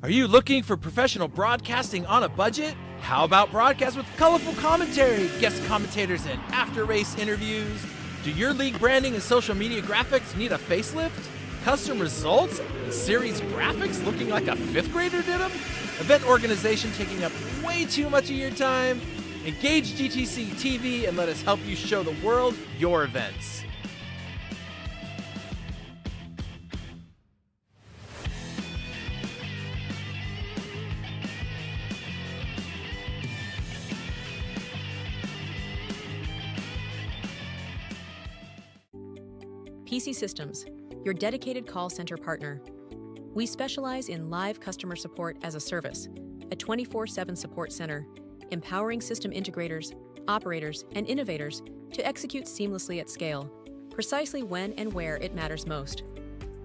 Are you looking for professional broadcasting on a budget? How about broadcast with colorful commentary, guest commentators, and after-race interviews? Do your league branding and social media graphics need a facelift? Custom results and series graphics looking like a fifth grader did them? Event organization taking up way too much of your time? Engage GTC TV and let us help you show the world your events. PC Systems, your dedicated call center partner. We specialize in live customer support as a service, a 24/7 support center, empowering system integrators, operators, and innovators to execute seamlessly at scale, precisely when and where it matters most.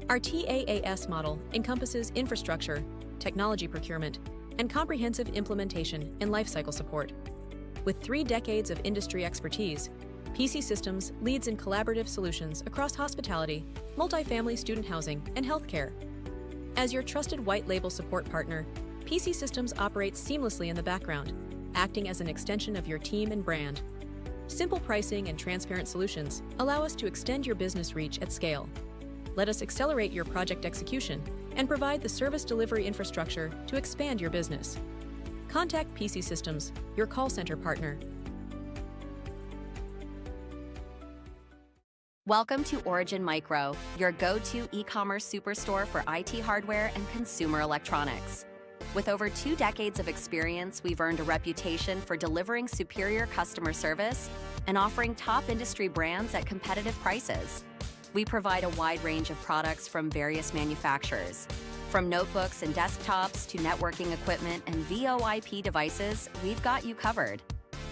Our TaaS model encompasses infrastructure, technology procurement, and comprehensive implementation and lifecycle support. With 3 decades of industry expertise, PC Systems leads in collaborative solutions across hospitality, multifamily student housing, and healthcare. As your trusted white label support partner, PC Systems operates seamlessly in the background, acting as an extension of your team and brand. Simple pricing and transparent solutions allow us to extend your business reach at scale. Let us accelerate your project execution and provide the service delivery infrastructure to expand your business. Contact PC Systems, your call center partner. Welcome to Origin Micro, your go-to e-commerce superstore for IT hardware and consumer electronics. With over 2 decades of experience, we've earned a reputation for delivering superior customer service and offering top industry brands at competitive prices. We provide a wide range of products from various manufacturers. From notebooks and desktops to networking equipment and VoIP devices, we've got you covered.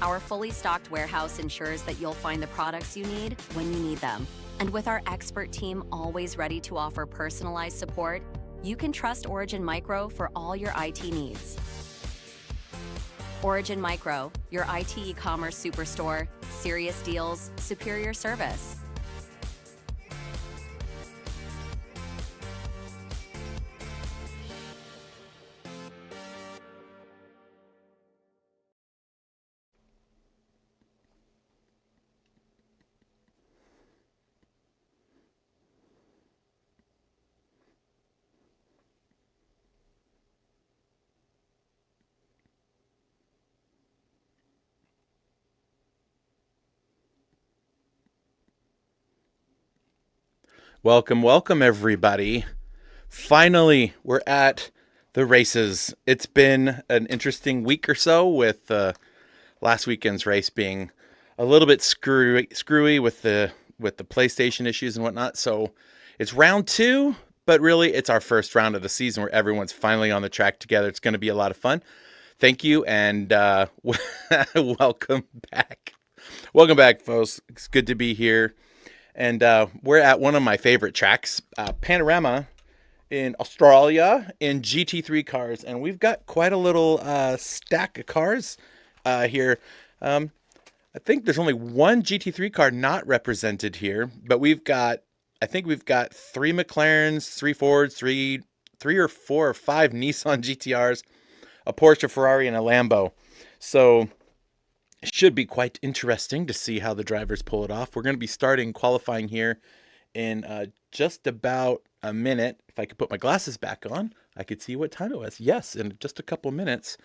Our fully stocked warehouse ensures that you'll find the products you need when you need them. And with our expert team always ready to offer personalized support, you can trust Origin Micro for all your IT needs. Origin Micro, your IT e-commerce superstore, serious deals, superior service. Welcome, everybody. Finally, we're at the races. It's been an interesting week or so with last weekend's race being a little bit screwy with the PlayStation issues and whatnot. So it's round 2, but really it's our first round of the season where everyone's finally on the track together. It's going to be a lot of fun. Thank you, and welcome back. Welcome back, folks. It's good to be here. And we're at one of my favorite tracks, Panorama in Australia in GT3 cars. And we've got quite a little stack of cars here. I think there's only one GT3 car not represented here, but I think we've got 3 McLarens, 3 Fords, 3 or 4 or 5 Nissan GTRs, a Porsche, Ferrari, and a Lambo. So it should be quite interesting to see how the drivers pull it off. We're going to be starting qualifying here in just about a minute. If I could put my glasses back on, I could see what time it was. Yes, in just a couple minutes,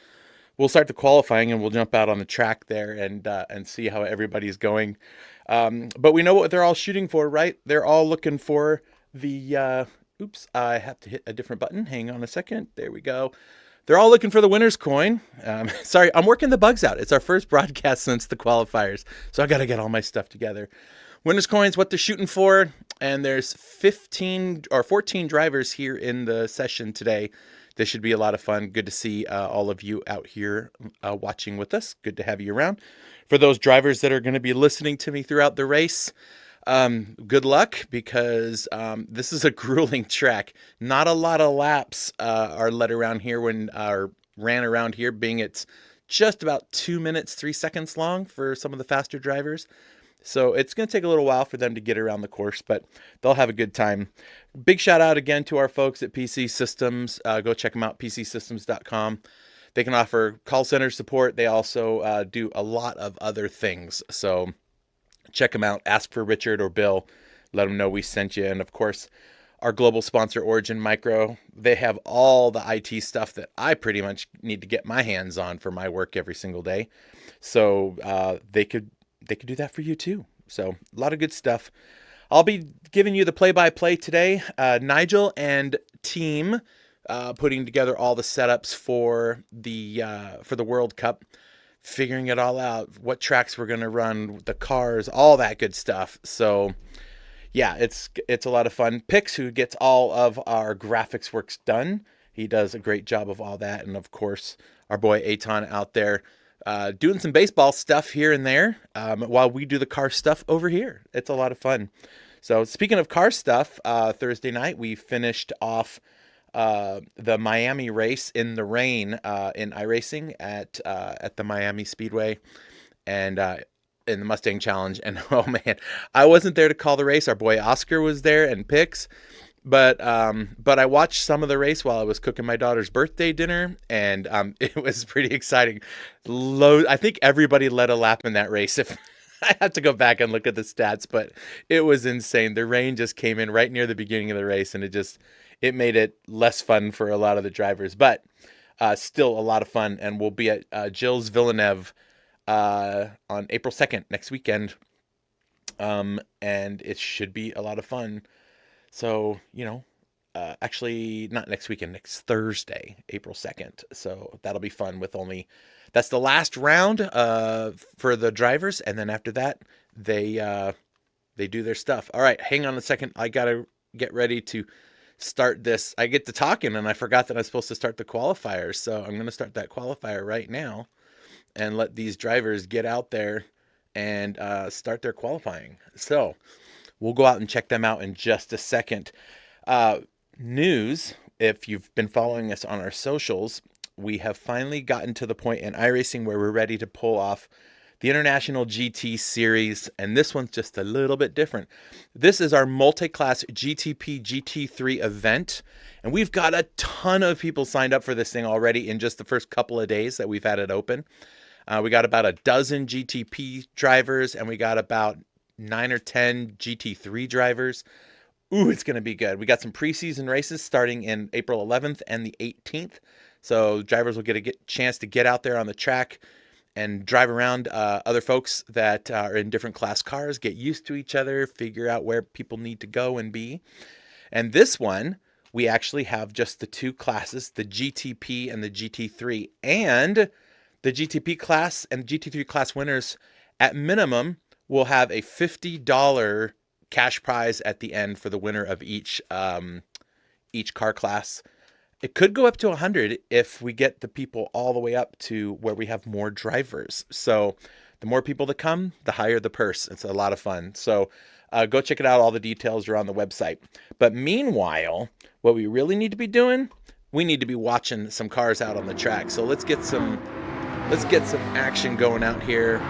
we'll start the qualifying and we'll jump out on the track there and see how everybody's going. But we know what they're all shooting for, right? They're all looking for the... oops, I have to hit a different button. Hang on a second. There we go. They're all looking for the winner's coin. Sorry, I'm working the bugs out. It's our first broadcast since the qualifiers, so I got to get all my stuff together. Winner's coin's what they're shooting for, and there's 15 or 14 drivers here in the session today. This should be a lot of fun. Good to see all of you out here watching with us. Good to have you around. For those drivers that are going to be listening to me throughout the race, good luck, because this is a grueling track. Not a lot of laps are led around here ran around here, being it's just about 2 minutes, 3 seconds long for some of the faster drivers. So it's going to take a little while for them to get around the course, but they'll have a good time. Big shout out again to our folks at PC Systems. Go check them out, pcsystems.com. They can offer call center support. They also do a lot of other things. So check them out. Ask for Richard or Bill. Let them know we sent you. And of course, our global sponsor, Origin Micro, they have all the IT stuff that I pretty much need to get my hands on for my work every single day. So they could do that for you too. So a lot of good stuff. I'll be giving you the play-by-play today. Nigel and team putting together all the setups for the World Cup, figuring it all out, what tracks we're going to run, the cars, all that good stuff. So yeah, it's a lot of fun. Pix, who gets all of our graphics works done, he does a great job of all that. And of course, our boy Aton out there doing some baseball stuff here and there while we do the car stuff over here. It's a lot of fun. So speaking of car stuff, Thursday night we finished off the Miami race in the rain in iRacing at the Miami Speedway and in the Mustang Challenge. And oh man, I wasn't there to call the race. Our boy Oscar was there and Pix. But I watched some of the race while I was cooking my daughter's birthday dinner, and it was pretty exciting. I think everybody led a lap in that race. If I have to go back and look at the stats, but it was insane. The rain just came in right near the beginning of the race, and it made it less fun for a lot of the drivers, but still a lot of fun. And we'll be at Gilles Villeneuve on April 2nd, next weekend, and it should be a lot of fun. So, actually not next weekend, next Thursday, April 2nd. So that'll be fun that's the last round for the drivers. And then after that, they do their stuff. All right, hang on a second. I got to get ready to start this. I get to talking and I forgot that I'm supposed to start the qualifiers. So I'm going to start that qualifier right now and let these drivers get out there and start their qualifying. So we'll go out and check them out in just a second. News, if you've been following us on our socials, we have finally gotten to the point in iRacing where we're ready to pull off the International GT Series, and this one's just a little bit different. This is our multi-class GTP GT3 event, and we've got a ton of people signed up for this thing already in just the first couple of days that we've had it open. We got about a dozen GTP drivers, and we got about 9 or 10 GT3 drivers. Ooh, it's going to be good. We got some preseason races starting in April 11th and the 18th. So drivers will get a chance to get out there on the track and drive around other folks that are in different class cars, get used to each other, figure out where people need to go and be. And this one, we actually have just the two classes, the GTP and the GT3. And the GTP class and GT3 class winners, at minimum, will have a $50 cash prize at the end for the winner of each car class. It could go up to 100 if we get the people all the way up to where we have more drivers. So the more people that come, the higher the purse. It's a lot of fun. So go check it out. All the details are on the website. But meanwhile, what we really need to be doing, we need to be watching some cars out on the track. So let's get some action going out here.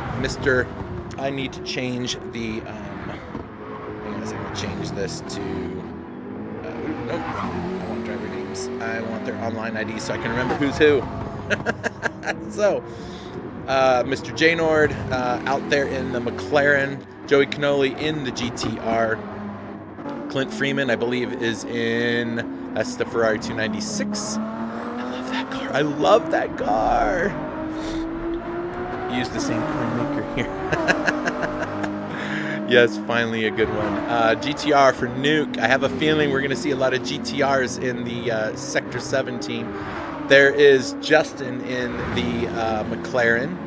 I need to change the I'm going to change this to nope, I want driver names. I want their online ID so I can remember who's who. So Mr. J Nord out there in the McLaren, Joey Canoli in the GTR, Clint Freeman I believe is that's the Ferrari 296. I love that car. Use the same car maker here. Yes, finally a good one. GTR for Nuke. I have a feeling we're going to see a lot of GTRs in the Sector 7 team. There is Justin in the McLaren.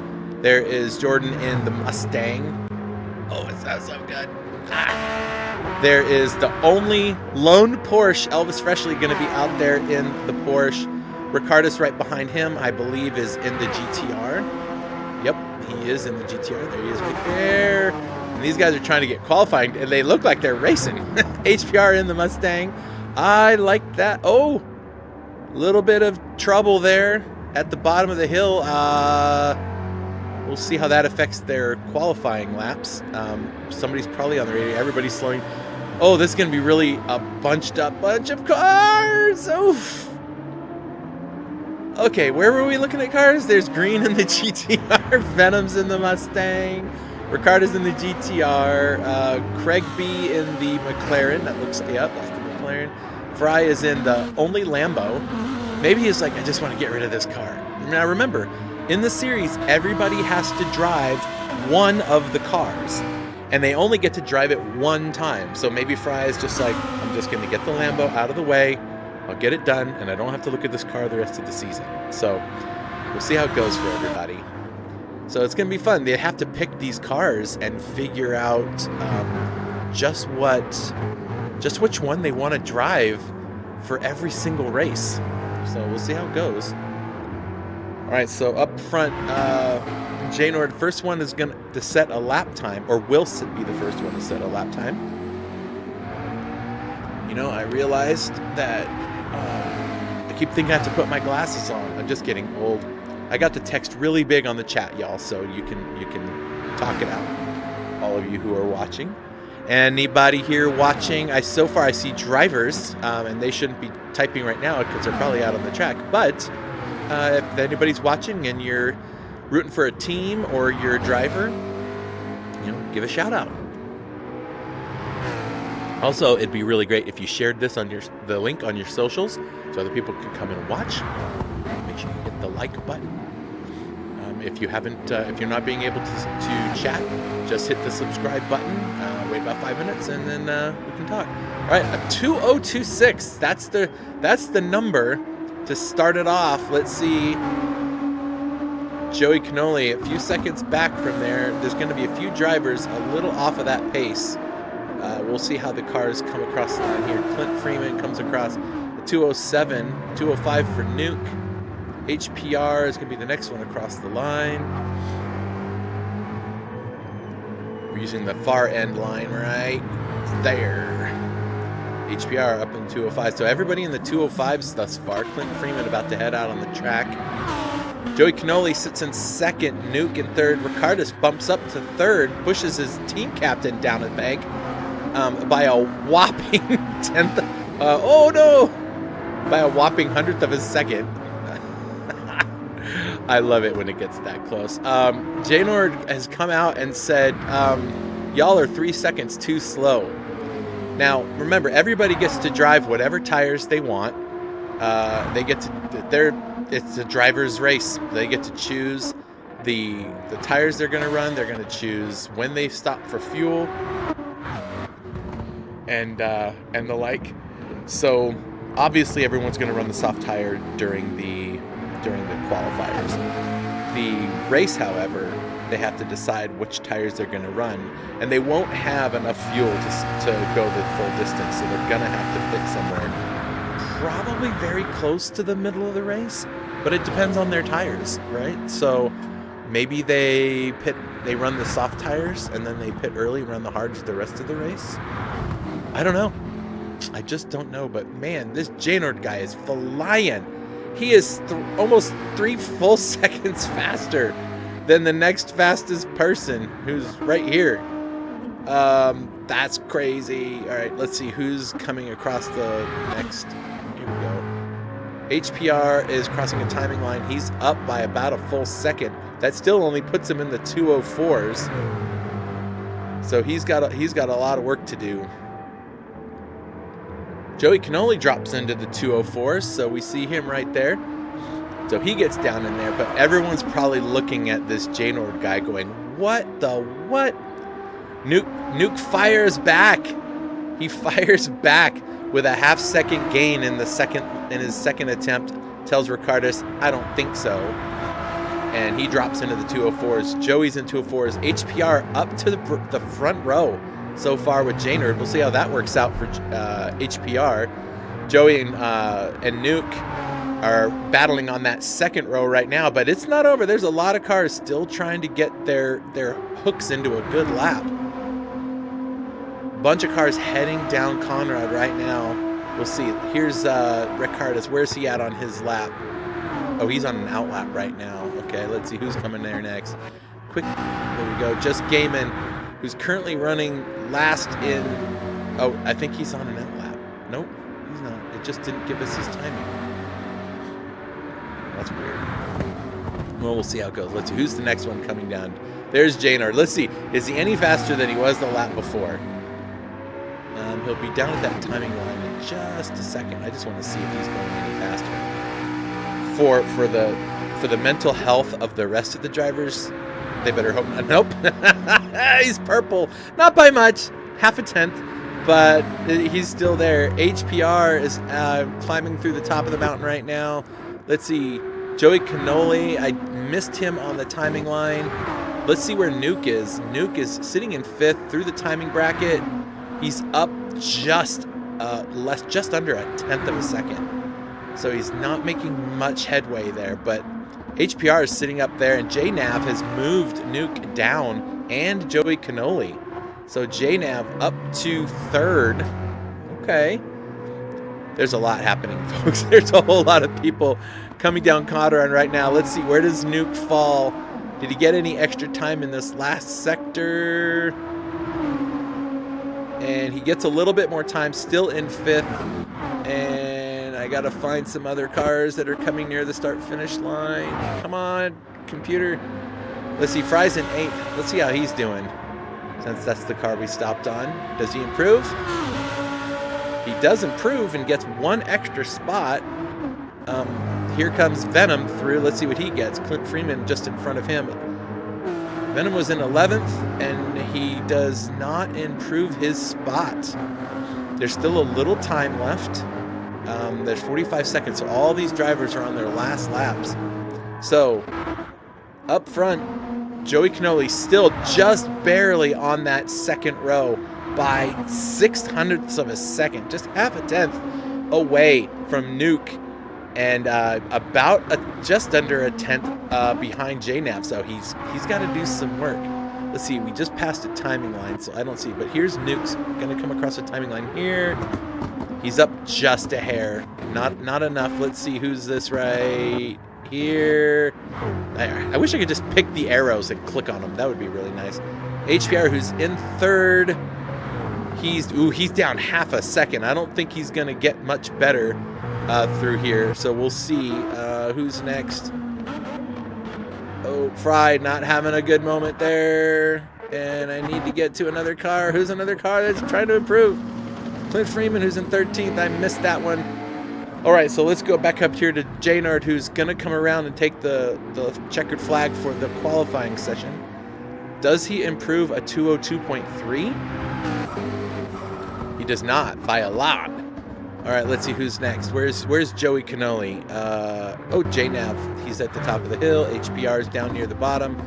There is Jordan in the Mustang. Oh, it sounds so good. There is the only lone Porsche, Elvis Frehley, going to be out there in the Porsche. Ricardus right behind him, I believe, is in the GTR. Yep, he is in the GTR. There he is right there. And these guys are trying to get qualified, and they look like they're racing. HPR in the Mustang. I like that. Oh, a little bit of trouble there at the bottom of the hill. we'll see how that affects their qualifying laps. Somebody's probably on the radio. Everybody's slowing. Oh, this is going to be really a bunched up bunch of cars. Oof. Okay, where were we looking at cars? There's Green in the GTR, Venom's in the Mustang, Ricardo's in the GTR, Craig B in the McLaren. That looks, yep, that's the McLaren. Fry is in the only Lambo. Maybe he's like, I just want to get rid of this car. Now remember, in the series, everybody has to drive one of the cars, and they only get to drive it one time. So maybe Fry is just like, I'm just going to get the Lambo out of the way. I'll get it done, and I don't have to look at this car the rest of the season. So we'll see how it goes for everybody. So it's going to be fun. They have to pick these cars and figure out just which one they want to drive for every single race. So we'll see how it goes. All right, so up front, J-Nord, first one is going to set a lap time, or will be the first one to set a lap time. You know, I realized that I keep thinking I have to put my glasses on. I'm just getting old. I got the text really big on the chat, y'all, so you can talk it out, all of you who are watching. Anybody here watching? So far I see drivers, and they shouldn't be typing right now because they're probably out on the track. But if anybody's watching and you're rooting for a team or you're a driver, you know, give a shout out. Also, it'd be really great if you shared this on the link on your socials so other people can come and watch. Make sure you hit the like button. If you're not being able to chat, just hit the subscribe button. Wait about 5 minutes, and then we can talk. All right, a 2026. That's the number to start it off. Let's see. Joey Cannoli, a few seconds back from there. There's going to be a few drivers a little off of that pace. We'll see how the cars come across the line here. Clint Freeman comes across the 207, 205 for Nuke. HPR is going to be the next one across the line. We're using the far end line right there. HPR up in 205. So everybody in the 205s thus far. Clint Freeman about to head out on the track. Joey Cannoli sits in second. Nuke in third. Ricardus bumps up to third. Pushes his team captain down the bank by a whopping tenth. Oh no! By a whopping hundredth of a second. I love it when it gets that close. J-Nord has come out and said, y'all are 3 seconds too slow. Now, remember, everybody gets to drive whatever tires they want. It's a driver's race. They get to choose the tires they're going to run. They're going to choose when they stop for fuel and the like. So obviously everyone's going to run the soft tire during the qualifiers. The race, however, they have to decide which tires they're going to run, and they won't have enough fuel to go the full distance, so they're going to have to pit somewhere probably very close to the middle of the race, but it depends on their tires, right? So maybe they run the soft tires and then they pit early, run the hards the rest of the race. I don't know. I just don't know, but man, this J-Nord guy is flying. He is almost 3 full seconds faster than the next fastest person, who's right here. That's crazy. All right, let's see who's coming across the next. Here we go. HPR is crossing a timing line. He's up by about a full second. That still only puts him in the 204s. So he's got a lot of work to do. Joey Cannoli drops into the 204s, so we see him right there. So he gets down in there, but everyone's probably looking at this J-Nord guy going, what the what? Nuke fires back. He fires back with a half-second gain in his second attempt. Tells Ricardus, I don't think so. And he drops into the 204s. Joey's in 204s. HPR up to the front row so far with J-Nord. We'll see how that works out for HPR. Joey and Nuke are battling on that second row right now, but it's not over. There's a lot of cars still trying to get their hooks into a good lap. Bunch of cars heading down Conrad right now. We'll see. Here's Ricardus. Where's he at on his lap? Oh, he's on an out lap right now. Okay, let's see who's coming there next. quick. There we go. Just Gaiman, who's currently running last in. Oh, I think he's on an out lap. Nope, he's not. It just didn't give us his timing. That's weird. Well, we'll see how it goes. Let's see. Who's the next one coming down? There's Jaynard. Let's see. Is he any faster than he was the lap before? He'll be down at that timing line in just a second. I just want to see if he's going any faster. For the mental health of the rest of the drivers, they better hope not. Nope. He's purple. Not by much. Half a tenth. But he's still there. HPR is climbing through the top of the mountain right now. Let's see. Joey Cannoli, I missed him on the timing line. Let's see where Nuke is. Nuke is sitting in 5th through the timing bracket. He's up just under a tenth of a second. So he's not making much headway there, but HPR is sitting up there, and JNav has moved Nuke down and Joey Cannoli. So JNav up to 3rd. Okay. There's a lot happening, folks. There's a whole lot of people coming down Conrad right now. Let's see, where does Nuke fall? Did he get any extra time in this last sector? And he gets a little bit more time, still in 5th. And I gotta find some other cars that are coming near the start-finish line. Come on, computer. Let's see, Fry's in 8th. Let's see how he's doing, since that's the car we stopped on. Does he improve? He does improve and gets 1 extra spot. Here comes Venom through. Let's see what he gets. Clint Freeman just in front of him. Venom was in 11th, and he does not improve his spot. There's still a little time left. There's 45 seconds, so all these drivers are on their last laps. So, up front, Joey Cannoli still just barely on that second row by 0.06 of a second, just half a tenth away from Nuke, and about just under a tenth behind JNav. So he's got to do some work. Let's see, we just passed a timing line, so I don't see. But here's Nuke's gonna come across a timing line here. He's up just a hair, not enough. Let's see, who's this right here. I wish I could just pick the arrows and click on them. That would be really nice. HPR, who's in 3rd. He's down half a second. I don't think he's gonna get much better through here. So we'll see who's next. Oh, Fry not having a good moment there. And I need to get to another car. Who's another car that's trying to improve? Clint Freeman, who's in 13th. I missed that one. All right, so let's go back up here to Jaynard, who's going to come around and take the checkered flag for the qualifying session. Does he improve a 202.3? He does not, by a lot. All right, let's see who's next. Where's Joey Cannoli? JNav, he's at the top of the hill. HPR is down near the bottom.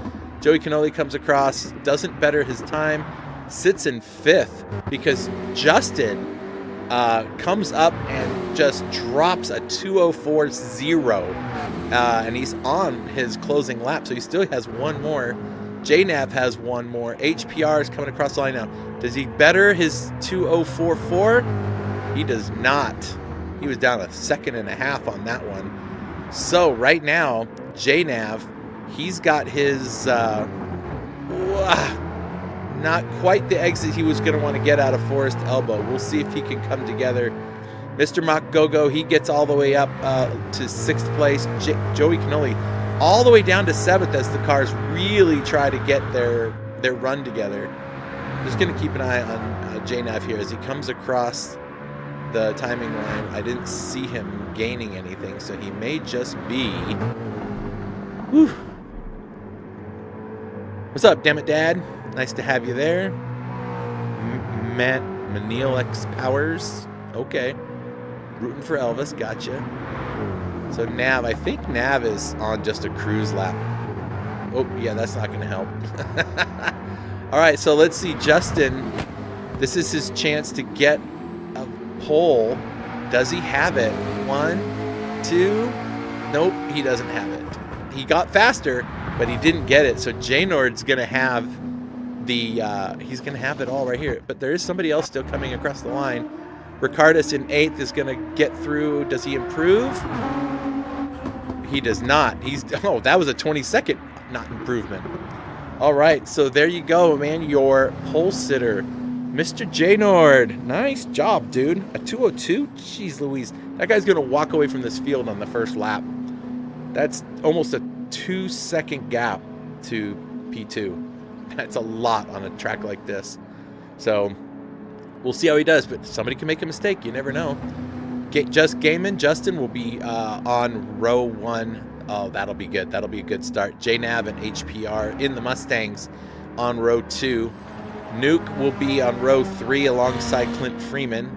Joey Cannoli comes across, doesn't better his time, sits in 5th because Justin comes up and just drops a 204.0, and he's on his closing lap, so he still has 1 more. JNav has 1 more. HPR is coming across the line now. Does he better his 204.4? He does not. He was down 1.5 seconds on that one. So right now, JNav, he's got his not quite the exit he was going to want to get out of Forest Elbow. We'll see if he can come together. Mr. Mock Gogo, he gets all the way up to 6th place. Joey Cannoli all the way down to 7th as the cars really try to get their run together. Just going to keep an eye on JNav here as he comes across the timing line. I didn't see him gaining anything, so he may just be... Whew. What's up, damn it, Dad? Nice to have you there. Matt Manil X Powers. Okay. Rooting for Elvis. Gotcha. So Nav, I think Nav is on just a cruise lap. Oh, yeah, that's not going to help. All right, so let's see. Justin, this is his chance to get a pole. Does he have it? 1, 2. Nope, he doesn't have it. He got faster, but he didn't get it. So Jaynard's going to have he's going to have it all right here. But there is somebody else still coming across the line. Ricardus in 8th is going to get through. Does he improve? He does not. That was a 22nd not improvement. All right, so there you go, man. Your pole sitter, Mr. J Nord. Nice job, dude. A 202? Jeez Louise. That guy's going to walk away from this field on the first lap. That's almost a 2-second gap to P2. That's a lot on a track like this. So we'll see how he does, but somebody can make a mistake. You never know. Justin will be on row 1. Oh, that'll be good. That'll be a good start. JNav and HPR in the Mustangs on row 2. Nuke will be on row 3 alongside Clint Freeman.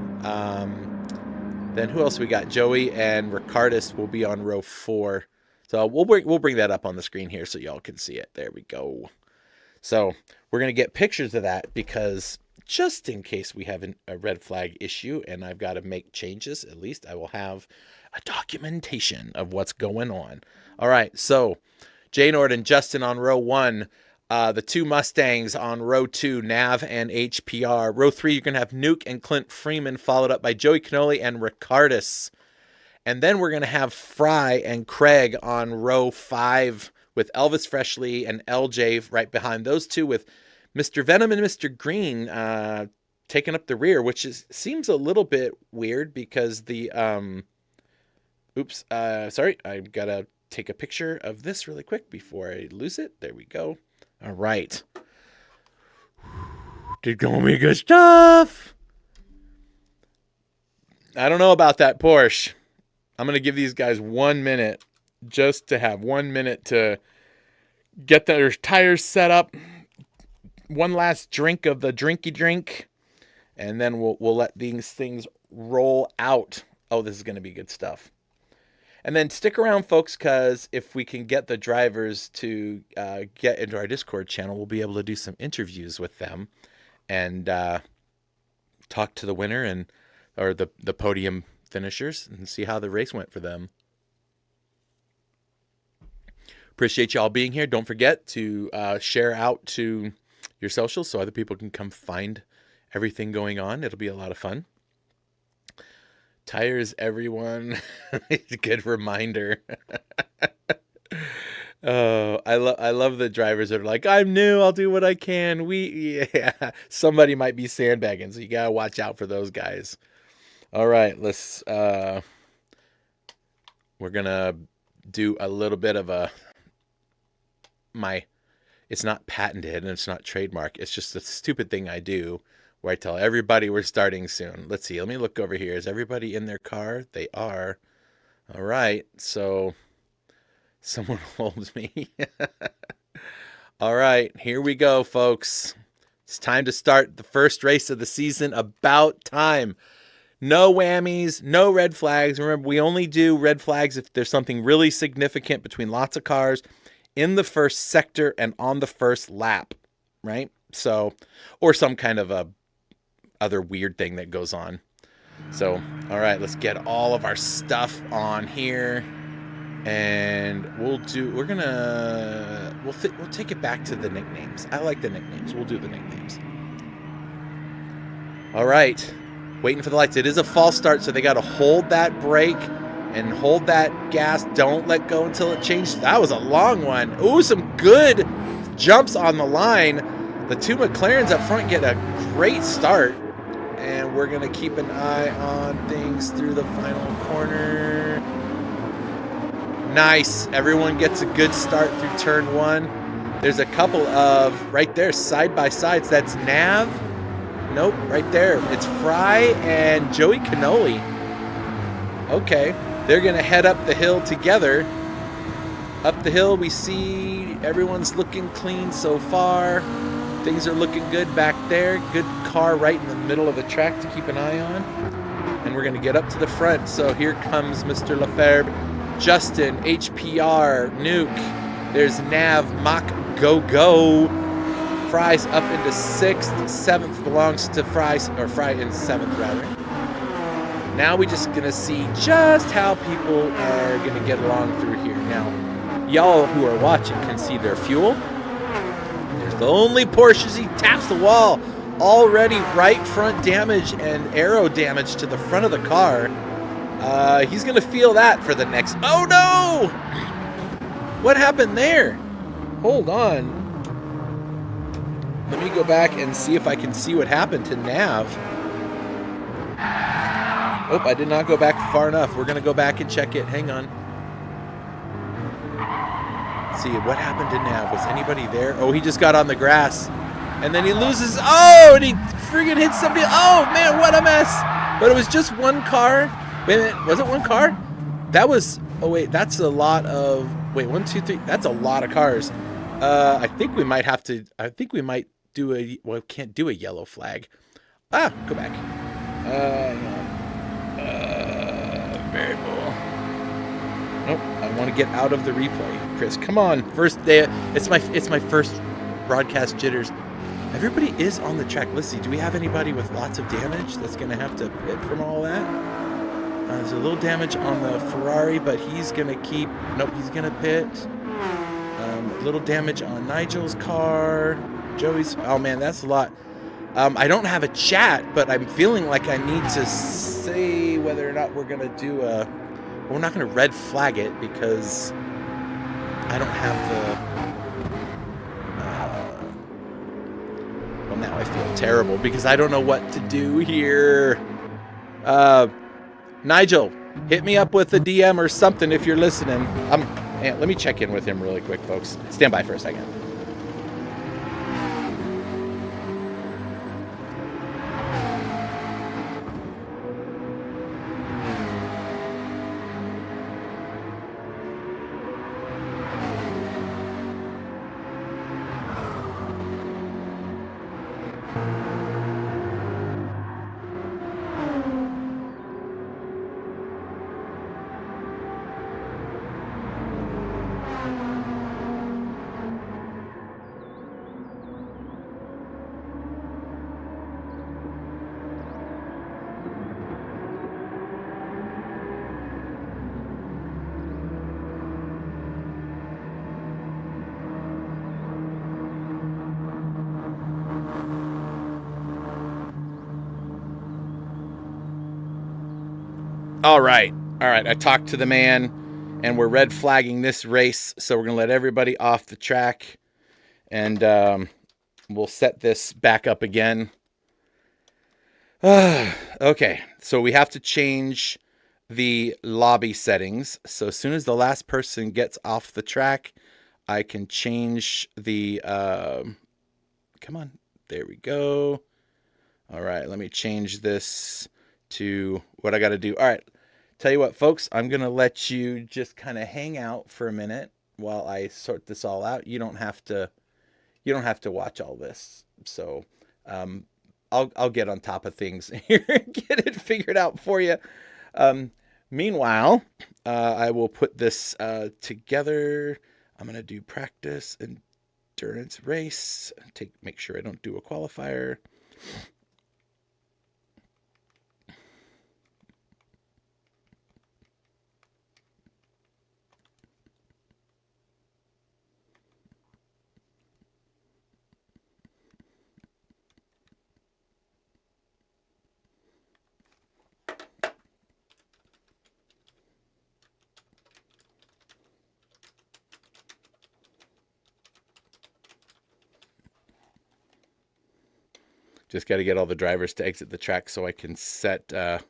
Then who else we got? Joey and Ricardus will be on row 4. So we'll bring that up on the screen here so y'all can see it. There we go. So we're going to get pictures of that because just in case we have a red flag issue and I've got to make changes, at least I will have a documentation of what's going on. All right, so Jay Nord and Justin on row 1. The 2 Mustangs on row 2, Nav and HPR. Row 3, you're going to have Nuke and Clint Freeman, followed up by Joey Canoli and Ricardus. And then we're going to have Fry and Craig on row 5 with Elvis Freshley and LJ right behind those two, with Mr. Venom and Mr. Green taking up the rear, which seems a little bit weird because the... sorry, I've got to take a picture of this really quick before I lose it. There we go. All right. Did going to be good stuff. I don't know about that Porsche. I'm going to give these guys 1 minute just to have 1 minute to get their tires set up. One last drink of the drinky drink. And then we'll let these things roll out. Oh, this is going to be good stuff. And then stick around, folks, because if we can get the drivers to get into our Discord channel, we'll be able to do some interviews with them and talk to the winner or the podium finishers and see how the race went for them. Appreciate y'all being here. Don't forget to share out to your socials so other people can come find everything going on. It'll be a lot of fun. Tires, everyone. Good reminder. Oh, I love the drivers that are like, I'm new, I'll do what I can. Somebody might be sandbagging, so you gotta watch out for those guys. All right, let's we're gonna do a little bit of it's not patented and it's not trademark, it's just a stupid thing I do where I tell everybody we're starting soon. Let's see. Let me look over here. Is everybody in their car? They are. All right. So someone holds me. All right. Here we go, folks. It's time to start the first race of the season. About time. No whammies, no red flags. Remember, we only do red flags if there's something really significant between lots of cars in the first sector and on the first lap, right? So, or some kind of a other weird thing that goes on. So, all right, let's get all of our stuff on here, and we'll take it back to the nicknames. I like the nicknames. We'll do the nicknames. All right, waiting for the lights. It is a false start, so they got to hold that brake and hold that gas. Don't let go until it changes. That was a long one. Ooh, some good jumps on the line. The 2 McLarens up front get a great start. And we're going to keep an eye on things through the final corner. Nice. Everyone gets a good start through turn 1. There's a couple of, right there, side-by-sides. That's Nav. Nope, right there. It's Fry and Joey Canoli. Okay. They're going to head up the hill together. Up the hill, we see everyone's looking clean so far. Things are looking good back there. Good car right in the middle of the track to keep an eye on. And we're going to get up to the front. So here comes Mr. Lefebvre, Justin, HPR, Nuke. There's Nav, Mach, Go. Fry's up into 6th. 7th belongs to Fry in 7th, rather. Now we're just going to see just how people are going to get along through here. Now, y'all who are watching can see their fuel. The only Porsches, he taps the wall. Already right front damage and aero damage to the front of the car. He's going to feel that for the next... Oh, no! What happened there? Hold on. Let me go back and see if I can see what happened to Nav. Oh, I did not go back far enough. We're going to go back and check it. Hang on. Let's see, what happened to Nav? Was anybody there? Oh, he just got on the grass. And then he loses. Oh, and he friggin' hits somebody. Oh, man, what a mess. But it was just one car. Wait a minute. Was it one car? That was... Oh, wait. That's a lot of... Wait, 1, 2, 3. That's a lot of cars. I think we might have to... I think we might do a... Well, we can't do a yellow flag. Ah, go back. Variable. Nope. I want to get out of the replay. Chris, come on. First day... It's my first broadcast jitters. Everybody is on the track. Let's see. Do we have anybody with lots of damage that's going to have to pit from all that? There's a little damage on the Ferrari, but he's going to keep... Nope, he's going to pit. A little damage on Nigel's car. Joey's... Oh, man, that's a lot. I don't have a chat, but I'm feeling like I need to say whether or not we're going to do a... We're not going to red flag it because I don't have the... Well, now I feel terrible because I don't know what to do here. Nigel, hit me up with a DM or something if you're listening. Let me check in with him really quick, folks. Stand by for a second. All right. I talked to the man, and we're red flagging this race, so we're going to let everybody off the track, and we'll set this back up again. Okay, so we have to change the lobby settings. So as soon as the last person gets off the track, I can change the... Come on. There we go. All right, let me change this to what I got to do. All right, tell you what, folks, I'm going to let you just kind of hang out for a minute while I sort this all out. You don't have to watch all this. So I'll get on top of things here and get it figured out for you. Meanwhile, I will put this together. I'm going to do practice endurance race. Make sure I don't do a qualifier. Just got to get all the drivers to exit the track so I can set the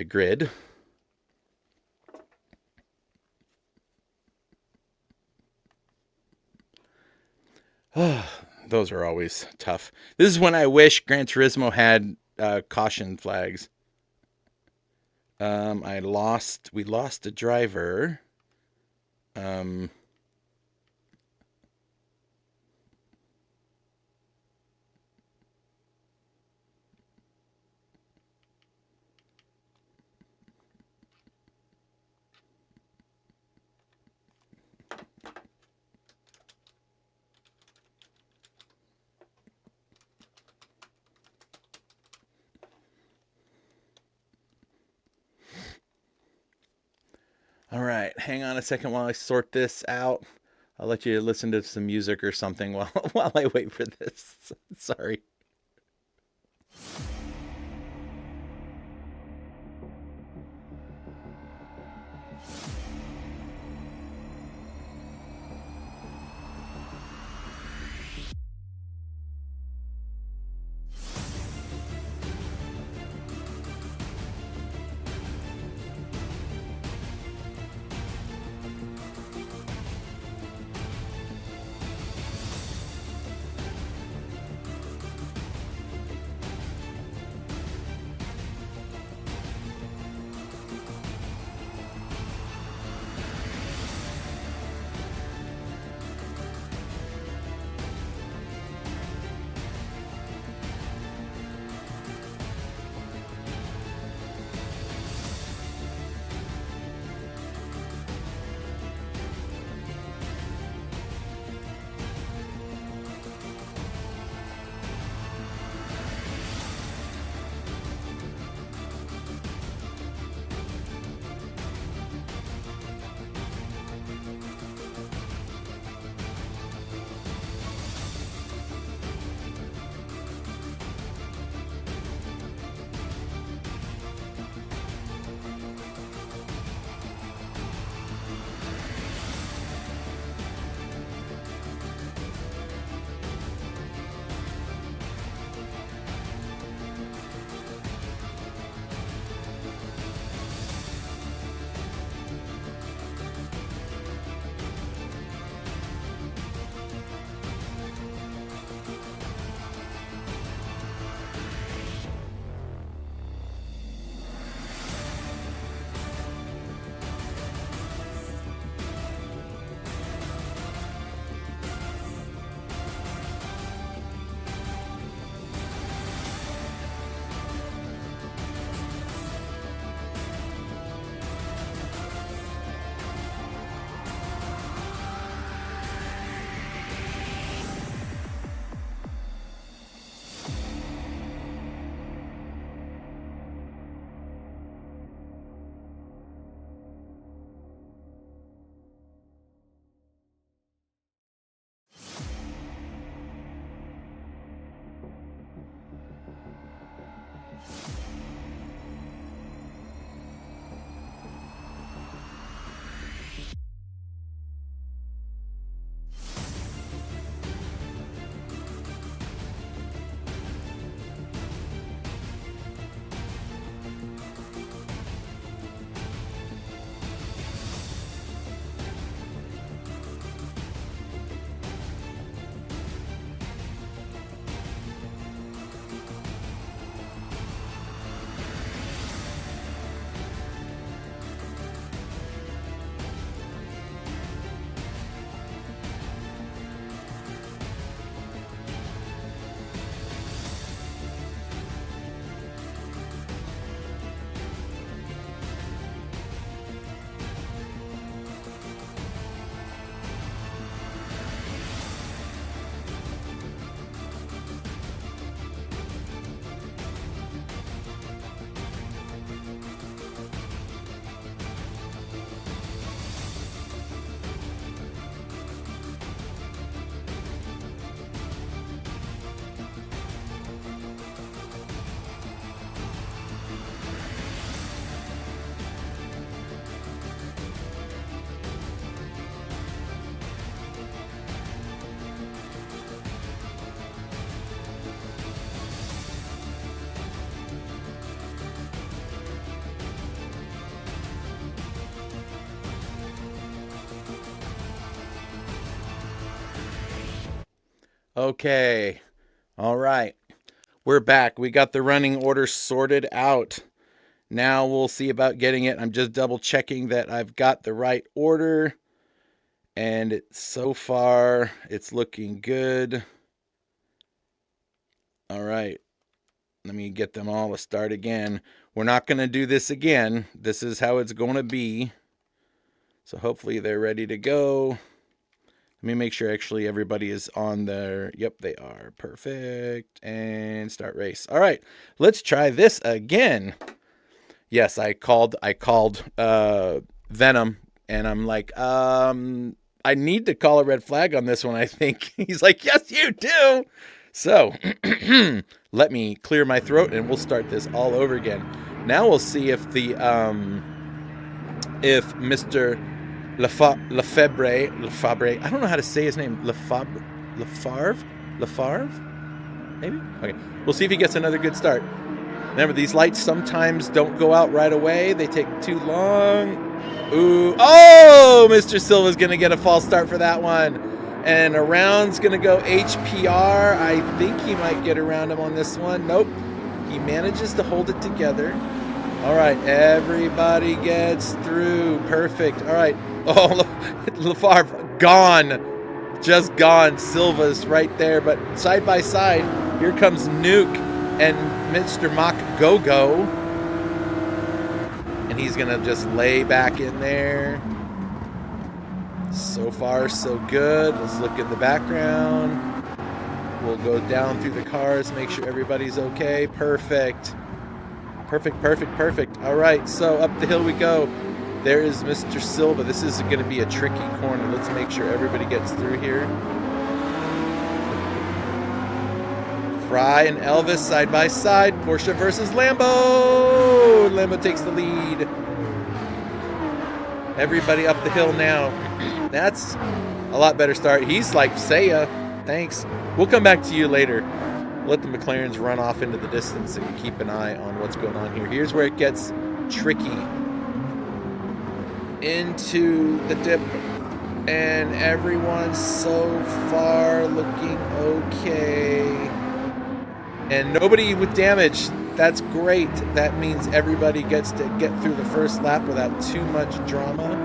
grid. Those are always tough. This is when I wish Gran Turismo had caution flags. We lost a driver. All right, hang on a second while I sort this out. I'll let you listen to some music or something while I wait for this. Sorry. Okay. All right. We're back. We got the running order sorted out. Now we'll see about getting it. I'm just double checking that I've got the right order. And so far, it's looking good. All right. Let me get them all to start again. We're not going to do this again. This is how it's going to be. So hopefully they're ready to go. Let me make sure actually everybody is on there. Yep, they are. Perfect. And start race. All right, let's try this again. Yes, I called Venom, and I'm like, I need to call a red flag on this one, I think. He's like, yes, you do. So let me clear my throat, and we'll start this all over again. Now we'll see if the if Mr. Lefebvre, I don't know how to say his name. Lefebvre, maybe. Okay, we'll see if he gets another good start. Remember, these lights sometimes don't go out right away. They take too long. Ooh, oh, Mr. Silva's gonna get a false start for that one. And around's going to go HPR. I think he might get around him on this one. Nope. He manages to hold it together. All right. Everybody gets through. Perfect. All right. Oh, Lefebvre, gone. Just gone. Silva's right there. But side by side, here comes Nuke and Mr. Mach Go-Go. And he's going to just lay back in there. So far, so good. Let's look at the background. We'll go down through the cars, make sure everybody's okay. Perfect. Perfect. All right, so up the hill we go. There is Mr. Silva. This is going to be a tricky corner. Let's make sure everybody gets through here. Fry and Elvis side by side. Porsche versus Lambo. Lambo takes the lead. Everybody up the hill now. That's a lot better start. He's like, Saya, thanks. We'll come back to you later. Let the McLarens run off into the distance and keep an eye on what's going on here. Here's where it gets tricky. Into the dip. And everyone's so far looking okay. And nobody with damage. That's great. That means everybody gets to get through the first lap without too much drama.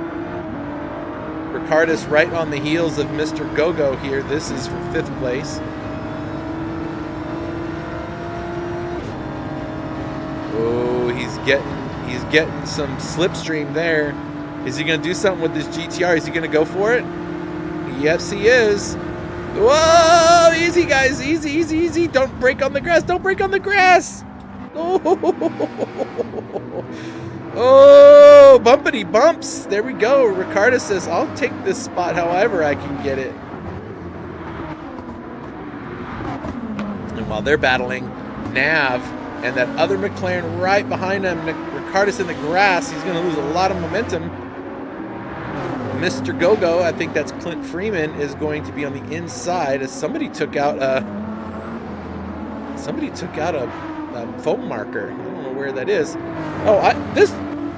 Ricardus right on the heels of Mr. Go-Go here. This is for 5th place. Oh, he's getting some slipstream there. Is he going to do something with this GTR? Is he going to go for it? Yes, he is. Whoa! Easy, guys. Easy. Don't break on the grass. Oh, bumpity bumps. There we go. Ricardo says, I'll take this spot however I can get it. And while they're battling, Nav and that other McLaren right behind him, Ricardo's in the grass. He's going to lose a lot of momentum. Mr. Go-Go, I think that's Clint Freeman, is going to be on the inside as somebody took out a foam marker. I don't know where that is. Oh,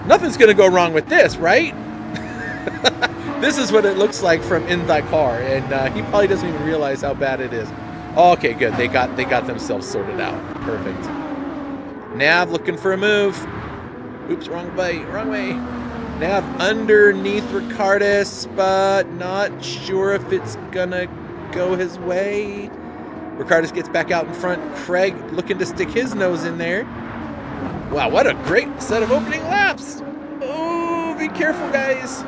nothing's going to go wrong with this, right? This is what it looks like from in the car, and he probably doesn't even realize how bad it is. Oh, okay, good. They got themselves sorted out. Perfect. Nav looking for a move. Oops, wrong way. Nav underneath Ricardus, but not sure if it's gonna go his way. Ricardus gets back out in front. Craig looking to stick his nose in there. Wow, what a great set of opening laps. Oh, be careful, guys.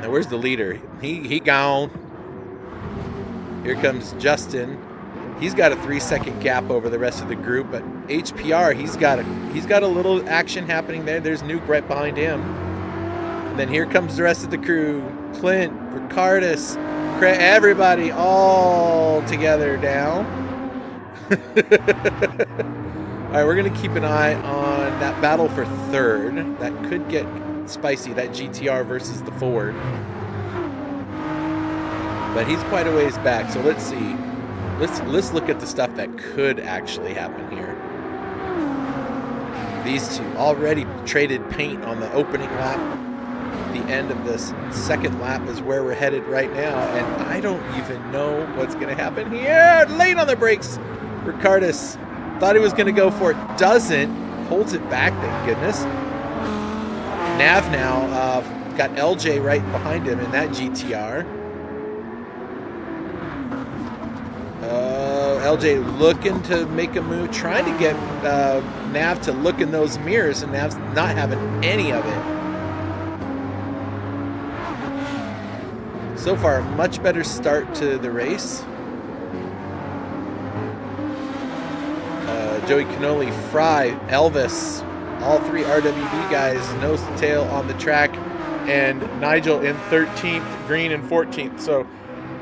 Now, where's the leader? He gone. Here comes Justin. He's got a 3-second gap over the rest of the group, but HPR, he's got a little action happening there. There's Nuke right behind him. And then here comes the rest of the crew. Clint, Ricardus, everybody all together now. All right, we're going to keep an eye on that battle for 3rd. That could get spicy, that GTR versus the Ford. But he's quite a ways back, so let's see. Let's look at the stuff that could actually happen here. These two already traded paint on the opening lap. The end of this second lap is where we're headed right now, and I don't even know what's going to happen here. Late on the brakes. Ricardus thought he was going to go for it. Doesn't. Holds it back, thank goodness. Nav now got LJ right behind him in that GTR. LJ looking to make a move, trying to get Nav to look in those mirrors, and Nav's not having any of it. So far, a much better start to the race. Joey Canoli, Fry, Elvis, all three RWB guys, nose to tail on the track, and Nigel in 13th, Green in 14th. So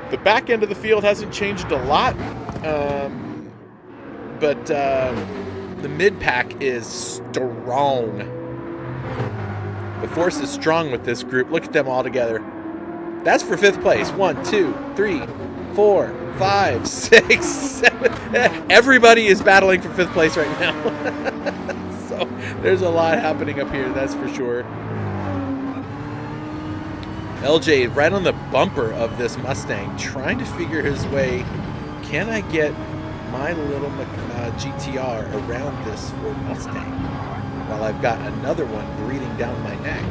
the back end of the field hasn't changed a lot, but the mid-pack is strong. The force is strong with this group. Look at them all together. That's for 5th place. 1, 2, 3, 4, 5, 6, 7. Everybody is battling for 5th place right now. So there's a lot happening up here, that's for sure. LJ right on the bumper of this Mustang, trying to figure his way. Can I get my little GTR around this Ford Mustang while I've got another one breathing down my neck?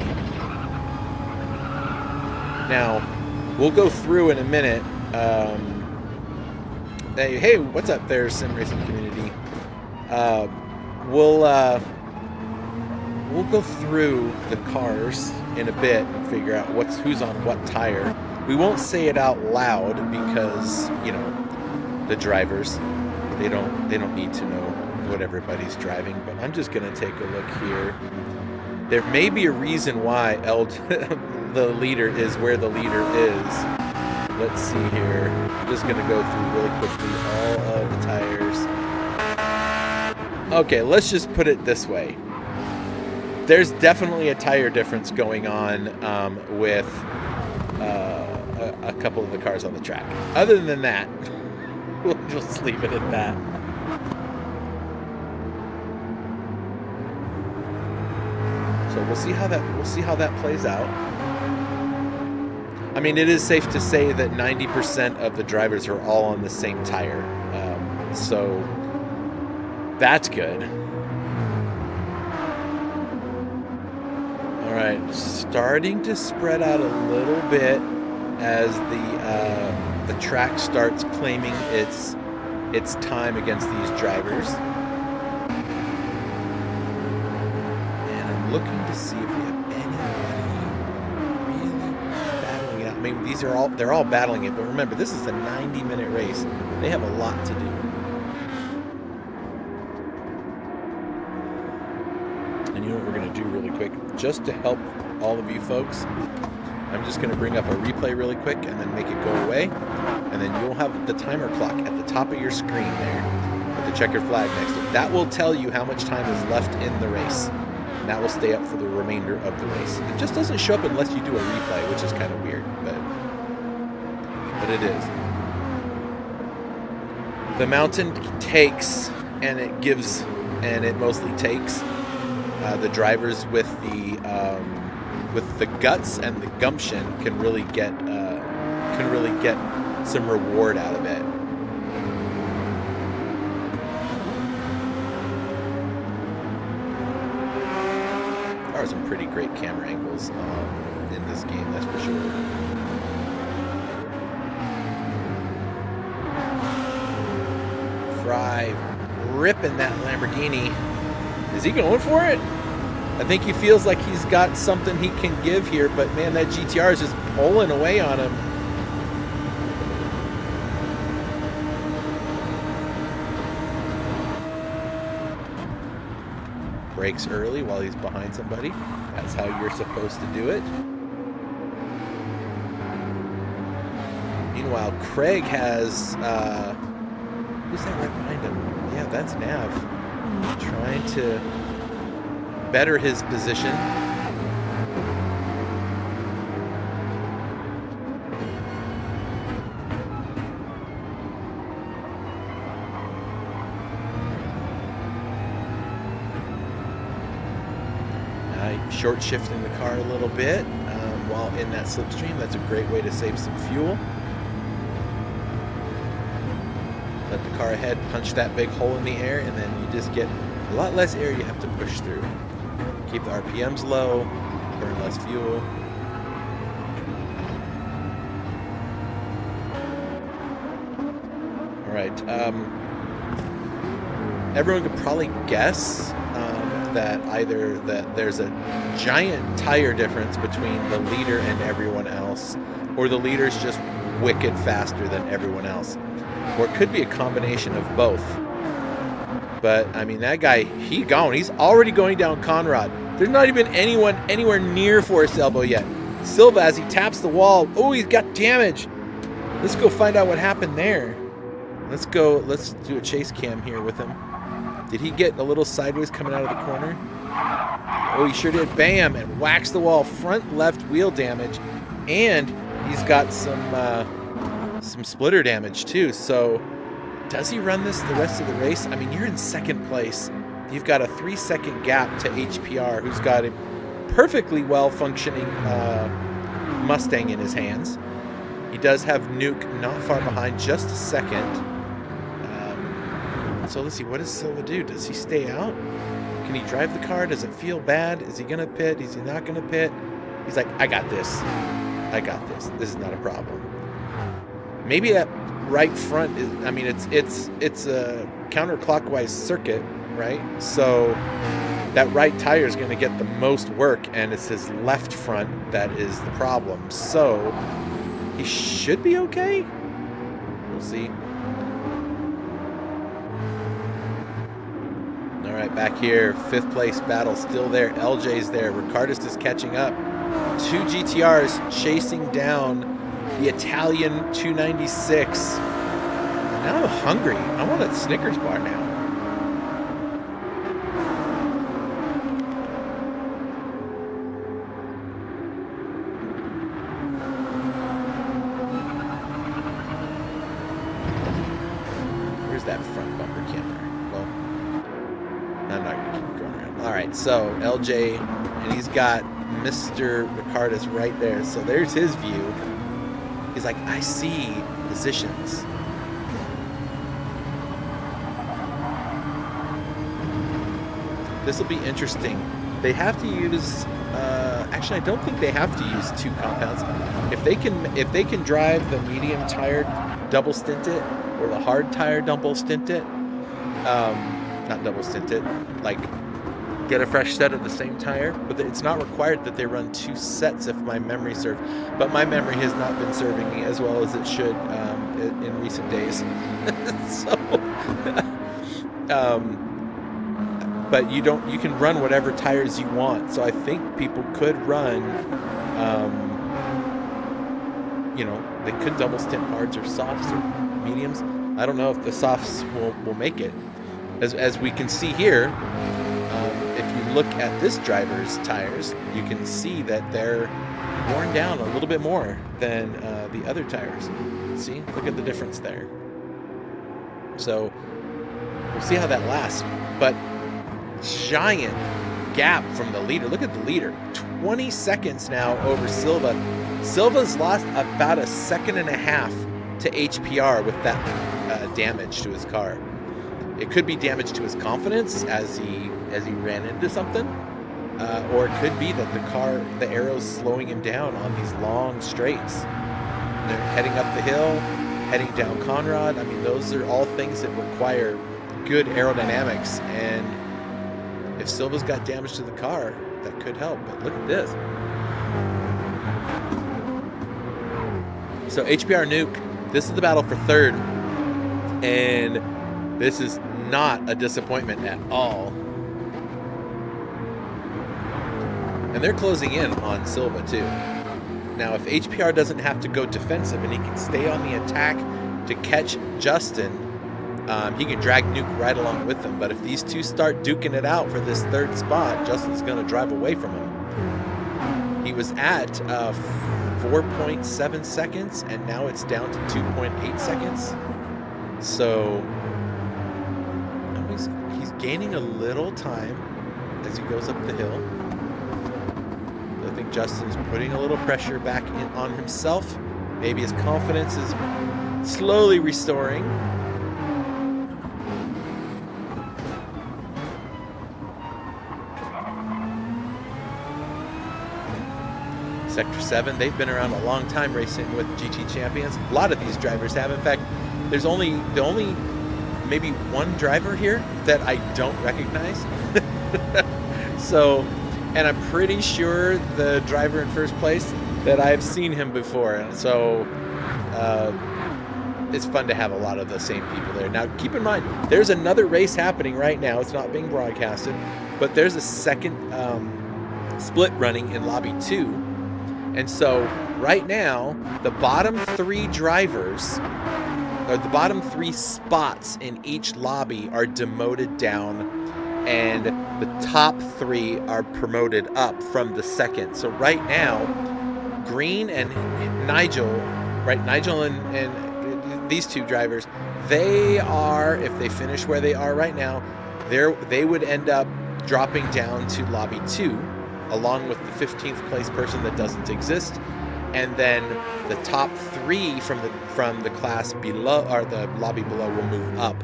Now, we'll go through in a minute. Hey, what's up there, Sim Racing community? We'll go through the cars in a bit and figure out who's on what tire. We won't say it out loud because, you know, the drivers, they don't need to know what everybody's driving, but I'm just going to take a look here. There may be a reason why the leader is where the leader is. Let's see here. I'm just going to go through really quickly all of the tires. Okay, let's just put it this way. There's definitely a tire difference going on with a couple of the cars on the track. Other than that, we'll just leave it at that. So we'll see how that plays out. I mean, it is safe to say that 90% of the drivers are all on the same tire, so that's good. All right, starting to spread out a little bit as the track starts claiming its time against these drivers. And I'm looking to see if we have anybody really battling it out. I mean, they're all battling it, but remember, this is a 90-minute race. They have a lot to do. And you know what we're going to do really quick? Just to help all of you folks, I'm just going to bring up a replay really quick and then make it go away. And then you'll have the timer clock at the top of your screen there with the checkered flag next to it. That will tell you how much time is left in the race. And that will stay up for the remainder of the race. It just doesn't show up unless you do a replay, which is kind of weird, but it is. The mountain takes, and it gives, and it mostly takes. The drivers with the guts and the gumption can really get some reward out of it. There are some pretty great camera angles in this game, that's for sure. Fry ripping that Lamborghini. Is he going for it? I think he feels like he's got something he can give here, but man, that GTR is just pulling away on him. Brakes early while he's behind somebody. That's how you're supposed to do it. Meanwhile, Craig has... who's that right behind him? Yeah, that's Nav. Trying to better his position. short shifting the car a little bit while in that slipstream. That's a great way to save some fuel. Let the car ahead punch that big hole in the air, and then you just get a lot less air you have to push through. Keep the RPMs low, burn less fuel. All right. Everyone could probably guess that either that there's a giant tire difference between the leader and everyone else, or the leader's just wicked faster than everyone else. Or it could be a combination of both. But, I mean, that guy, he's already going down Conrad. There's not even anyone anywhere near Forest Elbow yet. Silva, as he taps the wall, oh, he's got damage. Let's go find out what happened there. Let's do a chase cam here with him. Did he get a little sideways coming out of the corner? Oh, he sure did. Bam! And whacks the wall. Front left wheel damage. And he's got some splitter damage too. So does he run this the rest of the race? I mean, you're in second place. You've got a 3-second gap to HPR, who's got a perfectly well-functioning Mustang in his hands. He does have Nuke not far behind, just a second. So let's see, what does Silva do? Does he stay out? Can he drive the car? Does it feel bad? Is he going to pit? Is he not going to pit? He's like, I got this. I got this. This is not a problem. Maybe that right front is, I mean, it's a counterclockwise circuit, right? So that right tire is going to get the most work, and it's his left front that is the problem. So he should be okay. We'll see. All right, back here, 5th place battle still there. LJ's there. Ricardis is catching up. 2 GTRs chasing down the Italian 296. And now I'm hungry. I want a Snickers bar now. Where's that front bumper camera? Well, I'm not going to keep going around. All right, so LJ, and he's got Mr. Ricardis right there. So there's his view. He's like, I see positions. This will be interesting. They have to use. Actually, I don't think they have to use 2 compounds. If they can drive the medium tire double stint it, or the hard tire double stint it, not double stint it, like get a fresh set of the same tire. But it's not required that they run 2 sets if my memory serves. But my memory has not been serving me as well as it should in recent days. So, but you can run whatever tires you want. So I think people could run, they could double stint hards or softs or mediums. I don't know if the softs will make it. As we can see here, if you look at this driver's tires, you can see that they're worn down a little bit more than the other tires. See, look at the difference there. So we'll see how that lasts. But giant gap from the leader. Look at the leader. 20 seconds now over Silva. Silva's lost about 1.5 seconds to HPR with that damage to his car. It could be damage to his confidence as he ran into something, or it could be that the arrow's slowing him down on these long straights. They're heading up the hill, heading down Conrad. I mean, those are all things that require good aerodynamics, and if Silva's got damage to the car, that could help. But look at this. So HPR Nuke, this is the battle for 3rd, and this is not a disappointment at all. And they're closing in on Silva too. Now, if HPR doesn't have to go defensive and he can stay on the attack to catch Justin, he can drag Nuke right along with him. But if these two start duking it out for this 3rd spot, Justin's going to drive away from him. He was at 4.7 seconds, and now it's down to 2.8 seconds. So he's gaining a little time as he goes up the hill. Justin's putting a little pressure back on himself. Maybe his confidence is slowly restoring. Sector 7, they've been around a long time racing with GT champions. A lot of these drivers have. In fact, there's only maybe one driver here that I don't recognize. So, and I'm pretty sure the driver in first place that I've seen him before. So, it's fun to have a lot of the same people there. Now, keep in mind, there's another race happening right now. It's not being broadcasted, but there's a second split running in Lobby 2. And so right now, the bottom 3 drivers, or the bottom 3 spots in each lobby are demoted down, and the top 3 are promoted up from the second. So right now, Green and Nigel, right? Nigel and these 2 drivers, they are, if they finish where they are right now, they would end up dropping down to Lobby 2, along with the 15th place person that doesn't exist, and then the top 3 from the class below, or the lobby below, will move up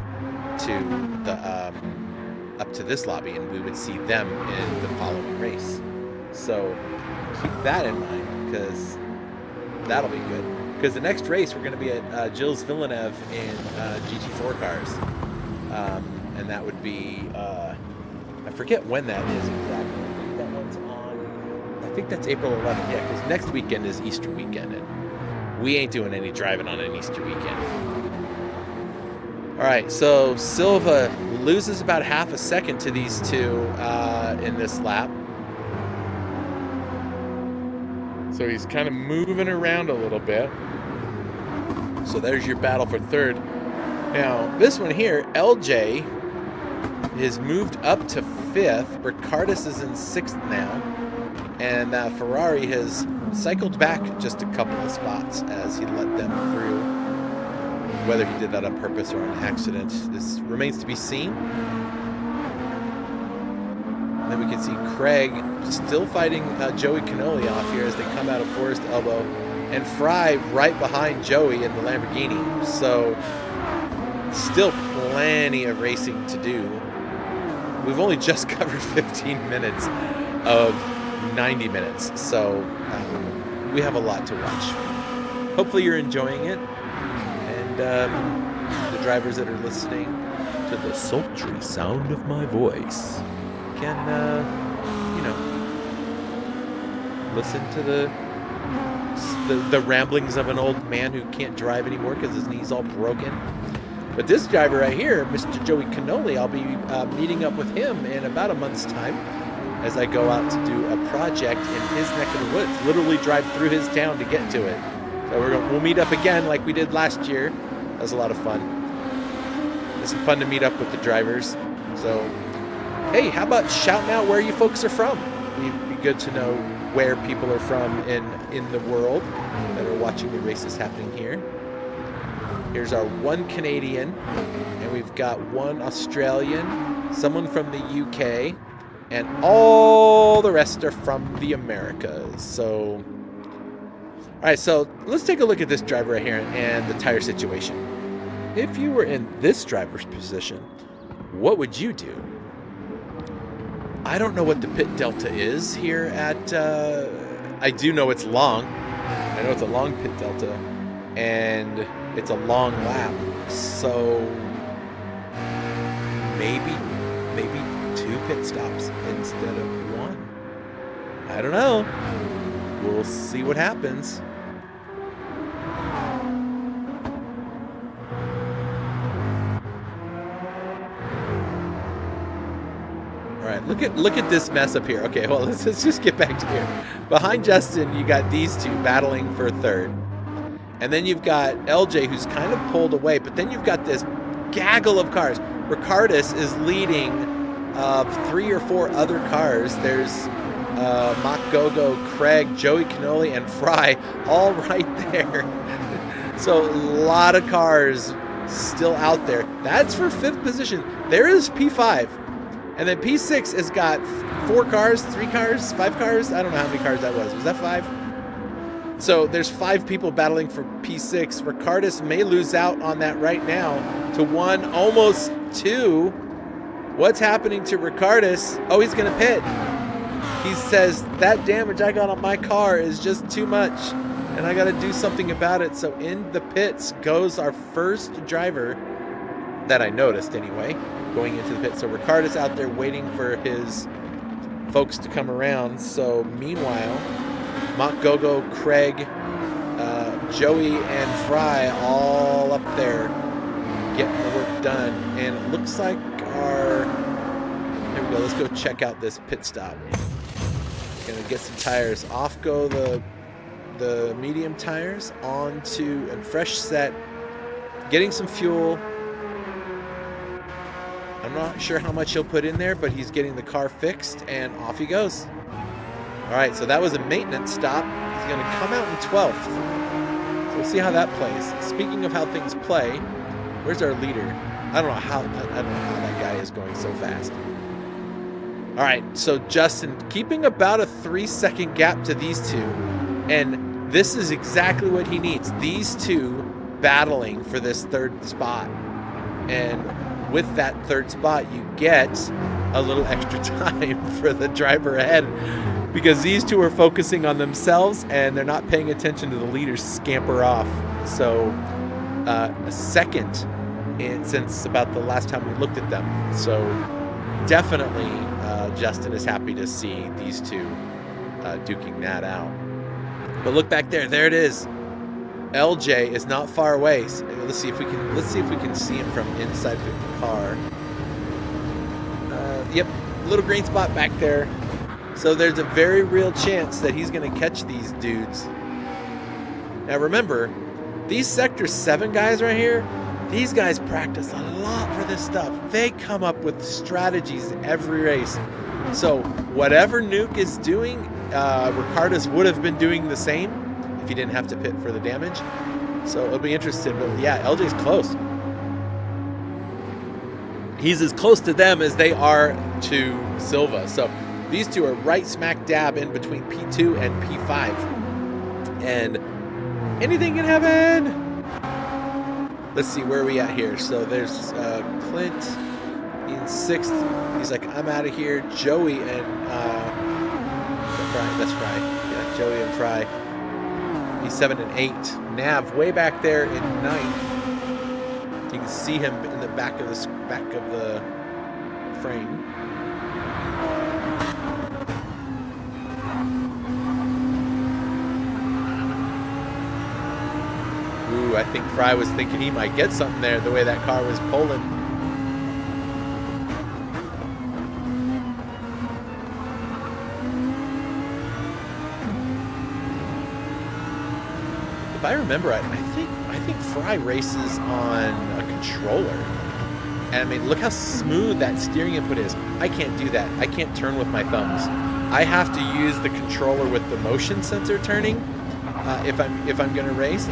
to this lobby, and we would see them in the following race. So keep that in mind, because that'll be good. Because the next race we're going to be at Gilles Villeneuve in GT4 cars, and that would be I forget when that is exactly. I think that's April 11th, yeah, because next weekend is Easter weekend, and we ain't doing any driving on an Easter weekend. All right, so Silva loses about half a second to these 2 in this lap. So he's kind of moving around a little bit. So there's your battle for third. Now, this one here, LJ is moved up to 5th. Ricardis is in 6th now. And Ferrari has cycled back just a couple of spots as he let them through. Whether he did that on purpose or an accident, this remains to be seen. And then we can see Craig still fighting Joey Canoli off here as they come out of Forest Elbow. And Fry right behind Joey in the Lamborghini. So still plenty of racing to do. We've only just covered 15 minutes of 90 minutes, so we have a lot to watch. Hopefully you're enjoying it, and the drivers that are listening to the sultry sound of my voice can, listen to the ramblings of an old man who can't drive anymore because his knee's all broken. But this driver right here, Mr. Joey Canoli, I'll be meeting up with him in about a month's time, as I go out to do a project in his neck of the woods. Literally drive through his town to get to it. So we'll meet up again like we did last year. That was a lot of fun. It's fun to meet up with the drivers. So, hey, how about shouting out where you folks are from? It'd be good to know where people are from in the world that are watching the races happening here. Here's our 1 Canadian, and we've got 1 Australian, someone from the UK, and all the rest are from the Americas. So, all right, so let's take a look at this driver right here and the tire situation. If you were in this driver's position, what would you do? I don't know what the pit delta is here at, I do know it's long. I know it's a long pit delta, and it's a long lap. So maybe 2 pit stops instead of 1. I don't know. We'll see what happens. All right, look at this mess up here. Okay, well, let's just get back to here. Behind Justin, you got these 2 battling for third. And then you've got LJ, who's kind of pulled away, but then you've got this gaggle of cars. Ricardis is leading 3 or 4 other cars. There's Mock Gogo, Craig, Joey Canoli, and Fry, all right there. So a lot of cars still out there. That's for 5th position. There is P5. And then P6 has got 4 cars, 3 cars, 5 cars. I don't know how many cars that was. Was that 5? So there's 5 people battling for P6. Ricardus may lose out on that right now to 1, almost 2. What's happening to Ricardus? Oh, he's going to pit. He says, that damage I got on my car is just too much, and I got to do something about it. So in the pits goes our first driver that I noticed anyway, going into the pit. So Ricardus out there waiting for his folks to come around. So meanwhile, Montgogo, Craig, Joey, and Fry all up there getting the work done. And it looks like here we go. Let's go check out this pit stop. Gonna get some tires. Off go the medium tires onto a fresh set. Getting some fuel. I'm not sure how much he'll put in there, but he's getting the car fixed, and off he goes. All right, so that was a maintenance stop. He's going to come out in 12th. So we'll see how that plays. Speaking of how things play, where's our leader? I don't know how that guy is going so fast. All right, so Justin keeping about a 3-second gap to these two, and this is exactly what he needs. These two battling for this third spot, and with that third spot, you get a little extra time for the driver ahead, because these two are focusing on themselves and they're not paying attention to the leaders scamper off. So a second since about the last time we looked at them. So definitely Justin is happy to see these two duking that out. But look back there. There it is. LJ is not far away. So let's see if we can see him from inside the car. Yep, little green spot back there. So there's a very real chance that he's going to catch these dudes. Now remember, these Sector 7 guys right here, these guys practice a lot for this stuff. They come up with strategies every race. So whatever Nuke is doing, Ricardus would have been doing the same if he didn't have to pit for the damage. So it'll be interesting. But yeah, LJ's close. He's as close to them as they are to Silva. So these two are right smack dab in between P2 and P5. And anything can happen. Let's see, where are we at here? So there's Clint in 6th. He's like, I'm out of here. Joey and Fry. That's Fry. Yeah, Joey and Fry. He's 7 and 8. Nav way back there in 9th. You can see him in the back of the frame. Ooh, I think Fry was thinking he might get something there, the way that car was pulling. If I remember right, I think Fry races on a controller. And I mean, look how smooth that steering input is. I can't do that. I can't turn with my thumbs. I have to use the controller with the motion sensor turning if I'm gonna race.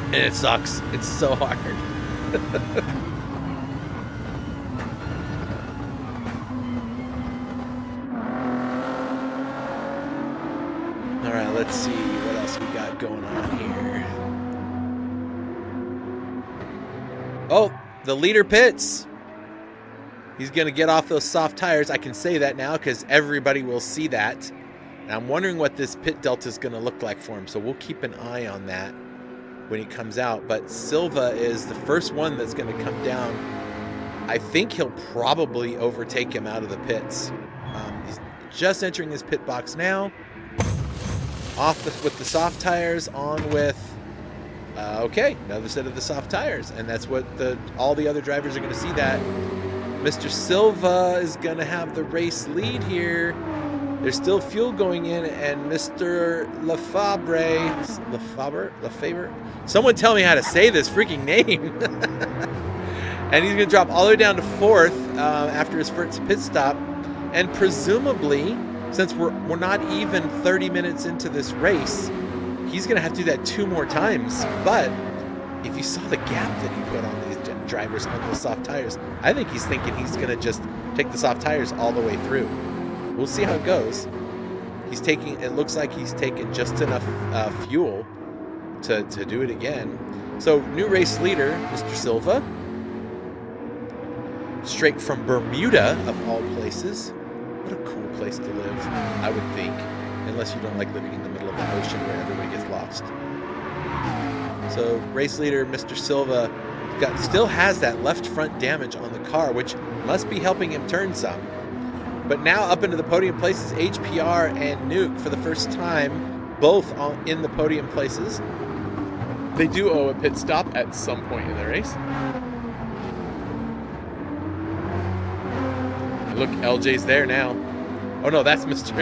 And it sucks. It's so hard. All right, let's see what else we got going on here. Oh, the leader pits. He's going to get off those soft tires. I can say that now because everybody will see that. And I'm wondering what this pit delta is going to look like for him. So we'll keep an eye on that when he comes out. But Silva is the first one that's going to come down. I think he'll probably overtake him out of the pits. He's just entering his pit box now. With the soft tires, on with okay, another set of the soft tires, and that's what all the other drivers are going to see. That Mr. Silva is going to have the race lead here. There's still fuel going in, and Mr. Lefebvre, someone tell me how to say this freaking name. And he's going to drop all the way down to 4th after his first pit stop, and presumably, since we're not even 30 minutes into this race, he's going to have to do that 2 more times. But if you saw the gap that he put on these, drivers onto the soft tires. I think he's thinking he's going to just take the soft tires all the way through. We'll see how it goes. It looks like he's taken just enough fuel to do it again. So new race leader, Mr. Silva, straight from Bermuda of all places. What a cool place to live, I would think, unless you don't like living in the middle of the ocean where everybody gets lost. So race leader Mr. Silva still has that left front damage on the car, which must be helping him turn some. But now up into the podium places, HPR and Nuke for the first time, both in the podium places. They do owe a pit stop at some point in the race. Look, LJ's there now. Oh no, that's Mr.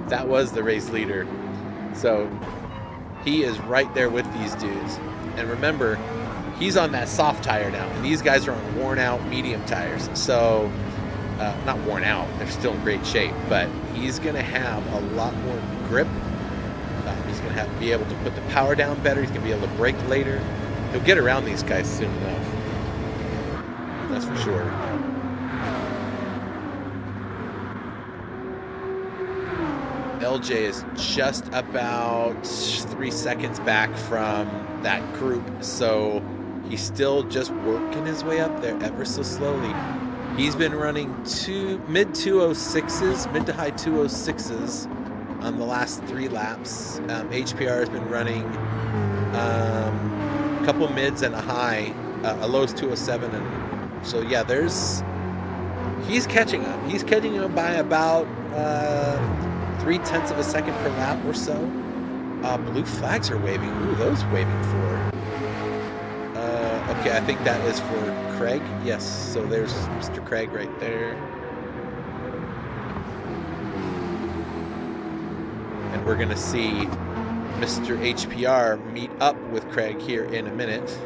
That was the race leader. So he is right there with these dudes. And remember, he's on that soft tire now, and these guys are on worn out medium tires. So not worn out, they're still in great shape, but he's going to have a lot more grip. He's going to be able to put the power down better. He's going to be able to brake later. He'll get around these guys soon enough. That's for sure. LJ is just about 3 seconds back from that group, so he's still just working his way up there ever so slowly. He's been running mid 206s, mid to high 206s on the last 3 laps. HPR has been running a couple mids and a high, a low is 207, and so yeah, he's catching up. He's catching up by about 0.3 of a second per lap or so. Blue flags are waving. Ooh, those waving for. Okay, I think that is for Craig. Yes, so there's Mr. Craig right there. And we're going to see Mr. HPR meet up with Craig here in a minute.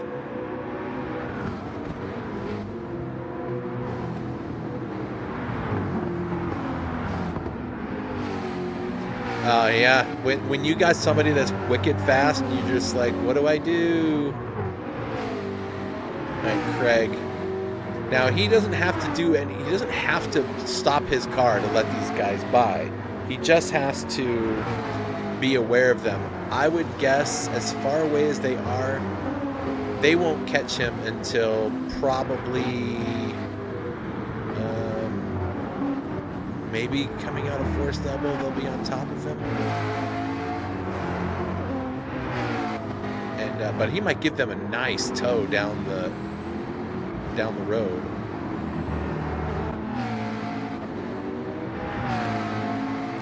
Yeah, when you got somebody that's wicked fast, you're just like, what do I do? Right, Craig. Now he doesn't have to stop his car to let these guys by. He just has to be aware of them. I would guess as far away as they are, they won't catch him until probably maybe coming out of Forest Elbow, they'll be on top of him. And but he might give them a nice tow down the road.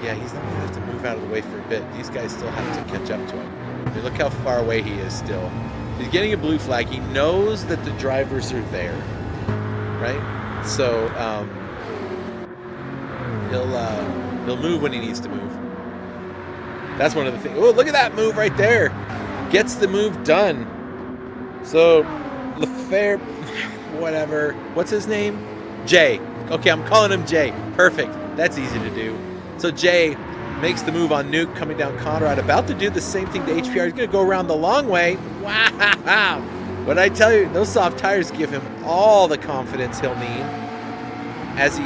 Yeah, he's not gonna have to move out of the way for a bit. These guys still have to catch up to him. I mean, look how far away he is still. He's getting a blue flag. He knows that the drivers are there, right? So he'll move when he needs to move. That's one of the things. Oh, look at that move right there. Gets the move done. So LaFair, whatever. What's his name? Jay. Okay, I'm calling him Jay. Perfect. That's easy to do. So Jay makes the move on Nuke coming down Conrad. About to do the same thing to HPR. He's going to go around the long way. Wow. What I tell you, those soft tires give him all the confidence he'll need as he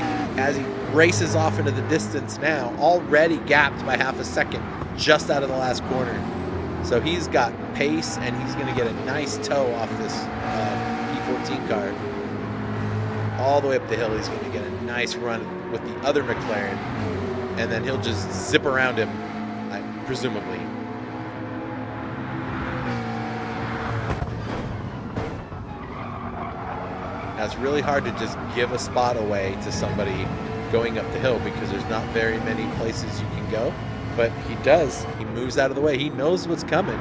races off into the distance now, already gapped by half a second just out of the last corner. So he's got pace, and he's going to get a nice tow off this P14 car. All the way up the hill, he's going to get a nice run with the other McLaren, and then he'll just zip around him, presumably. Now, it's really hard to just give a spot away to somebody going up the hill because there's not very many places you can go, but he does. He moves out of the way. He knows what's coming.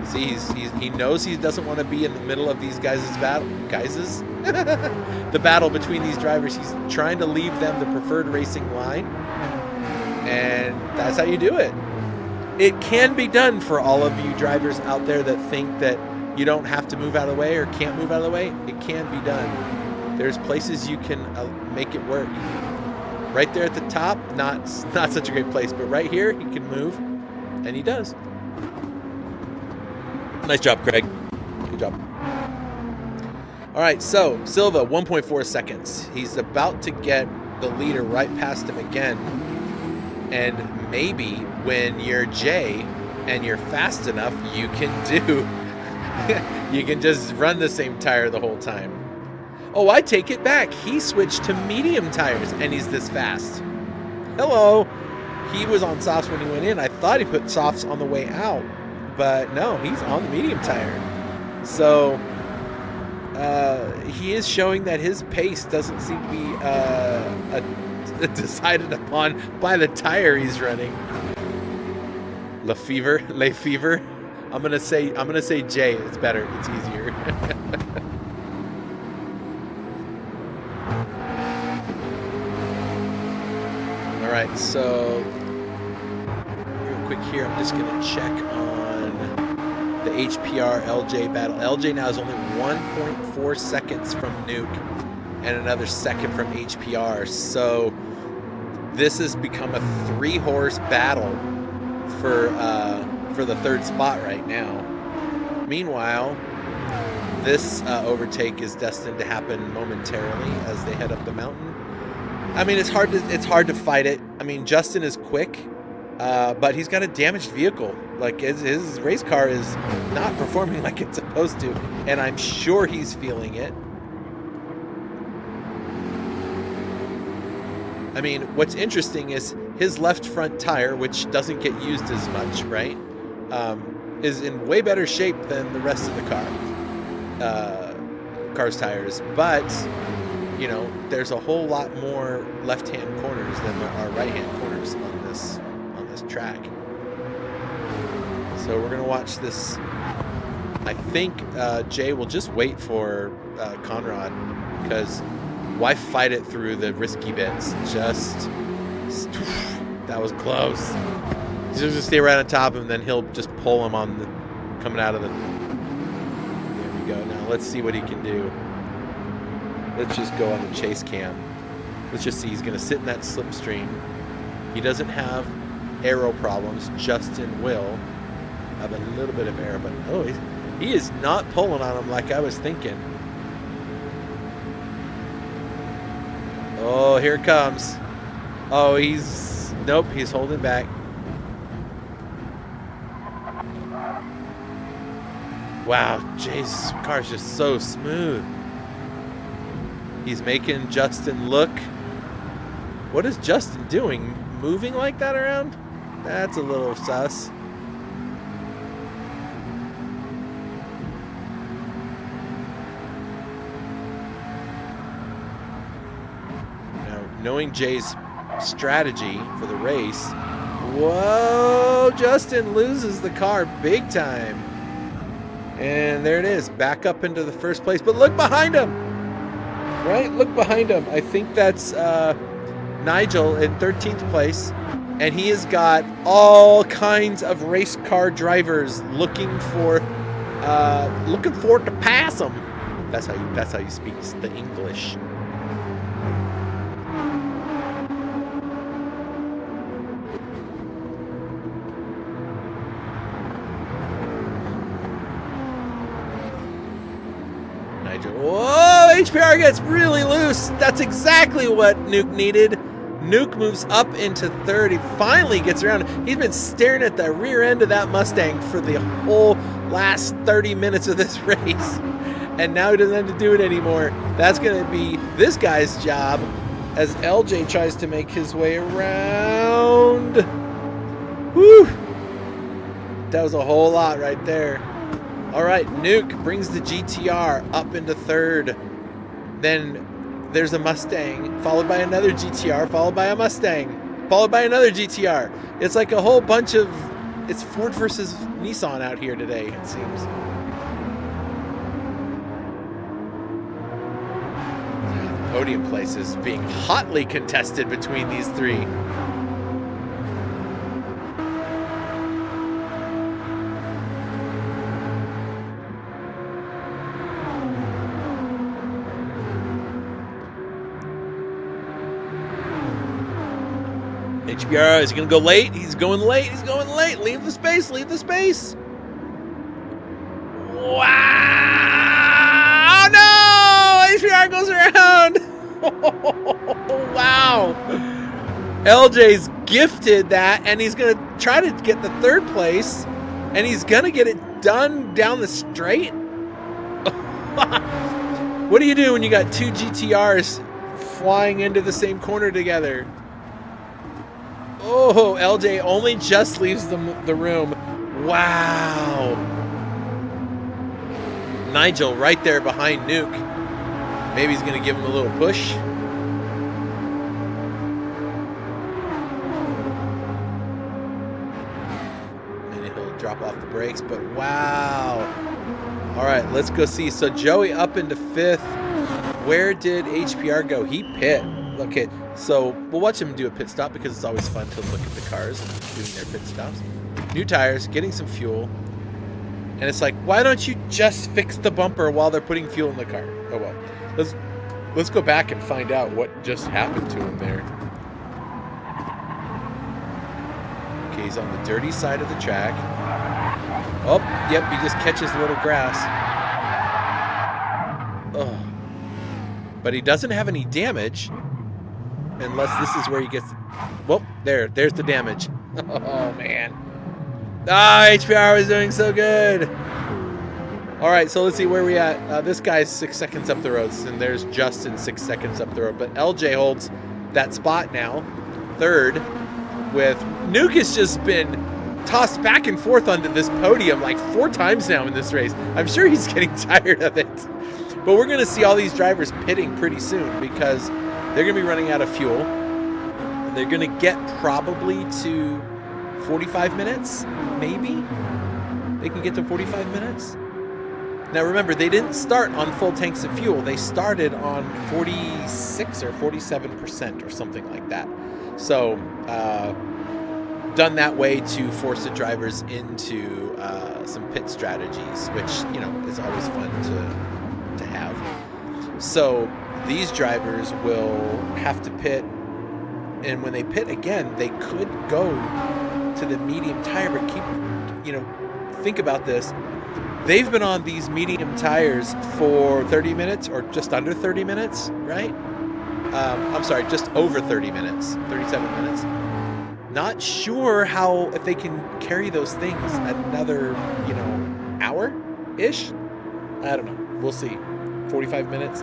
See, he knows he doesn't want to be in the middle of these guys' battle. The battle between these drivers. He's trying to leave them the preferred racing line, and that's how you do it. It can be done for all of you drivers out there that think that you don't have to move out of the way or can't move out of the way. It can be done. There's places you can make it work. Right there at the top, not such a great place, but right here he can move, and he does. Nice job, Craig. Good job. All right, so Silva, 1.4 seconds. He's about to get the leader right past him again. And maybe when you're Jay and you're fast enough, you can you can just run the same tire the whole time. Oh, I take it back. He switched to medium tires and he's this fast. Hello. He was on softs when he went in. I thought he put softs on the way out, but no, he's on the medium tire. So he is showing that his pace doesn't seem to be decided upon by the tire he's running. Le Fever. I'm gonna say J. It's better. It's easier. All right, so real quick here, I'm just gonna check on the HPR LJ battle. LJ now is only 1.4 seconds from Nuke and another second from HPR. So this has become a 3-horse battle for the third spot right now. Meanwhile, this overtake is destined to happen momentarily as they head up the mountain. I mean, it's hard to fight it. I mean, Justin is quick, but he's got a damaged vehicle. Like his race car is not performing like it's supposed to, and I'm sure he's feeling it. I mean, what's interesting is his left front tire, which doesn't get used as much, right, is in way better shape than the rest of the car's tires. But you know, there's a whole lot more left-hand corners than there are right-hand corners on this track. So we're gonna watch this. I think Jay will just wait for Conrad, because why fight it through the risky bits? That was close. He'll just stay right on top of him, then he'll just pull him on the coming out of the. There we go. Now let's see what he can do. Let's just go on the chase cam. Let's just see. He's going to sit in that slipstream. He doesn't have aero problems. Justin will have a little bit of aero, but he is not pulling on him like I was thinking. Oh, here it comes. Oh, nope, he's holding back. Wow, Jay's car's just so smooth. He's making Justin look. What is Justin doing? Moving like that around? That's a little sus. Now, knowing Jay's strategy for the race, whoa, Justin loses the car big time. And there it is, back up into the first place. But look behind him. Right? Look behind him. I think that's Nigel in 13th place. And he has got all kinds of race car drivers looking for it to pass him. That's how you speak the English. Whoa, HPR gets really loose. That's exactly what Nuke needed. Nuke moves up into third. He finally gets around. He's been staring at the rear end of that Mustang for the whole last 30 minutes of this race. And now he doesn't have to do it anymore. That's going to be this guy's job as LJ tries to make his way around. Woo! That was a whole lot right there. All right, Nuke brings the GTR up into third. Then there's a Mustang, followed by another GTR, followed by a Mustang, followed by another GTR. It's like a whole bunch of... It's Ford versus Nissan out here today, it seems. The podium place is being hotly contested between these three. HBR is going to go late. He's going late. He's going late. Leave the space. Leave the space. Wow. car goes around. Wow. LJ's gifted that, and he's going to try to get the third place, and he's going to get it done down the straight. What do you do when you got two GTRs flying into the same corner together? Oh, LJ only just leaves the room. Wow. Nigel right there behind Nuke. Maybe he's going to give him a little push. And he'll drop off the brakes, but wow. All right, let's go see. So Joey up into 5th. Where did HPR go? He pit. Okay, so we'll watch him do a pit stop because it's always fun to look at the cars and doing their pit stops. New tires, getting some fuel. And it's like, why don't you just fix the bumper while they're putting fuel in the car? Oh well. Let's go back and find out what just happened to him there. Okay, he's on the dirty side of the track. Oh, yep, he just catches a little grass. Oh. But he doesn't have any damage. Unless this is where he gets... Well, there's the damage. Oh, man. Ah, HPR was doing so good. All right, so let's see where we at. This guy's 6 seconds up the road, and there's Justin 6 seconds up the road. But LJ holds that spot now, 3rd, with Nuke has just been tossed back and forth onto this podium like 4 times now in this race. I'm sure he's getting tired of it. But we're going to see all these drivers pitting pretty soon because they're going to be running out of fuel. They're going to get probably to 45 minutes, maybe. They can get to 45 minutes. Now remember, they didn't start on full tanks of fuel. They started on 46 or 47% or something like that. So done that way to force the drivers into some pit strategies, which, you know, is always fun to have. So these drivers will have to pit, and when they pit again, they could go to the medium tire, but think about this. They've been on these medium tires for 30 minutes or just under 30 minutes, right? I'm sorry, just over 30 minutes, 37 minutes. Not sure if they can carry those things another, hour-ish? I don't know. We'll see. 45 minutes.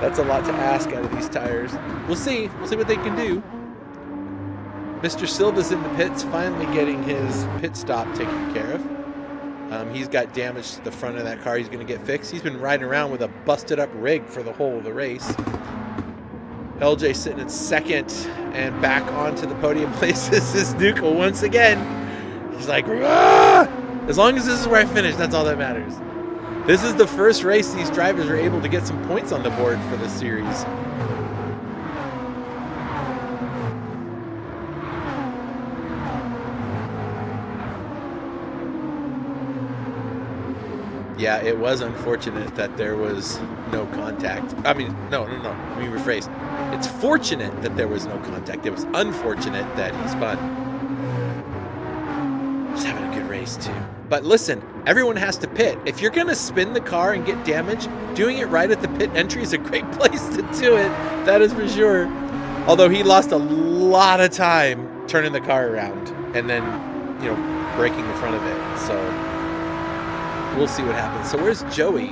That's a lot to ask out of these tires. We'll see. We'll see what they can do. Mr. Silva's in the pits, finally getting his pit stop taken care of. He's got damage to the front of that car. He's going to get fixed. He's been riding around with a busted up rig for the whole of the race. LJ sitting in 2nd and back onto the podium places is Nuke once again. He's like, "Rah!" As long as this is where I finish, that's all that matters. This is the first race these drivers are able to get some points on the board for the series. Yeah, it was unfortunate that there was no contact. I mean, no. Let me rephrase. It's fortunate that there was no contact. It was unfortunate that he spun. Just having a good race, too. But listen, everyone has to pit. If you're going to spin the car and get damage, doing it right at the pit entry is a great place to do it. That is for sure. Although he lost a lot of time turning the car around and then, breaking the front of it. So we'll see what happens. So where's Joey?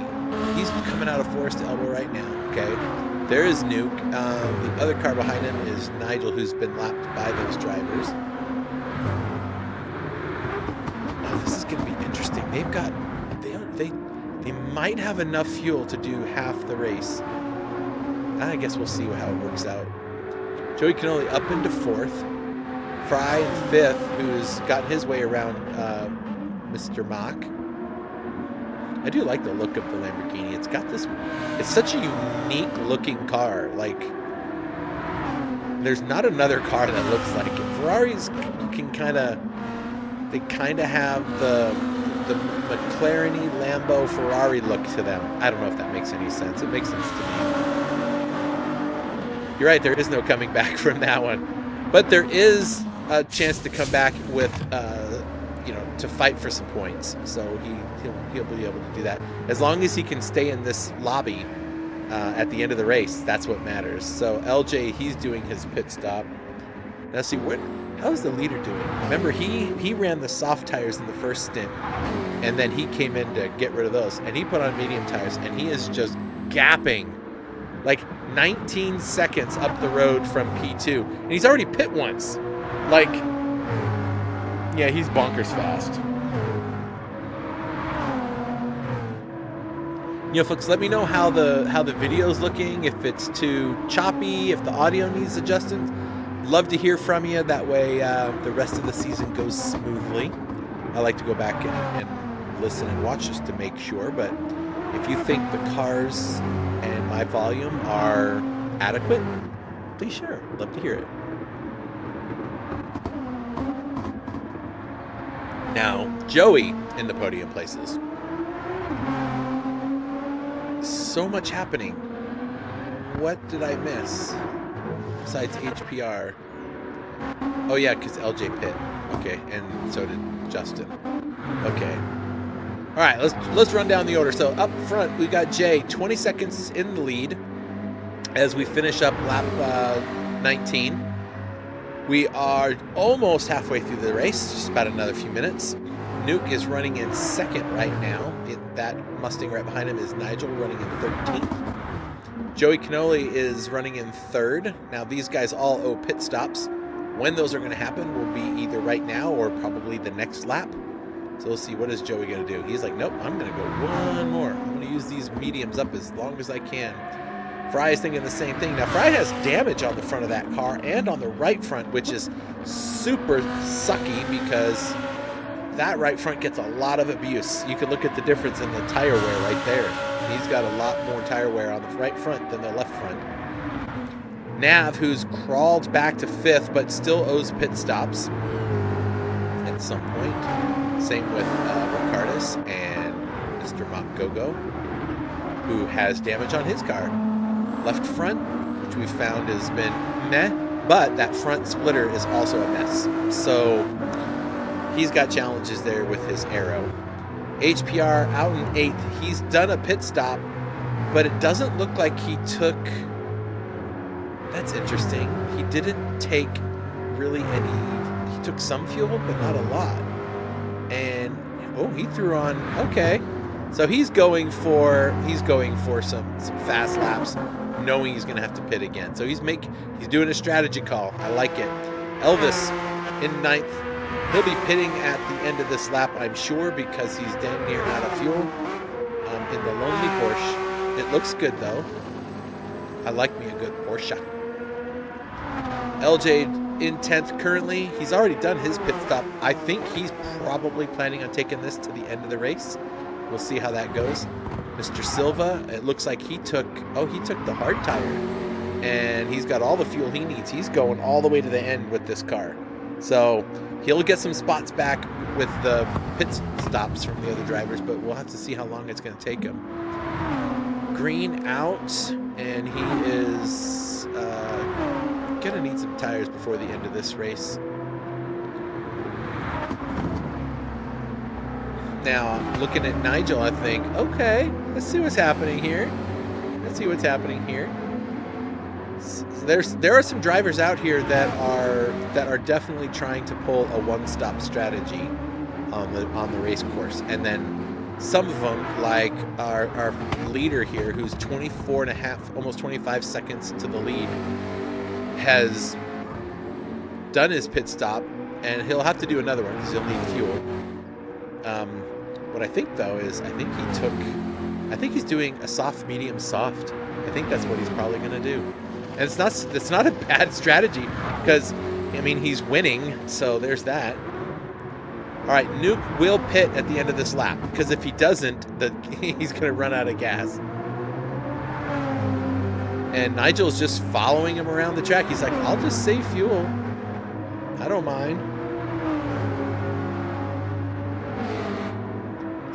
He's coming out of Forest Elbow right now. Okay. There is Nuke. The other car behind him is Nigel, who's been lapped by those drivers. This is going to be interesting. They might have enough fuel to do half the race. I guess we'll see how it works out. Joey can only up into 4th. Fry in 5th, who's gotten his way around Mr. Mock. I do like the look of the Lamborghini. It's such a unique looking car. Like, there's not another car that looks like it. Ferraris they kind of have the McLaren-y Lambo Ferrari look to them. I don't know if that makes any sense. It makes sense to me. You're right, there is no coming back from that one. But there is a chance to come back with, to fight for some points. So he'll be able to do that. As long as he can stay in this lobby at the end of the race. That's what matters. So LJ, he's doing his pit stop. Now see, how's the leader doing? Remember, he ran the soft tires in the first stint, and then he came in to get rid of those, and he put on medium tires, and he is just gapping like 19 seconds up the road from P2, and he's already pit once. Like, yeah, he's bonkers fast. You know, folks, let me know how the video's looking, if it's too choppy, if the audio needs adjusting. Love to hear from you. That way the rest of the season goes smoothly. I like to go back and listen and watch just to make sure. But if you think the cars and my volume are adequate, please share. Love to hear it. Now, Joey in the podium places. So much happening. What did I miss besides HPR? Oh yeah, because LJ pit. Okay, and so did Justin. Okay. All right, let's run down the order. So up front we got Jay, 20 seconds in the lead as we finish up lap 19. We are almost halfway through the race, just about another few minutes. Nuke is running in second right now. That Mustang right behind him is Nigel, running in 13th. Joey Canoli is running in third. Now these guys all owe pit stops. When those are going to happen will be either right now or probably the next lap. So we'll see, what is Joey going to do? He's like, nope, I'm going to go one more. I'm going to use these mediums up as long as I can. Fry is thinking the same thing. Now Fry has damage on the front of that car and on the right front, which is super sucky because that right front gets a lot of abuse. You can look at the difference in the tire wear right there. He's got a lot more tire wear on the right front than the left front. Nav, who's crawled back to fifth but still owes pit stops at some point. Same with Ricardis and Mr. Montgogo, who has damage on his car. Left front, which we've found has been meh, but that front splitter is also a mess. So he's got challenges there with his aero. HPR out in 8th. He's done a pit stop, but it doesn't look like he took... That's interesting. He didn't take really any... He took some fuel, but not a lot. And, oh, he threw on... Okay. So he's going for some fast laps, knowing he's going to have to pit again. So he's doing a strategy call. I like it. Elvis in 9th. He'll be pitting at the end of this lap, I'm sure, because he's damn near out of fuel in the lonely Porsche. It looks good, though. I like me a good Porsche. LJ in 10th currently. He's already done his pit stop. I think he's probably planning on taking this to the end of the race. We'll see how that goes. Mr. Silva, it looks like he took the hard tire, and he's got all the fuel he needs. He's going all the way to the end with this car. So he'll get some spots back with the pit stops from the other drivers, but we'll have to see how long it's going to take him. Green out, and he is going to need some tires before the end of this race. Now, looking at Nigel, I think, okay, let's see what's happening here. There are some drivers out here that are definitely trying to pull a one-stop strategy on the race course, and then some of them, like our leader here, who's 24 and a half, almost 25 seconds to the lead, has done his pit stop, and he'll have to do another one because he'll need fuel. What I think though is I think he's doing a soft, medium, soft. I think that's what he's probably going to do. And it's not a bad strategy because, I mean, he's winning, so there's that. All right, Nuke will pit at the end of this lap because if he doesn't, he's going to run out of gas. And Nigel's just following him around the track. He's like, I'll just save fuel. I don't mind.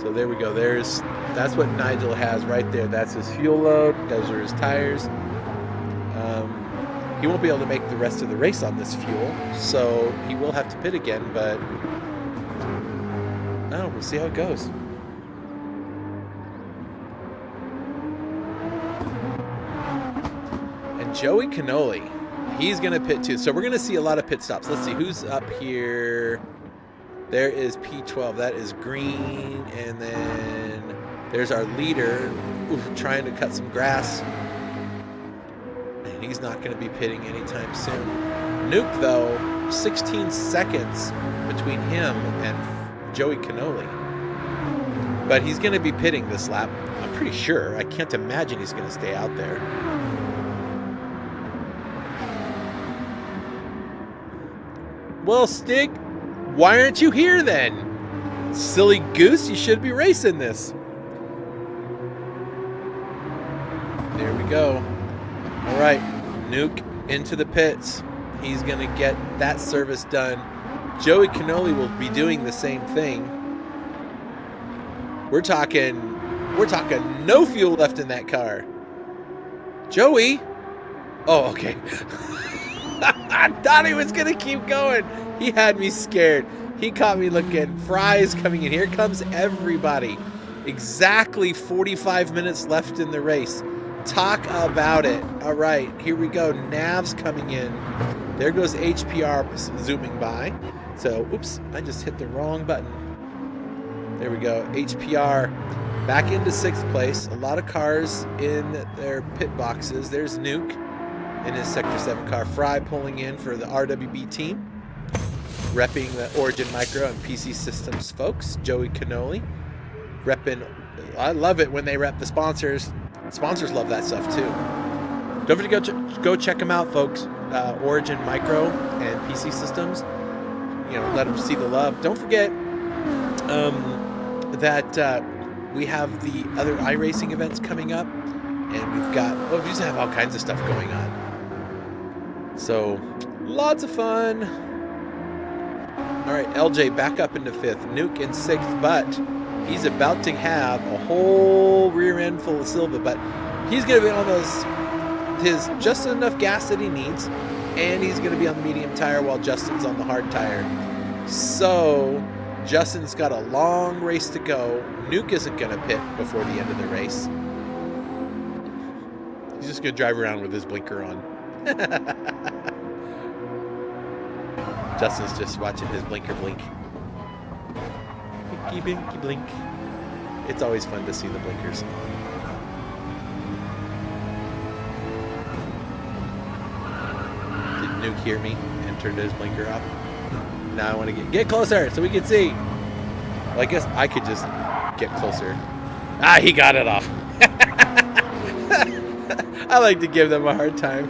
So there we go. That's what Nigel has right there. That's his fuel load. Those are his tires. He won't be able to make the rest of the race on this fuel, so he will have to pit again, but we'll see how it goes. Joey Cannoli, he's going to pit too. So we're going to see a lot of pit stops. Let's see who's up here. There is P12. That is green. And then there's our leader trying to cut some grass. And he's not going to be pitting anytime soon. Nuke, though, 16 seconds between him and Joey Cannoli. But he's going to be pitting this lap. I'm pretty sure. I can't imagine he's going to stay out there. Well, Stig, why aren't you here then? Silly goose, you should be racing this. There we go. All right, Nuke into the pits. He's going to get that service done. Joey Cannoli will be doing the same thing. We're talking no fuel left in that car. Joey? Oh, okay. I thought he was going to keep going. He had me scared. He caught me looking. Fry's coming in. Here comes everybody. Exactly 45 minutes left in the race. Talk about it. All right, here we go. Nav's coming in. There goes HPR zooming by. So, oops, I just hit the wrong button. There we go. HPR back into 6th place. A lot of cars in their pit boxes. There's Nuke in his Sector 7 car. Fry pulling in for the RWB team. Repping the Origin Micro and PC Systems folks. Joey Cannoli. Repping. I love it when they rep the sponsors. Sponsors love that stuff too. Don't forget to go check them out, folks. Origin Micro and PC Systems. You know, let them see the love. Don't forget that we have the other iRacing events coming up, and we just have all kinds of stuff going on. So, lots of fun. All right, LJ back up into 5th, Nuke in 6th, but he's about to have a whole rear end full of Silva, but he's going to be on his just enough gas that he needs, and he's going to be on the medium tire while Justin's on the hard tire. So Justin's got a long race to go. Nuke isn't going to pit before the end of the race. He's just going to drive around with his blinker on. Justin's just watching his blinker blink. Blinky, blinky, blink. It's always fun to see the blinkers on. Did Nuke hear me and turned his blinker off? Now I want to get closer so we can see. Well, I guess I could just get closer. Ah, he got it off. I like to give them a hard time.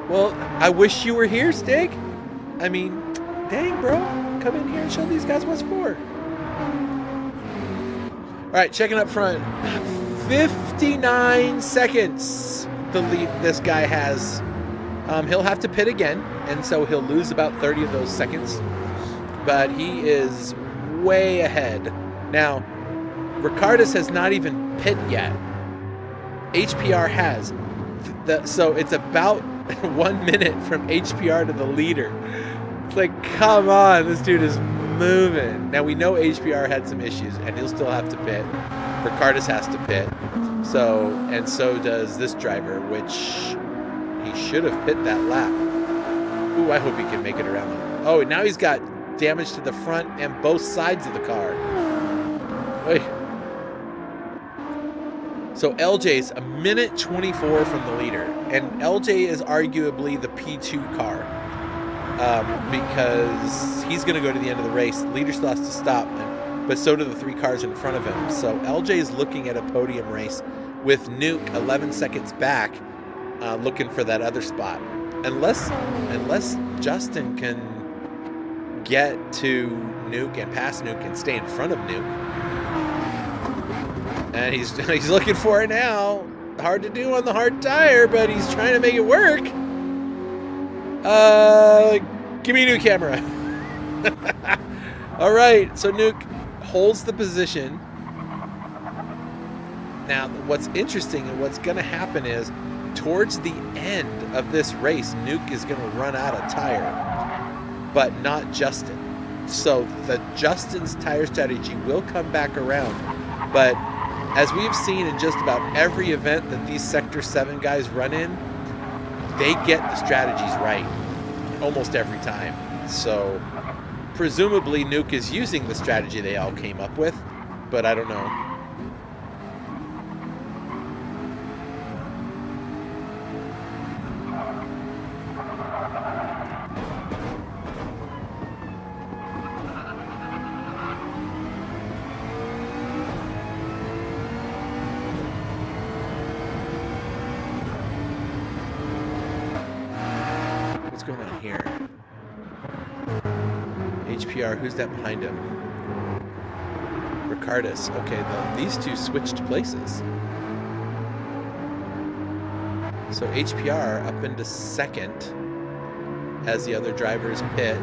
Well, I wish you were here, Stig. I mean, dang, bro. Come in here and show these guys what's for. All right, checking up front. 59 seconds the lead this guy has. He'll have to pit again, and so he'll lose about 30 of those seconds. But he is way ahead. Now, Ricardus has not even pit yet. HPR has. So it's about 1 minute from HPR to the leader. It's like, come on, this dude is moving. Now we know HPR had some issues, and he'll still have to pit. Ricardus has to pit. So does this driver, which he should have pit that lap. Ooh, I hope he can make it around. Oh, now he's got damage to the front and both sides of the car. Oy. So LJ's a minute 24 from the leader, and LJ is arguably the P2 car because he's going to go to the end of the race. The leader still has to stop, but so do the 3 cars in front of him. So LJ is looking at a podium race with Nuke 11 seconds back, looking for that other spot. Unless Justin can get to Nuke and pass Nuke and stay in front of Nuke. And he's looking for it now. Hard to do on the hard tire, but he's trying to make it work. Give me a new camera. All right, so Nuke holds the position. Now, what's interesting and what's going to happen is towards the end of this race, Nuke is going to run out of tire, but not Justin. So Justin's tire strategy will come back around. But as we've seen in just about every event that these Sector 7 guys run in, they get the strategies right almost every time. So presumably Nuke is using the strategy they all came up with, but I don't know. What's going on here? HPR, who's that behind him? Ricardus. Okay, these two switched places. So HPR up into second as the other drivers pit.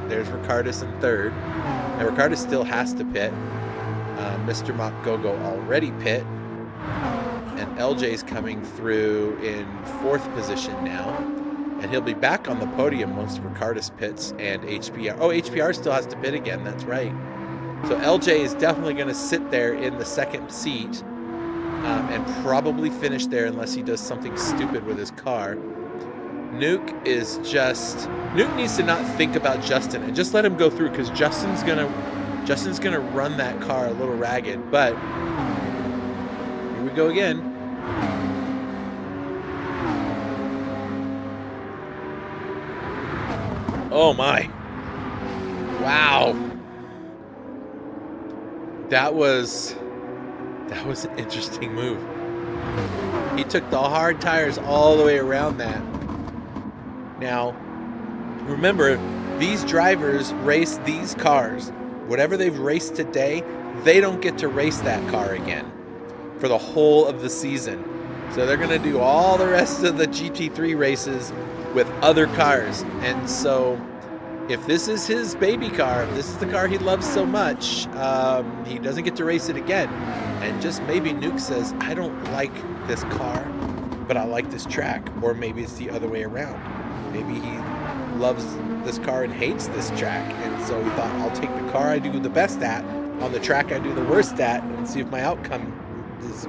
There's Ricardus in third. Now Ricardus still has to pit. Mr. Mach Gogo already pit. And LJ's coming through in fourth position now. And he'll be back on the podium once Ricardus pits and HPR. Oh, HPR still has to pit again. That's right. So LJ is definitely going to sit there in the second seat and probably finish there unless he does something stupid with his car. Nuke needs to not think about Justin and just let him go through, because Justin's gonna run that car a little ragged. But here we go again. Oh my. Wow. That was an interesting move. He took the hard tires all the way around that. Now, remember, these drivers race these cars. Whatever they've raced today, they don't get to race that car again for the whole of the season. So they're going to do all the rest of the GT3 races with other cars. And so if this is his baby car, if this is the car he loves so much, he doesn't get to race it again. And just maybe Nuke says, I don't like this car, but I like this track. Or maybe it's the other way around. Maybe he loves this car and hates this track. And so he thought, I'll take the car I do the best at on the track I do the worst at and see if my outcome is,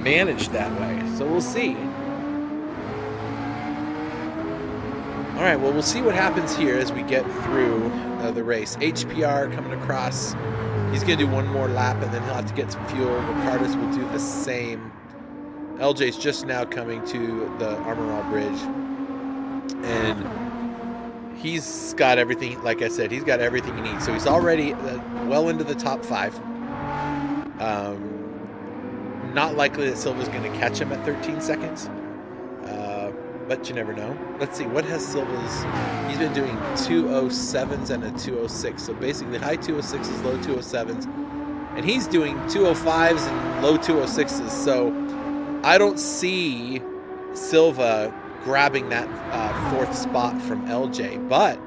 managed that way. So we'll see. All right, well, we'll see what happens here as we get through the race. HPR coming across. He's going to do one more lap, and then he'll have to get some fuel. Ricardus will do the same. LJ's just now coming to the Armor All Bridge. And he's got everything, like I said, he's got everything he needs. So he's already well into the top 5. Not likely that Silva's going to catch him at 13 seconds. But you never know. Let's see, what has Silva's... He's been doing 207s and a 206. So basically high 206s, low 207s. And he's doing 205s and low 206s. So I don't see Silva grabbing that fourth spot from LJ. But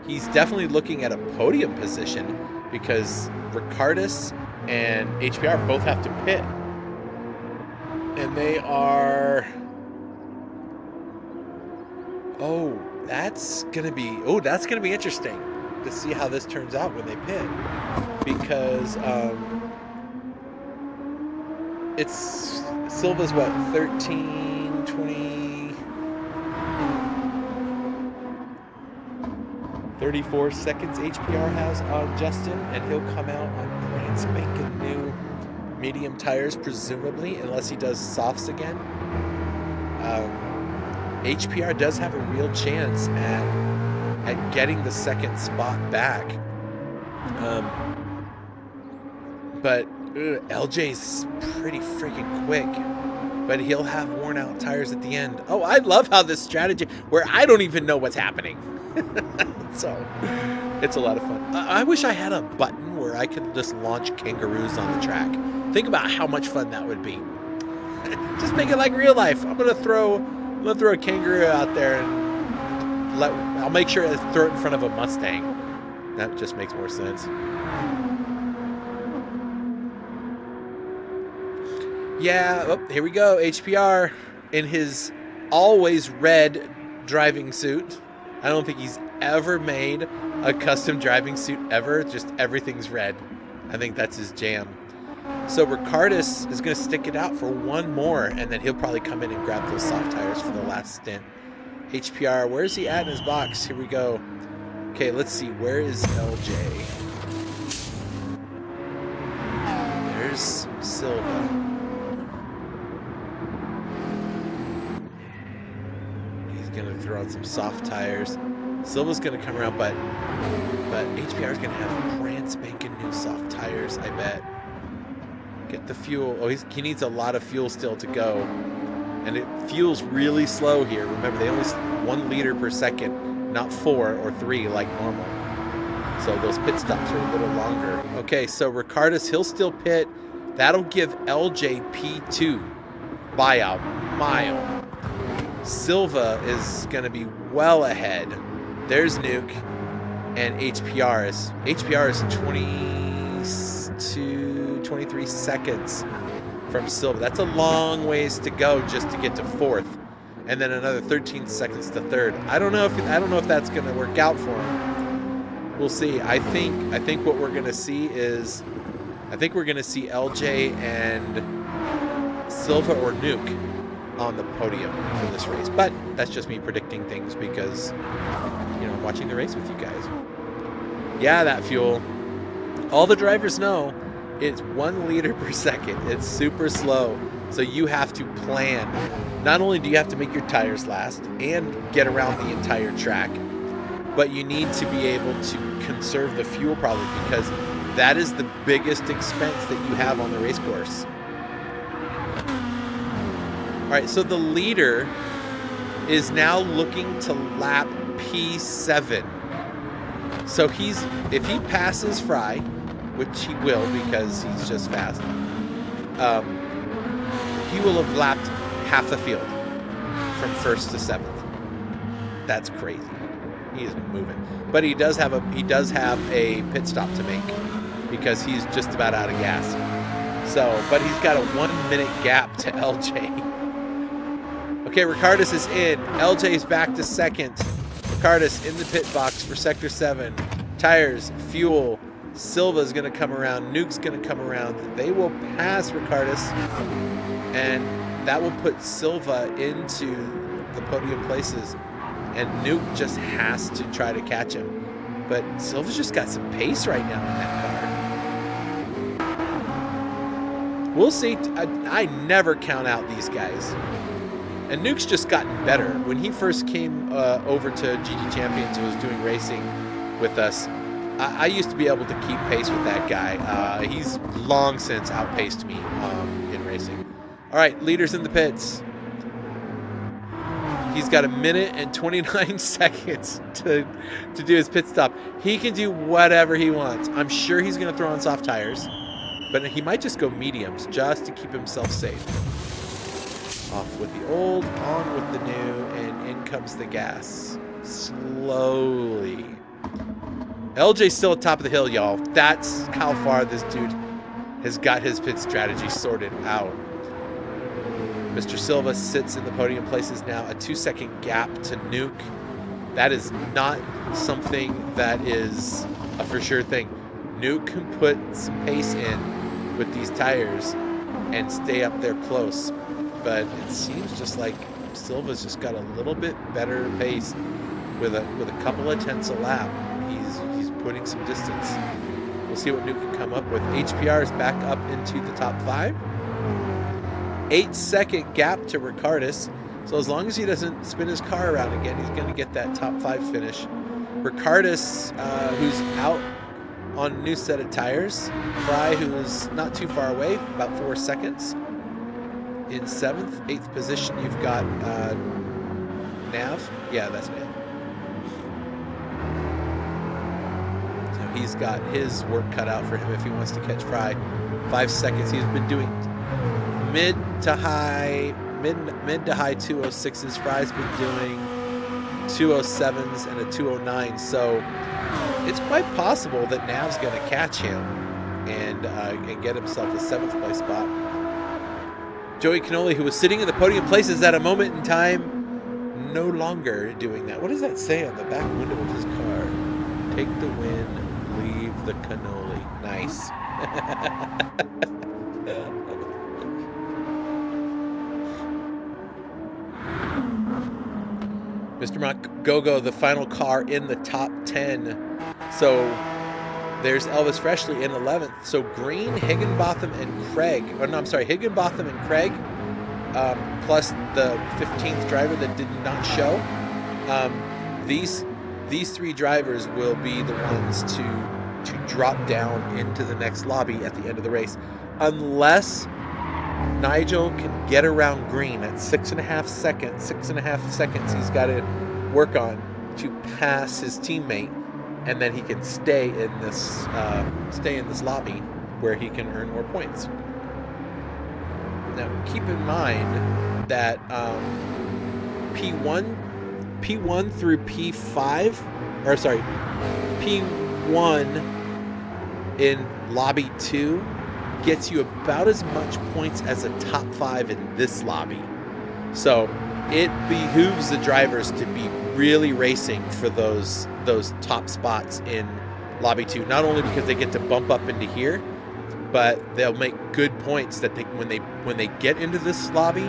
he's definitely looking at a podium position because Ricardus and HPR both have to pit. And they are... that's gonna be interesting to see how this turns out when they pit, because it's Silva's 13, 20, 34 seconds HPR has on Justin, and he'll come out on brand spanking new medium tires, presumably, unless he does softs again. HPR does have a real chance at getting the second spot back. But LJ's pretty freaking quick. But he'll have worn out tires at the end. Oh, I love how this strategy, where I don't even know what's happening. So, it's a lot of fun. I wish I had a button where I could just launch kangaroos on the track. Think about how much fun that would be. Just make it like real life. I'm gonna throw a kangaroo out there and I'll make sure I throw it in front of a Mustang. That just makes more sense. Yeah, oh, here we go. HPR in his always red driving suit. I don't think he's ever made a custom driving suit ever. Just everything's red. I think that's his jam. So Ricardus is going to stick it out for one more, and then he'll probably come in and grab those soft tires for the last stint. HPR, where's he at in his box? Here we go. Okay, let's see. Where is LJ? There's Silva. He's going to throw on some soft tires. Silva's going to come around, but HPR is going to have brand spanking new soft tires, I bet. Get the fuel. Oh, he needs a lot of fuel still to go. And it fuels really slow here. Remember, they only 1 liter per second, not 4 or 3 like normal. So those pit stops are a little longer. Okay, so Ricardus, he'll still pit. That'll give LJ P2 by a mile. Silva is going to be well ahead. There's Nuke. And HPR is 23 seconds from Silva. That's a long ways to go just to get to 4th, and then another 13 seconds to 3rd. I don't know if that's going to work out for him. We'll see. I think what we're going to see is LJ and Silva or Nuke on the podium for this race. But that's just me predicting things because I'm watching the race with you guys. Yeah, that fuel. All the drivers know it's 1 liter per second. It's super slow. So you have to plan. Not only do you have to make your tires last and get around the entire track, but you need to be able to conserve the fuel probably because that is the biggest expense that you have on the race course. All right, so the leader is now looking to lap P7. So if he passes Fry, which he will because he's just fast, he will have lapped half the field from 1st to 7th. That's crazy. He is moving, but he does have a pit stop to make because he's just about out of gas. So, but he's got a 1 minute gap to LJ. Okay, Ricardus is in. LJ is back to 2nd. Ricardus in the pit box for Sector 7. Tires, fuel. Silva's going to come around. Nuke's going to come around. They will pass Ricardus, and that will put Silva into the podium places. And Nuke just has to try to catch him. But Silva's just got some pace right now in that car. We'll see. I never count out these guys. And Nuke's just gotten better. When he first came over to GT Champions and was doing racing with us, I used to be able to keep pace with that guy. He's long since outpaced me in racing. All right, leaders in the pits. He's got 1 minute and 29 seconds to do his pit stop. He can do whatever he wants. I'm sure he's going to throw on soft tires, but he might just go mediums just to keep himself safe. Off with the old, on with the new, and in comes the gas. Slowly. LJ's still at top of the hill, y'all. That's how far this dude has got his pit strategy sorted out. Mr. Silva sits in the podium places now, a 2-second gap to Nuke. That is not something that is a for sure thing. Nuke can put some pace in with these tires and stay up there close. But it seems just like Silva's just got a little bit better pace with a couple of tenths a lap. He's putting some distance. We'll see what Nuke can come up with. HPR is back up into the top 5. 8-second gap to Ricardus. So as long as he doesn't spin his car around again, he's going to get that top 5 finish. Ricardus, who's out on a new set of tires. Fry, who's not too far away, about 4 seconds. In 7th, 8th position, you've got Nav. Yeah, that's Nav. So he's got his work cut out for him if he wants to catch Fry. 5 seconds. He's been doing mid to high 206s. Fry's been doing 207s and a 209. So it's quite possible that Nav's going to catch him and get himself a 7th place spot. Joey Canoli, who was sitting in the podium places at a moment in time, no longer doing that. What does that say on the back window of his car? Take the win, leave the cannoli. Nice. Mr. Gogo, the final car in the top 10. So there's Elvis Freshley in 11th. So Green, Higginbotham, and Craig. Oh, no, I'm sorry. Higginbotham and Craig, plus the 15th driver that did not show. These three drivers will be the ones to drop down into the next lobby at the end of the race. Unless Nigel can get around Green at 6.5 seconds he's got to work on to pass his teammate, and then he can stay in this lobby where he can earn more points. Now keep in mind that P1 through P5, or sorry, P1 in lobby 2 gets you about as much points as a top 5 in this lobby. So it behooves the drivers to be really racing for those top spots in lobby 2, not only because they get to bump up into here, but they'll make good points that when they get into this lobby,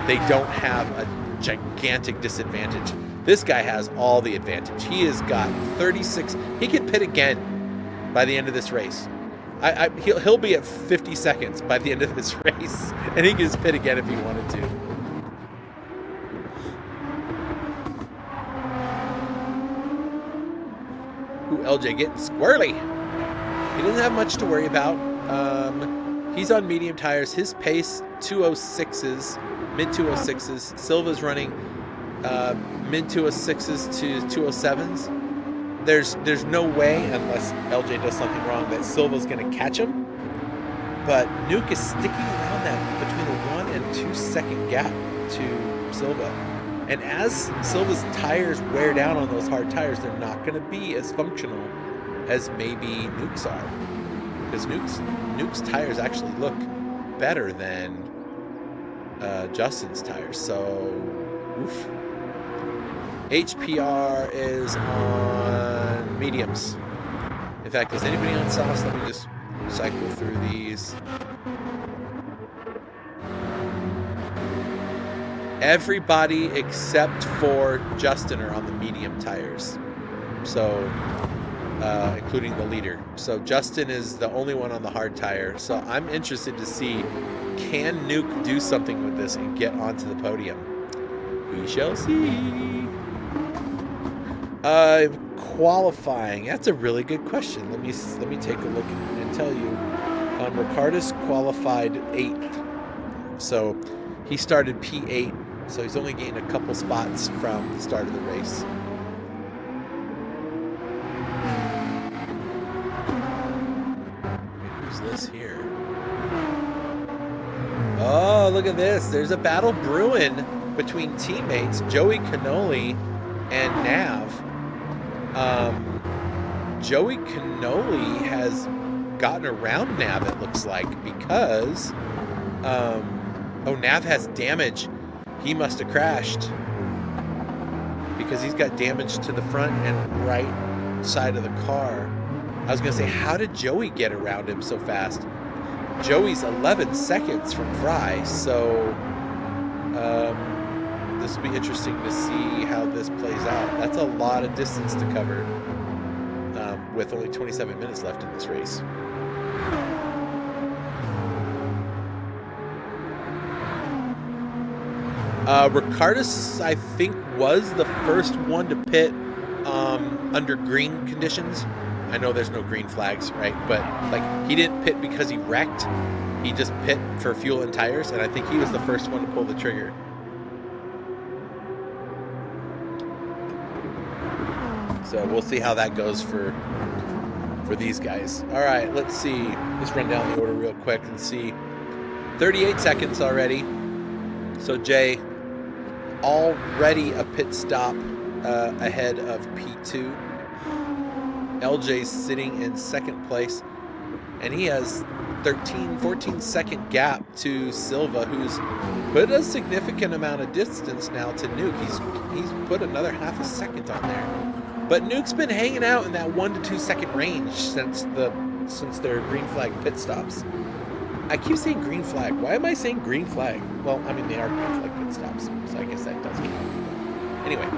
they don't have a gigantic disadvantage. This guy has all the advantage. He has got 36. He can pit again by the end of this race. He'll be at 50 seconds by the end of this race, and he can just pit again if he wanted to. Ooh, LJ getting squirrely. He doesn't have much to worry about. He's on medium tires. His pace, 206s, mid 206s. Silva's running mid 206s to 207s. There's no way, unless LJ does something wrong, that Silva's going to catch him. But Nuke is sticking around that between a 1 and 2 second gap to Silva. And as Silva's tires wear down on those hard tires, they're not going to be as functional as maybe Nuke's are. Because Nuke's tires actually look better than Justin's tires. So, oof. HPR is on mediums. In fact, is anybody on softs? Let me just cycle through these. Everybody except for Justin are on the medium tires. So, including the leader. So Justin is the only one on the hard tire. So I'm interested to see, can Nuke do something with this and get onto the podium? We shall see. Qualifying. That's a really good question. Let me take a look and tell you. Ricardus qualified 8th. So he started P8. So he's only gained a couple spots from the start of the race. Who's this here? Oh, look at this. There's a battle brewing between teammates Joey Cannoli and Nav. Joey Cannoli has gotten around Nav, it looks like, because Nav has damage. He must have crashed because he's got damage to the front and right side of the car. I was going to say, how did Joey get around him so fast? Joey's 11 seconds from Fry, so this will be interesting to see how this plays out. That's a lot of distance to cover with only 27 minutes left in this race. Ricardus, I think, was the first one to pit under green conditions. I know there's no green flags, right? But like, he didn't pit because he wrecked. He just pit for fuel and tires, and I think he was the first one to pull the trigger. So we'll see how that goes for these guys. All right, let's see. Let's run down the order real quick and see. 38 seconds already. So Jay, already a pit stop ahead of P2. LJ's sitting in second place, and he has 14 second gap to Silva, who's put a significant amount of distance now to Nuke. He's put another half a second on there. But Nuke's been hanging out in that 1 to 2 second range since the since they're green flag pit stops. I keep saying green flag. Why am I saying green flag? Well, I mean, they are green flag pit stops, so I guess that does count. Anyway.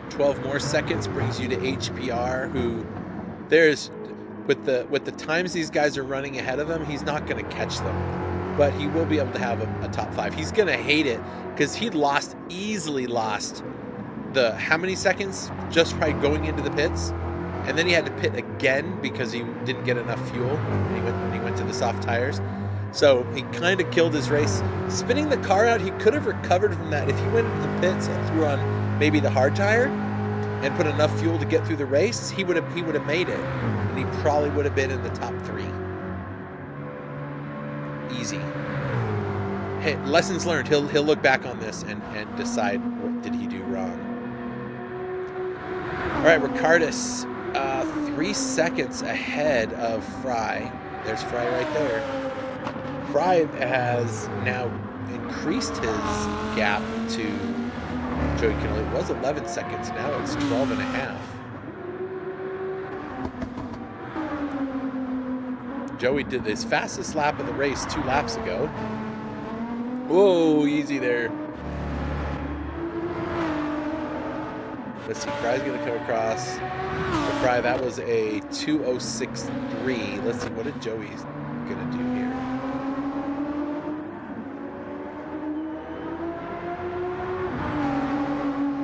12 more seconds brings you to HPR, who there's with the times these guys are running ahead of him, he's not going to catch them, but he will be able to have a top 5. He's going to hate it because he easily lost the how many seconds just by going into the pits, and then he had to pit again because he didn't get enough fuel when he went to the soft tires. So he kind of killed his race. Spinning the car out, he could have recovered from that if he went into the pits and threw on maybe the hard tire and put enough fuel to get through the race. He would have made it, and he probably would have been in the top 3. Easy. Hey, lessons learned. He'll look back on this and decide what did he do wrong. All right, Ricardus, 3 seconds ahead of Fry. There's Fry right there. Fry has now increased his gap to Joey Canoli. It was 11 seconds. Now it's 12 and a half. Joey did his fastest lap of the race 2 laps ago. Whoa, easy there. Let's see, Fry's going to come across. For Fry, that was a 2:06.3. Let's see, what did Joey's going to do here?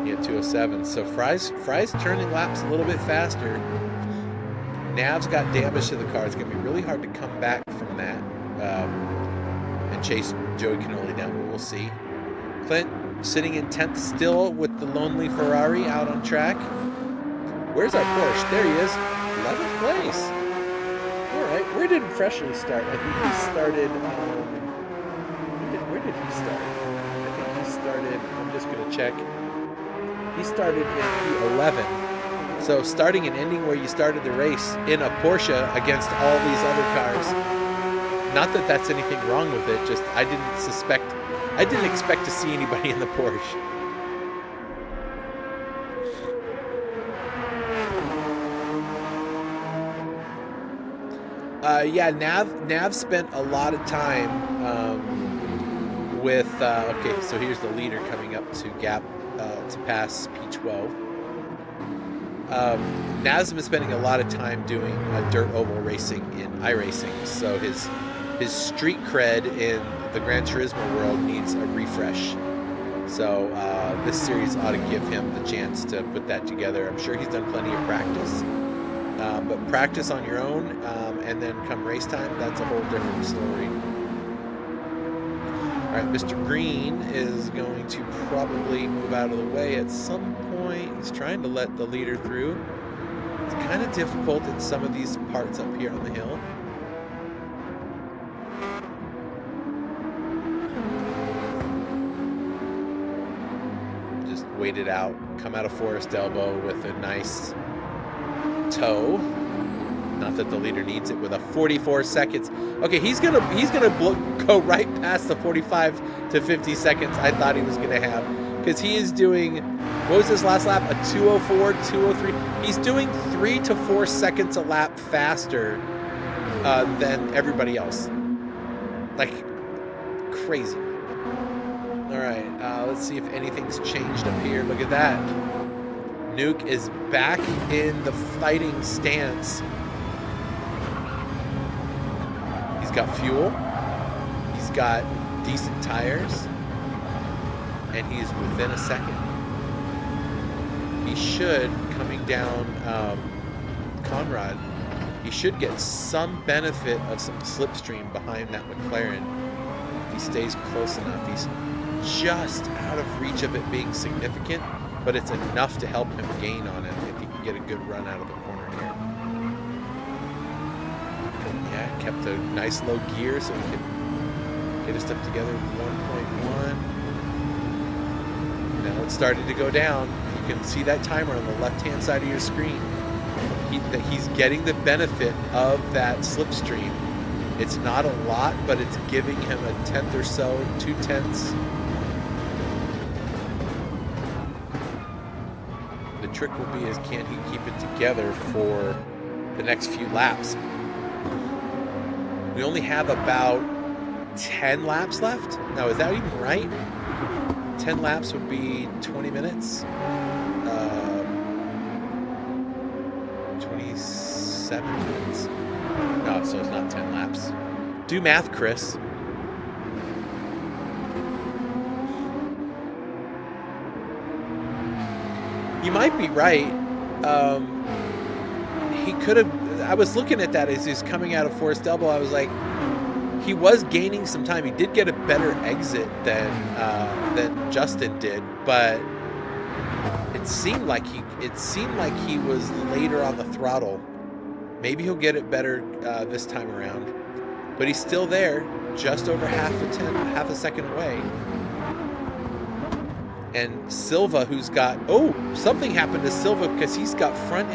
Yeah, 2:07. So Fry's turning laps a little bit faster. Nav's got damage to the car. It's going to be really hard to come back from that and chase Joey Canoli down, but we'll see. Clint sitting in 10th still with the lonely Ferrari out on track. Where's our Porsche? There he is. 11th place. All right. Where did Freshly start? I think he started... where did he start? I think he started... I'm just going to check. He started in P11. So starting and ending where you started the race in a Porsche against all these other cars. Not that that's anything wrong with it, just I didn't expect to see anybody in the Porsche. Yeah, Nav spent a lot of time with okay, so here's the leader coming up to gap to pass P12. Nav's been spending a lot of time doing dirt oval racing in iRacing, so his street cred in the Gran Turismo world needs a refresh. So this series ought to give him the chance to put that together. I'm sure he's done plenty of practice, but practice on your own and then come race time, that's a whole different story. All right, Mr. Green is going to probably move out of the way at some point. He's trying to let the leader through. It's kind of difficult in some of these parts up here on the hill. Just wait it out. Come out of Forest Elbow with a nice toe. Not that the leader needs it, with a 44 seconds. Okay, he's gonna go right past the 45 to 50 seconds I thought he was gonna have, because he is doing, what was his last lap? A 2:04, 2:03. He's doing 3 to 4 seconds a lap faster than everybody else. Like crazy. All right, let's see if anything's changed up here. Look at that. Nuke is back in the fighting stance. He's got fuel, he's got decent tires, and he's within a second. He should, coming down Conrad, he should get some benefit of some slipstream behind that McLaren if he stays close enough. He's just out of reach of it being significant, but it's enough to help him gain on it if he can get a good run out of the corner here. Yeah, kept a nice low gear so he could get his stuff together. 1.1. Now it's starting to go down. You can see that timer on the left-hand side of your screen. He's getting the benefit of that slipstream. It's not a lot, but it's giving him a tenth or so, 2/10. The trick will be is can he keep it together for the next few laps. We only have about 10 laps left. Now, is that even right? 10 laps would be 20 minutes. 27 minutes. No, so it's not 10 laps. Do math, Chris. You might be right. He could have. I was looking at that as he's coming out of Forest Elbow. I was like, he was gaining some time. He did get a better exit than Justin did, but it seemed like he was later on the throttle. Maybe he'll get it better this time around, but he's still there, just over half a second away. And Silva, who's got something happened to Silva because he's got front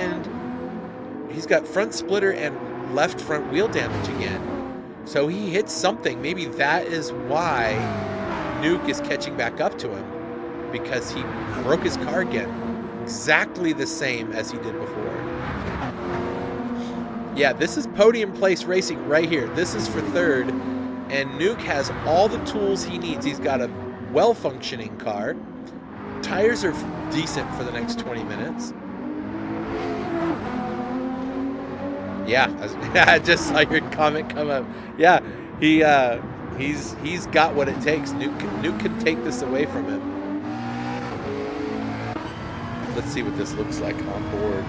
splitter and left front wheel damage again. So he hit something. Maybe that is why Nuke is catching back up to him, because he broke his car again. Exactly the same as he did before. Yeah, this is podium place racing right here. This is for third, and Nuke has all the tools he needs. He's got a well-functioning car. Tires are decent for the next 20 minutes. Yeah, I just saw your comment come up. Yeah, he's got what it takes. Nuke can take this away from him. Let's see what this looks like on board.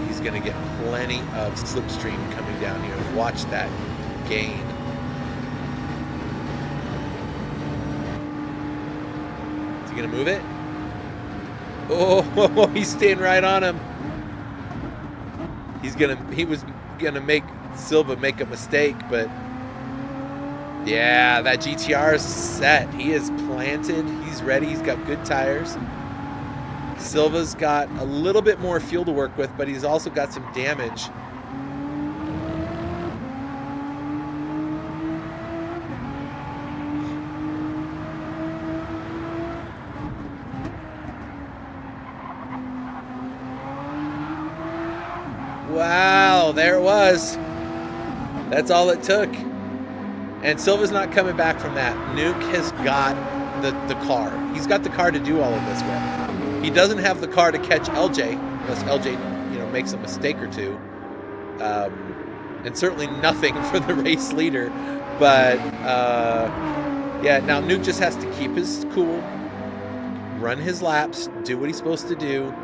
He's going to get plenty of slipstream coming down here. Watch that gain. Is he going to move it? Oh, he's staying right on him. He was gonna make Silva make a mistake, but yeah, that GTR is set. He is planted. He's ready. He's got good tires. Silva's got a little bit more fuel to work with, but he's also got some damage. Wow, there it was. That's all it took. And Silva's not coming back from that. Nuke has got the car. He's got the car to do all of this with. He doesn't have the car to catch LJ, unless LJ, makes a mistake or two. And certainly nothing for the race leader. But, yeah, now Nuke just has to keep his cool, run his laps, do what he's supposed to do,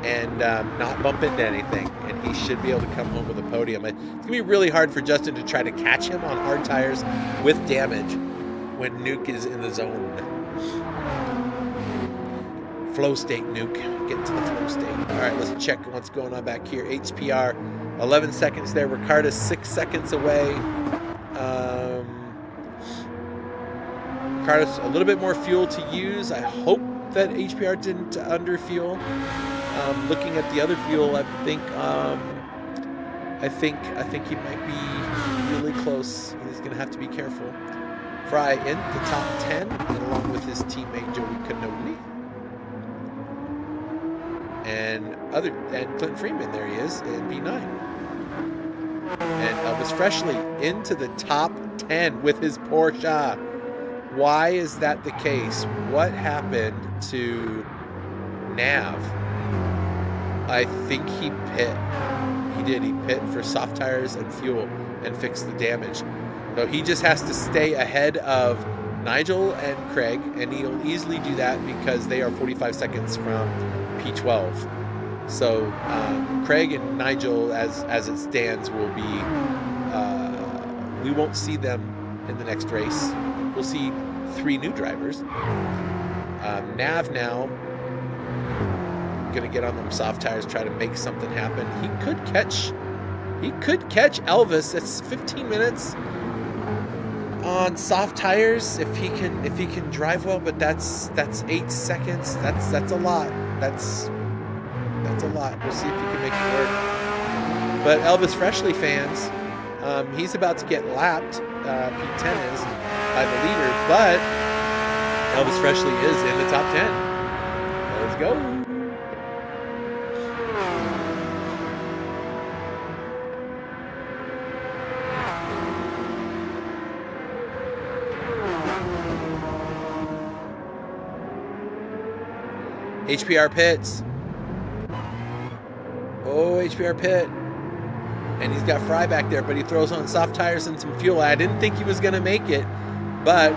and not bump into anything, and he should be able to come home with a podium. It's going to be really hard for Justin to try to catch him on hard tires with damage when Nuke is in the zone. Flow state, Nuke. Get to the flow state. All right, let's check what's going on back here. HPR, 11 seconds there. Ricardo's 6 seconds away. Ricardo's a little bit more fuel to use. I hope that HPR didn't underfuel. Looking at the other fuel, I think he might be really close. He's going to have to be careful. Fry in the top 10, and along with his teammate Joey Canoli, and Clinton Freeman. There he is in B9, and Elvis Freshly into the top 10 with his Porsche. Why is that the case? What happened to Nav? I think he pit. He did. He pit for soft tires and fuel and fix the damage. So he just has to stay ahead of Nigel and Craig, and he'll easily do that because they are 45 seconds from P12. So Craig and Nigel, as it stands, will be. We won't see them in the next race. We'll see 3 new drivers. Nav now. Going to get on them soft tires, try to make something happen. He could catch Elvis. It's 15 minutes on soft tires if he can drive well, but that's 8 seconds. That's a lot. That's a lot. We'll see if he can make it work. But Elvis Freshly fans, he's about to get lapped. P10 is by the leader, but Elvis Freshly is in the top 10. Let's go. HPR pits. Oh, HPR pit. And he's got Fry back there, but he throws on soft tires and some fuel. I didn't think he was going to make it, but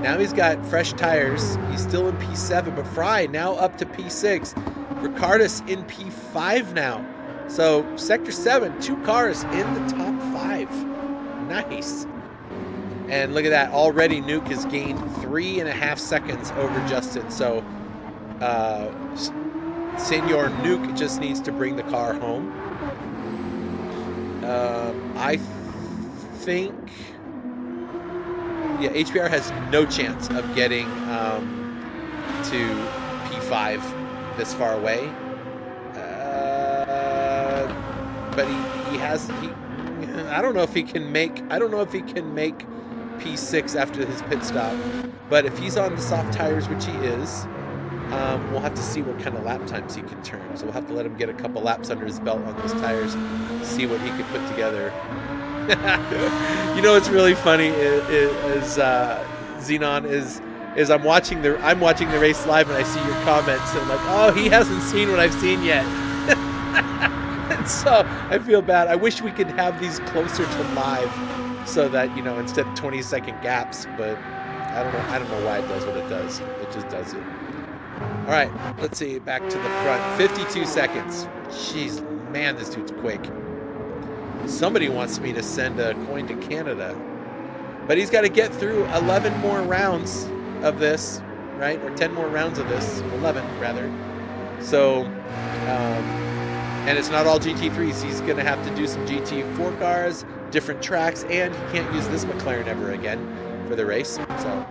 now he's got fresh tires. He's still in P7, but Fry now up to P6. Ricardus in P5 now. So Sector 7, 2 cars in the top 5. Nice. And look at that. Already Nuke has gained 3.5 seconds over Justin. So Senor Nuke just needs to bring the car home. I think, yeah, HPR has no chance of getting to P5 this far away. But he has. I don't know if he can make. I don't know if he can make P6 after his pit stop. But if he's on the soft tires, which he is, we'll have to see what kind of lap times he can turn. So we'll have to let him get a couple laps under his belt on those tires, see what he can put together. You know what's really funny is Xenon is I'm watching the race live and I see your comments and I'm like, oh, he hasn't seen what I've seen yet. And so I feel bad. I wish we could have these closer to live so that, you know, instead of 20-second gaps, but I don't know why it does what it does. It just does it. All right, let's see, back to the front. 52 seconds. Jeez, man, this dude's quick. Somebody wants me to send a coin to Canada. But he's got to get through 11 more rounds of this, right? Or 10 more rounds of this. 11, rather. So, and it's not all GT3s. He's going to have to do some GT4 cars, different tracks, and he can't use this McLaren ever again for the race. So,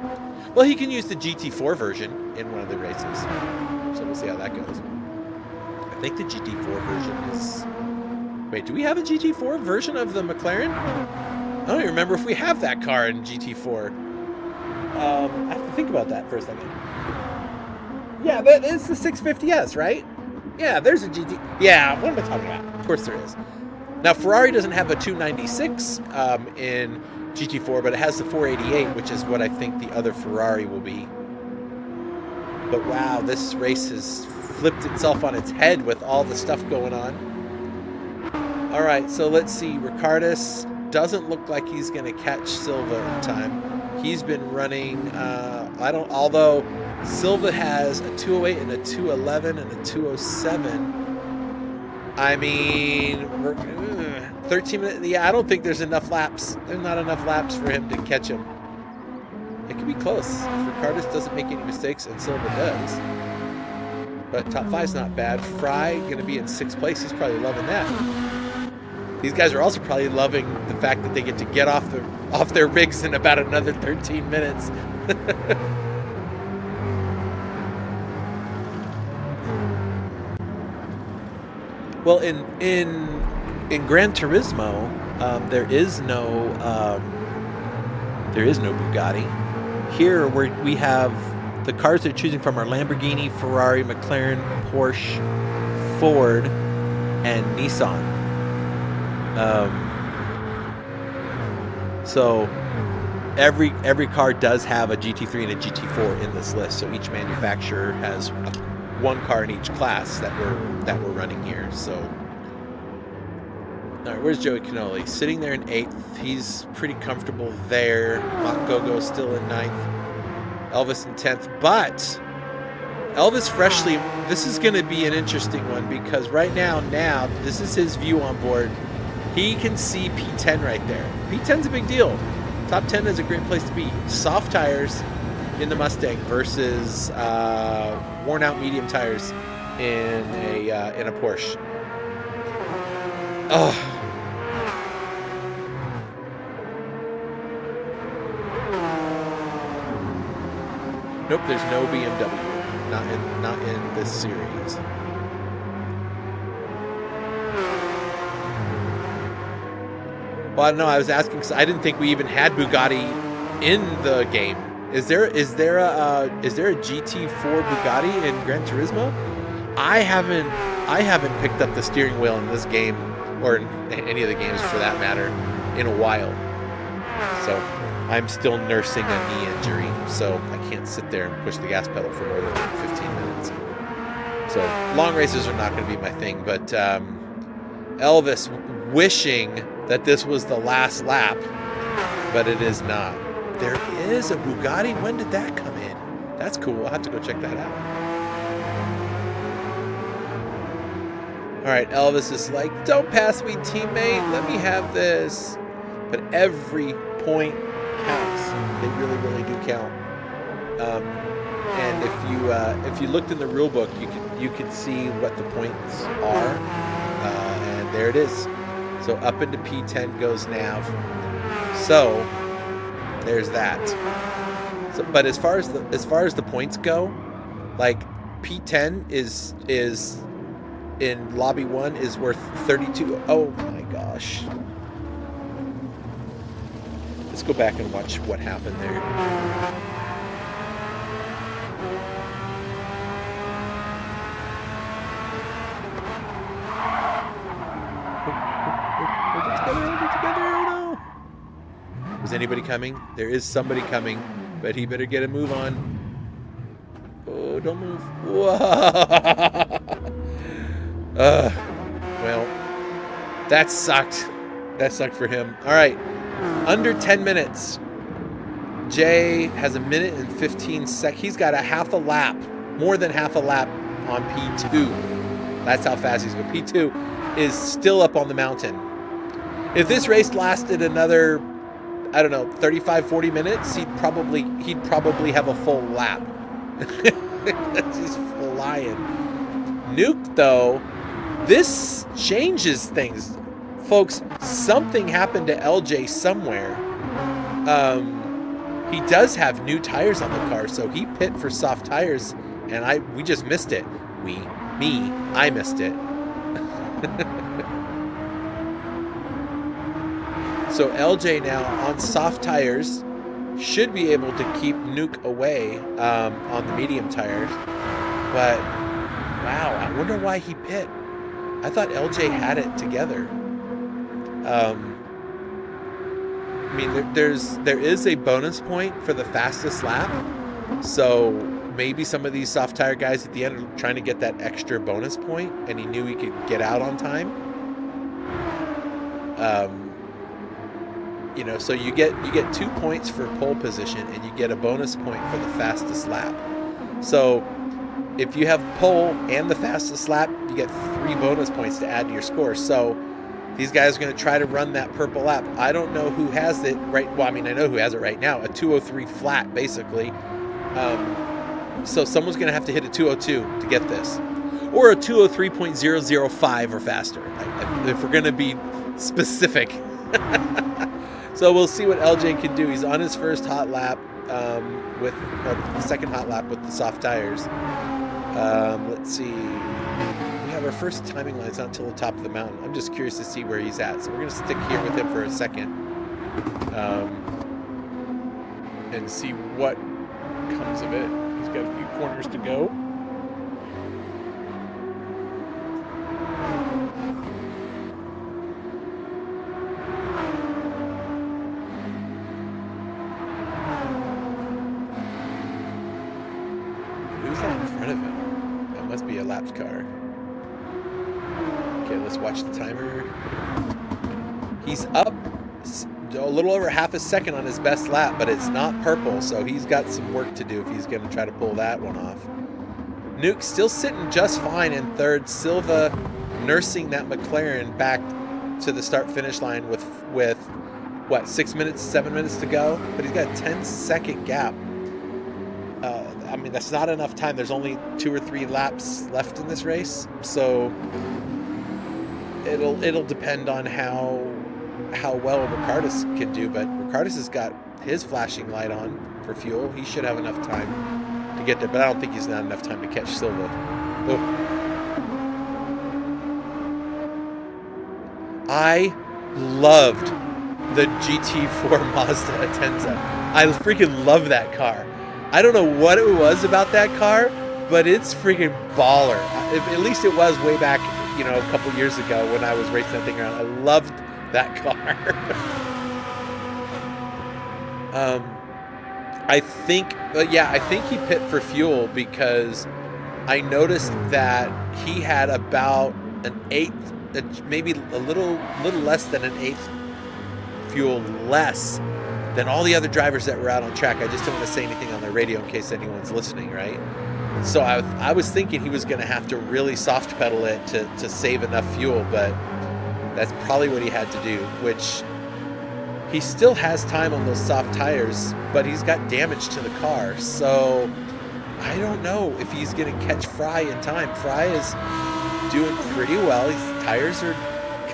well, he can use the GT4 version in one of the races. So we'll see how that goes. I think the GT4 version is... Wait, do we have a GT4 version of the McLaren? I don't even remember if we have that car in GT4. I have to think about that for a second. Yeah, but it's the 650S, right? Yeah, there's a GT... Yeah, what am I talking about? Of course there is. Now, Ferrari doesn't have a 296 in GT4, but it has the 488, which is what I think the other Ferrari will be. But wow, this race has flipped itself on its head with all the stuff going on. All right, so let's see. Ricardus doesn't look like he's going to catch Silva in time. He's been running, although Silva has a 208 and a 211 and a 207. I mean, 13 minutes. Yeah, I don't think there's enough laps. There's not enough laps for him to catch him. It could be close if Ricardus doesn't make any mistakes and Silva does. But top 5's not bad. Fry going to be in 6th place. He's probably loving that. These guys are also probably loving the fact that they get to get off their rigs in about another 13 minutes. Well, in Gran Turismo, there is no Bugatti. Here, we have the cars they're choosing from are Lamborghini, Ferrari, McLaren, Porsche, Ford, and Nissan. So every car does have a GT3 and a GT4 in this list. So each manufacturer has one car in each class that we're running here. So, all right, where's Joey Canoli? Sitting there in 8th. He's pretty comfortable there. Gogo still in 9th. Elvis in 10th. But Elvis freshly. This is going to be an interesting one because right now this is his view on board. He can see P10 right there. P10's a big deal. Top 10 is a great place to be. Soft tires in the Mustang versus worn out medium tires in a Porsche. Oh. Nope, there's no BMW. Not in this series. Well, I don't know. I was asking because I didn't think we even had Bugatti in the game. Is there a GT4 Bugatti in Gran Turismo? I haven't picked up the steering wheel in this game, or in any of the games for that matter, in a while. So I'm still nursing a knee injury, so I can't sit there and push the gas pedal for more than 15 minutes. So long races are not going to be my thing, but Elvis wishing that this was the last lap, but it is not. There is a Bugatti. When did that come in? That's cool. I'll have to go check that out. All right, Elvis is like, don't pass me, teammate. Let me have this. But every point counts. They really, really do count. And if you looked in the rule book, you can see what the points are. And there it is. So up into P10 goes Nav. So there's that. So, but as far as the points go, like P10 is in lobby 1 is worth 32. Oh my gosh. Let's go back and watch what happened there. Hold it together. Oh no. Was anybody coming? There is somebody coming, but he better get a move on. Oh, don't move. Whoa. Well, that sucked. That sucked for him. All right, under 10 minutes. Jay has 1 minute and 15 seconds. He's got more than half a lap on P2. That's how fast he's going. P2 is still up on the mountain. If this race lasted another, 35, 40 minutes, he'd probably have a full lap. He's flying. Nuke, though, this changes things. Folks, something happened to LJ somewhere. He does have new tires on the car, so he pit for soft tires, and we just missed it. I missed it. So LJ now on soft tires should be able to keep Nuke away on the medium tires. But, wow, I wonder why he pit. I thought LJ had it together. There is a bonus point for the fastest lap. So maybe some of these soft tire guys at the end are trying to get that extra bonus point, and he knew he could get out on time. So you get 2 points for pole position, and you get a bonus point for the fastest lap. So if you have pole and the fastest lap, you get 3 bonus points to add to your score. So these guys are going to try to run that purple lap. I don't know who has it right. Well, I know who has it right now. A 2:03 flat, basically. So someone's going to have to hit a 2:02 to get this, or a 2:03.005 or faster, if we're going to be specific. So we'll see what LJ can do. He's on his first hot lap with the second hot lap with the soft tires. Let's see. We have our first timing line. It's not until the top of the mountain. I'm just curious to see where he's at. So we're going to stick here with him for a second and see what comes of it. He's got a few corners to go. Who's that in front of him? That must be a lapped car. Okay, let's watch the timer. He's up a little over half a second on his best lap, but it's not purple, so he's got some work to do if he's going to try to pull that one off. Nuke still sitting just fine in third. Silva nursing that McLaren back to the start-finish line with what, 7 minutes to go? But he's got a 10-second gap. That's not enough time. There's only 2 or 3 laps left in this race, so it'll depend on how well Ricardus can do. But Ricardus has got his flashing light on for fuel. He should have enough time to get there, but I don't think he's not enough time to catch Silva. Oh. I loved the GT4 Mazda Atenza. I freaking love that car. I don't know what it was about that car, but it's freaking baller. At least it was way back, you know, a couple years ago when I was racing that thing around. I loved that car. I think he pit for fuel because I noticed that he had about an eighth, maybe a little less than an eighth fuel less than all the other drivers that were out on track. I just don't want to say anything on the radio in case anyone's listening, right? So I was thinking he was going to have to really soft pedal it to save enough fuel, but that's probably what he had to do, which he still has time on those soft tires, but he's got damage to the car. So I don't know if he's going to catch Fry in time. Fry is doing pretty well. His tires are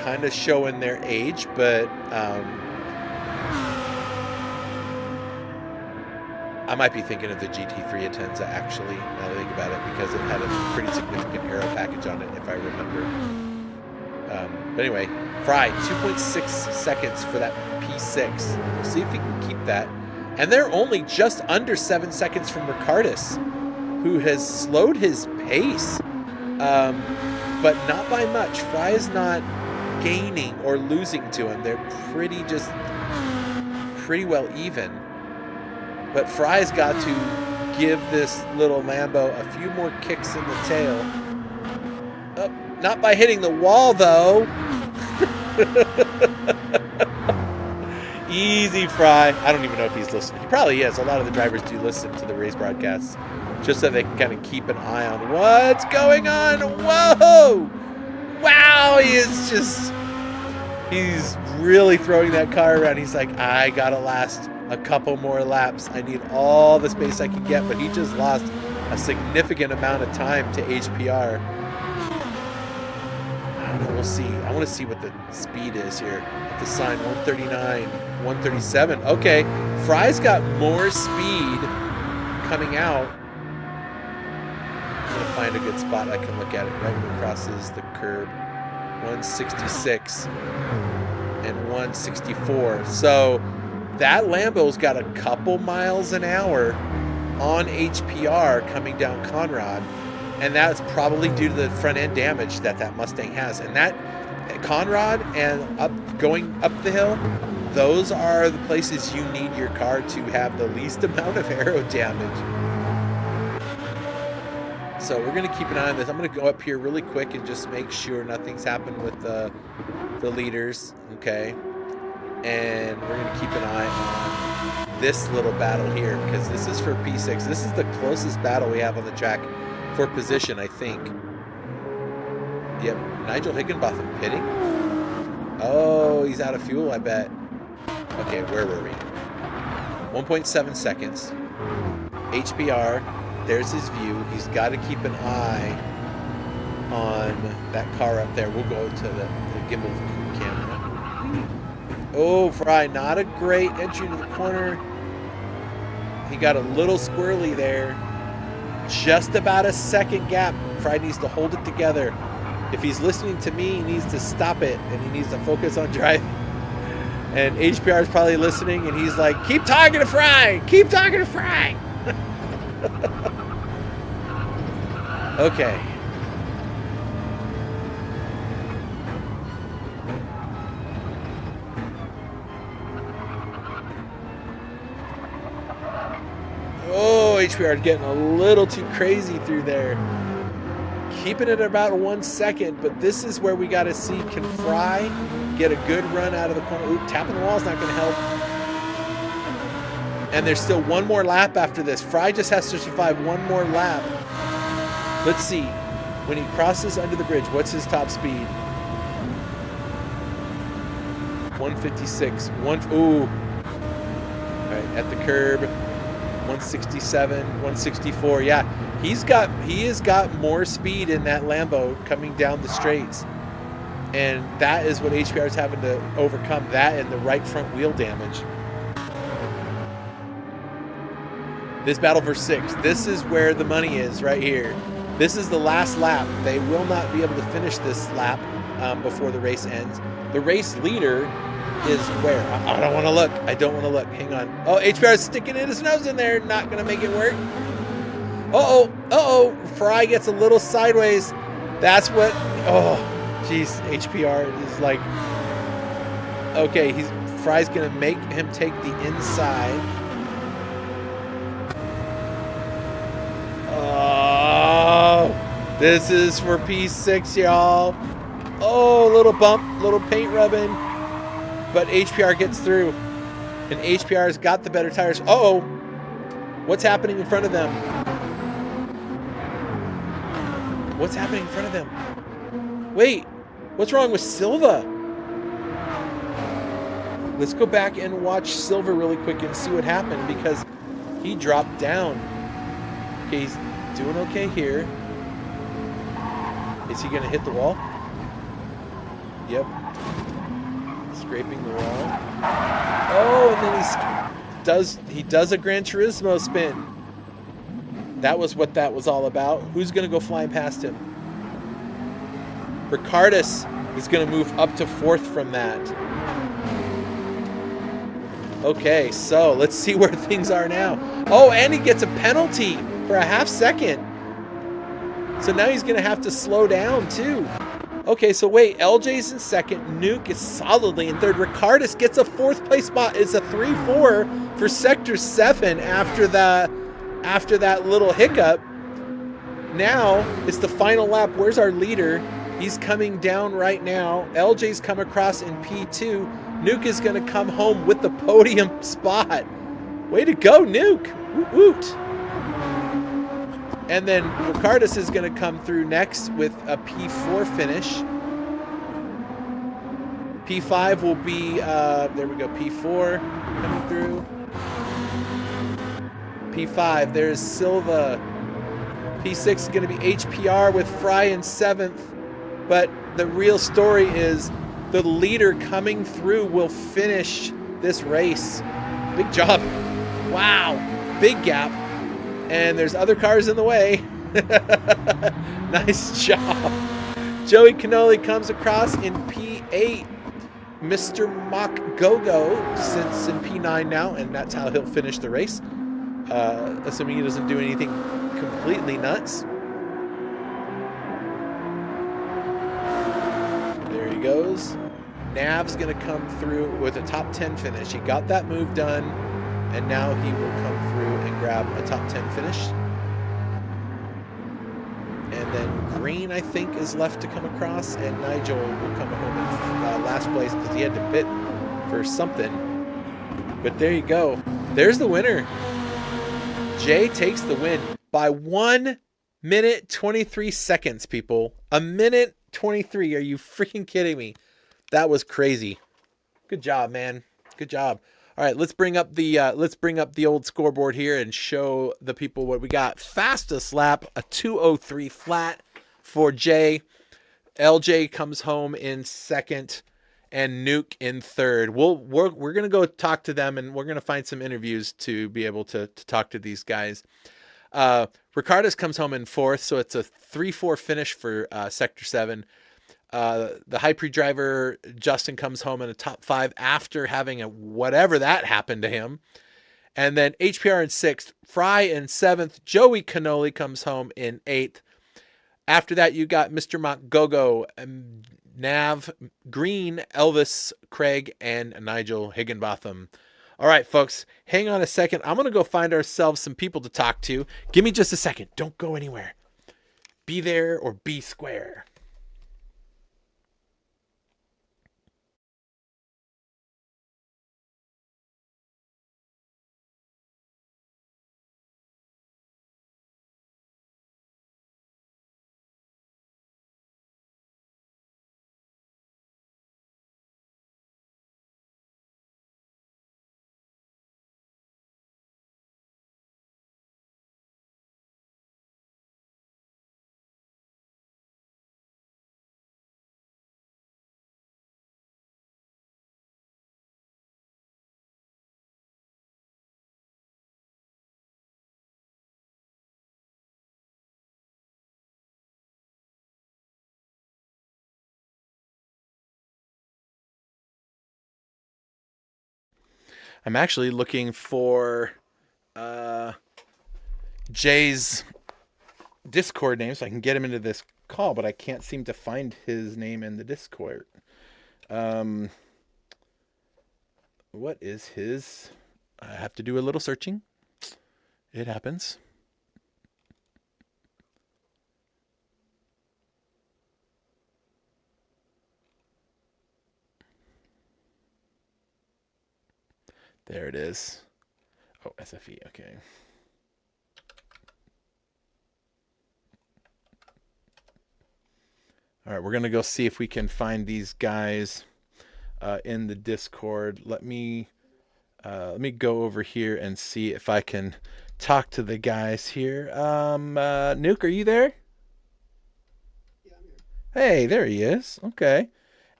kind of showing their age, but I might be thinking of the GT3 Atenza, actually, now that I think about it, because it had a pretty significant aero package on it, if I remember. But anyway, Fry, 2.6 seconds for that P6. We'll see if he can keep that. And they're only just under 7 seconds from Ricardus, who has slowed his pace, but not by much. Fry is not gaining or losing to him. They're pretty well even. But Fry's got to give this little Lambo a few more kicks in the tail. Oh, not by hitting the wall, though. Easy, Fry. I don't even know if he's listening. He probably is. A lot of the drivers do listen to the race broadcasts just so they can kind of keep an eye on what's going on. Whoa! Wow, he's really throwing that car around. He's like, I gotta last a couple more laps. I need all the space I can get, but he just lost a significant amount of time to HPR. I don't know, we'll see. I want to see what the speed is here. The sign 139, 137. Okay, Fry's got more speed coming out. I'm gonna find a good spot I can look at it right when it crosses the curb. 166 and 164. So that Lambo's got a couple miles an hour on HPR coming down Conrad, and that's probably due to the front end damage that Mustang has. And that Conrad and going up the hill, those are the places you need your car to have the least amount of aero damage. So we're going to keep an eye on this. I'm going to go up here really quick and just make sure nothing's happened with the leaders, okay? And we're going to keep an eye on this little battle here, because this is for P6. This is the closest battle we have on the track for position, I think. Yep, Nigel Higginbotham pitting. Oh, he's out of fuel, I bet. Okay, where were we? 1.7 seconds. HPR, there's his view. He's got to keep an eye on that car up there. We'll go to the gimbal camera. Oh, Fry, not a great entry to the corner. He got a little squirrely there. Just about a second gap. Fry needs to hold it together. If he's listening to me, he needs to stop it, and he needs to focus on driving. And HPR is probably listening, and he's like, keep talking to Fry! Keep talking to Fry! Okay. Oh, HPR getting a little too crazy through there. Keeping it about 1 second, but this is where we got to see, can Fry get a good run out of the corner? Ooh, tapping the wall is not going to help. And there's still one more lap after this. Fry just has to survive one more lap. Let's see. When he crosses under the bridge, what's his top speed? 156. Ooh. All right, at the curb. 167, 164. Yeah, he has got more speed in that Lambo coming down the straights. And that is what HPR is having to overcome, that and the right front wheel damage. This battle for 6. This is where the money is, right here. This is the last lap. They will not be able to finish this lap before the race ends. The race leader is where? I don't want to look. I don't want to look. Hang on. Oh, HPR is sticking his nose in there. Not going to make it work. Uh-oh. Fry gets a little sideways. That's what... Oh, jeez. HPR is like... Okay, Fry's going to make him take the inside. Oh, this is for P6, y'all. Oh, little bump, little paint rubbing. But HPR gets through. And HPR's got the better tires. Uh-oh. What's happening in front of them? What's happening in front of them? Wait, what's wrong with Silva? Let's go back and watch Silva really quick and see what happened because he dropped down. Okay, he's doing okay here. Is he going to hit the wall? Yep. Scraping the wall. Oh, and then he does a Gran Turismo spin. That was what that was all about. Who's going to go flying past him? Ricardus is going to move up to 4th from that. Okay, so let's see where things are now. Oh, and he gets a penalty for a half second. So now he's going to have to slow down too. Okay, so wait, LJ's in 2nd. Nuke is solidly in 3rd. Ricardus gets a 4th place spot. It's a 3-4 for Sector 7 after that little hiccup. Now it's the final lap. Where's our leader? He's coming down right now. LJ's come across in P2. Nuke is going to come home with the podium spot. Way to go, Nuke. Woot woot. And then Ricardus is going to come through next with a P4 finish. P5 will be, there we go, P4 coming through. P5, there's Silva. P6 is going to be HPR with Fry in 7th. But the real story is the leader coming through will finish this race. Big job. Wow. Big gap. And there's other cars in the way. Nice job. Joey Canoli comes across in P8. Mr. Mock Go-Go sits in P9 now, and that's how he'll finish the race. Assuming he doesn't do anything completely nuts. There he goes. Nav's going to come through with a top 10 finish. He got that move done, and now he will come through and grab a top 10 finish. And then Green, I think, is left to come across, and Nigel will come home in last place because he had to pit for something. But there you go. There's the winner. Jay takes the win by 1 minute 23 seconds, people. A minute 23. Are you freaking kidding me? That was crazy. Good job, man. Good job. All right, let's bring up the old scoreboard here and show the people what we got. Fastest lap, a 2:03 flat for Jay. LJ comes home in 2nd, and Nuke in 3rd. We're gonna go talk to them, and we're gonna find some interviews to be able to talk to these guys. Ricardus comes home in 4th, so it's a 3-4 finish for Sector 7. The HyPrix driver Justin comes home in a top 5 after having a whatever that happened to him. And then HPR in 6th, Fry in 7th, Joey Canoli comes home in 8th. After that, you got Mr. Montgogo, Nav, Green, Elvis, Craig, and Nigel Higginbotham. All right, folks, hang on a second. I'm going to go find ourselves some people to talk to. Give me just a second. Don't go anywhere. Be there or be square. I'm actually looking for Jay's Discord name so I can get him into this call, but I can't seem to find his name in the Discord. What is his? I have to do a little searching. It happens. There it is. Oh, SFE. Okay. All right, we're gonna go see if we can find these guys in the Discord. Let me go over here and see if I can talk to the guys here. Nuke, are you there? Yeah, I'm here. Hey, there he is. Okay.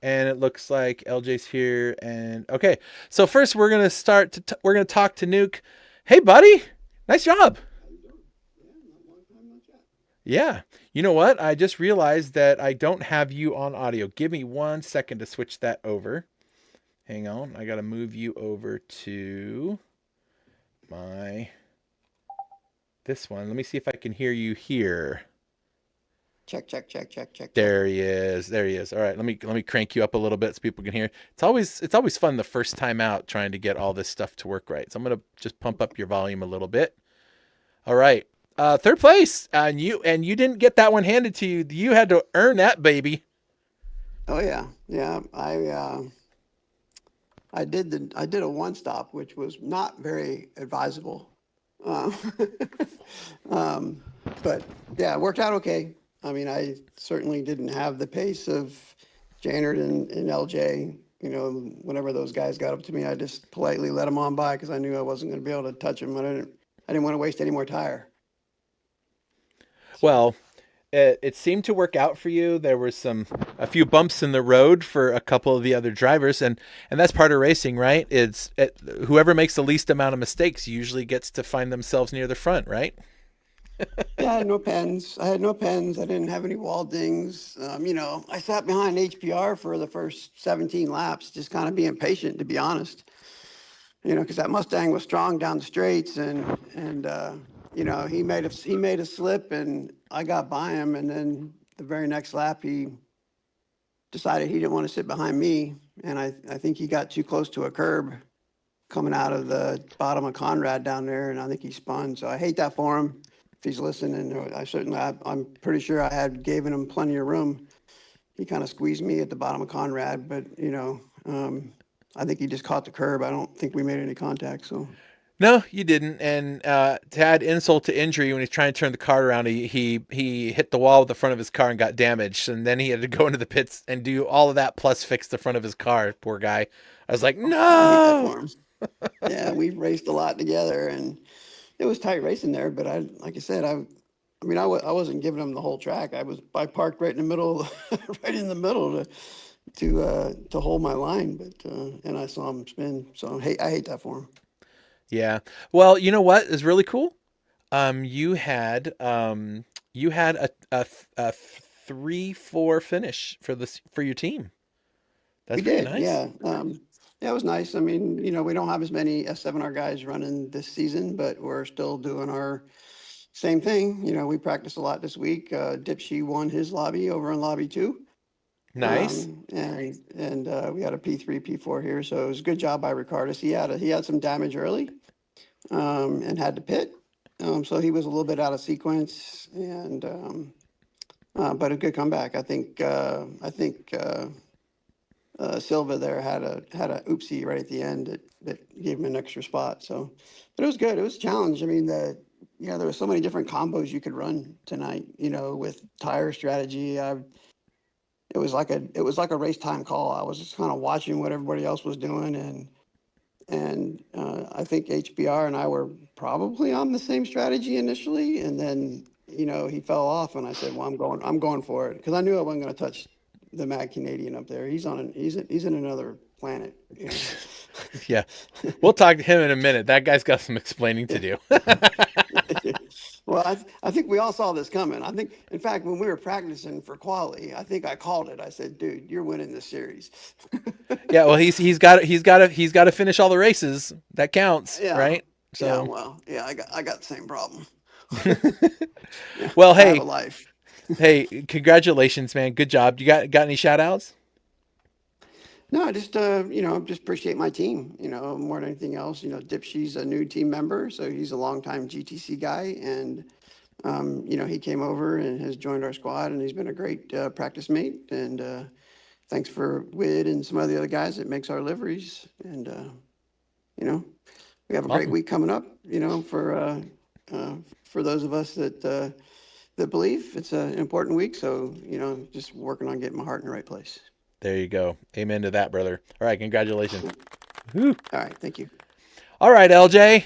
And it looks like LJ's here. And okay, so first we're gonna we're gonna talk to Nuke. Hey, buddy, nice job. How you doing? Yeah, not long time no chat. Yeah. You know what? I just realized that I don't have you on audio. Give me 1 second to switch that over. Hang on. I got to move you over to this one. Let me see if I can hear you here. Check, check, check, check, check. There he is. There he is. All right. Let me crank you up a little bit so people can hear. It's always fun the first time out trying to get all this stuff to work right. So I'm going to just pump up your volume a little bit. All right. Third place, and you didn't get that one handed to you. You had to earn that, baby. Oh yeah, yeah. I did a one stop, which was not very advisable. Uh, but yeah, it worked out okay. I mean, I certainly didn't have the pace of Janard and LJ. You know, whenever those guys got up to me, I just politely let them on by because I knew I wasn't going to be able to touch them. I didn't want to waste any more tire. Well, it seemed to work out for you. There were a few bumps in the road for a couple of the other drivers, and that's part of racing, right? Whoever makes the least amount of mistakes usually gets to find themselves near the front, right? Yeah, I had no pens. I didn't have any wall dings. You know, I sat behind HPR for the first 17 laps, just kind of being patient, to be honest. You know, because that Mustang was strong down the straights, and you know, he made a slip, and I got by him, and then the very next lap he decided he didn't want to sit behind me, and I think he got too close to a curb coming out of the bottom of Conrad down there, and I think he spun. So I hate that for him. If he's listening, I'm pretty sure I had given him plenty of room. He kind of squeezed me at the bottom of Conrad, but you know, I think he just caught the curb. I don't think we made any contact. So No, you didn't. And to add insult to injury, when he's trying to turn the car around, he hit the wall with the front of his car and got damaged. And then he had to go into the pits and do all of that plus fix the front of his car. Poor guy. I was like, I hate that no. for him. Yeah, we've raced a lot together, and it was tight racing there. But like I said, I mean, I wasn't giving him the whole track. I parked right in the middle, right in the middle to hold my line. But and I saw him spin. So I hate that for him. Yeah. Well, you know what is really cool? You had a 3-4 finish for your team. That's We pretty did, nice. yeah. Yeah, it was nice. I mean, you know, we don't have as many S7R guys running this season, but we're still doing our same thing. You know, we practiced a lot this week. Dipshy won his lobby over in lobby 2. Nice. And we had a P3, P4 here, so it was a good job by Ricardus. He had some damage early, and had to pit. So he was a little bit out of sequence, and but a good comeback. I think Silva there had a oopsie right at the end that gave him an extra spot. So, but it was good. It was a challenge. I mean, there were so many different combos you could run tonight. You know, with tire strategy. It was like a race time call. I was just kind of watching what everybody else was doing, and I think HBR and I were probably on the same strategy initially, and then you know he fell off, and I said, well, I'm going for it because I knew I wasn't going to touch the Mad Canadian up there. He's in another planet. You know? Yeah. We'll talk to him in a minute. That guy's got some explaining to do. Well, I think we all saw this coming. I think, in fact, when we were practicing for quali, I think I called it. I said, "Dude, you're winning this series." Yeah, well, he's got to finish all the races. That counts, Yeah, right? yeah. So, Well, yeah, I got the same problem. Yeah, well, I have a hey, life. hey, congratulations, man. Good job. You got any shout outs? No, I just just appreciate my team. More than anything else. Dipshy's a new team member, so he's a longtime GTC guy, and he came over and has joined our squad, and he's been a great practice mate. And thanks for Wid and some of the other guys that makes our liveries. And you know, we have a great Awesome. week coming up. For those of us that believe it's an important week. So just working on getting my heart in the right place. There you go. Amen to that, brother. All right, congratulations. Whew. All right, thank you. All right, LJ.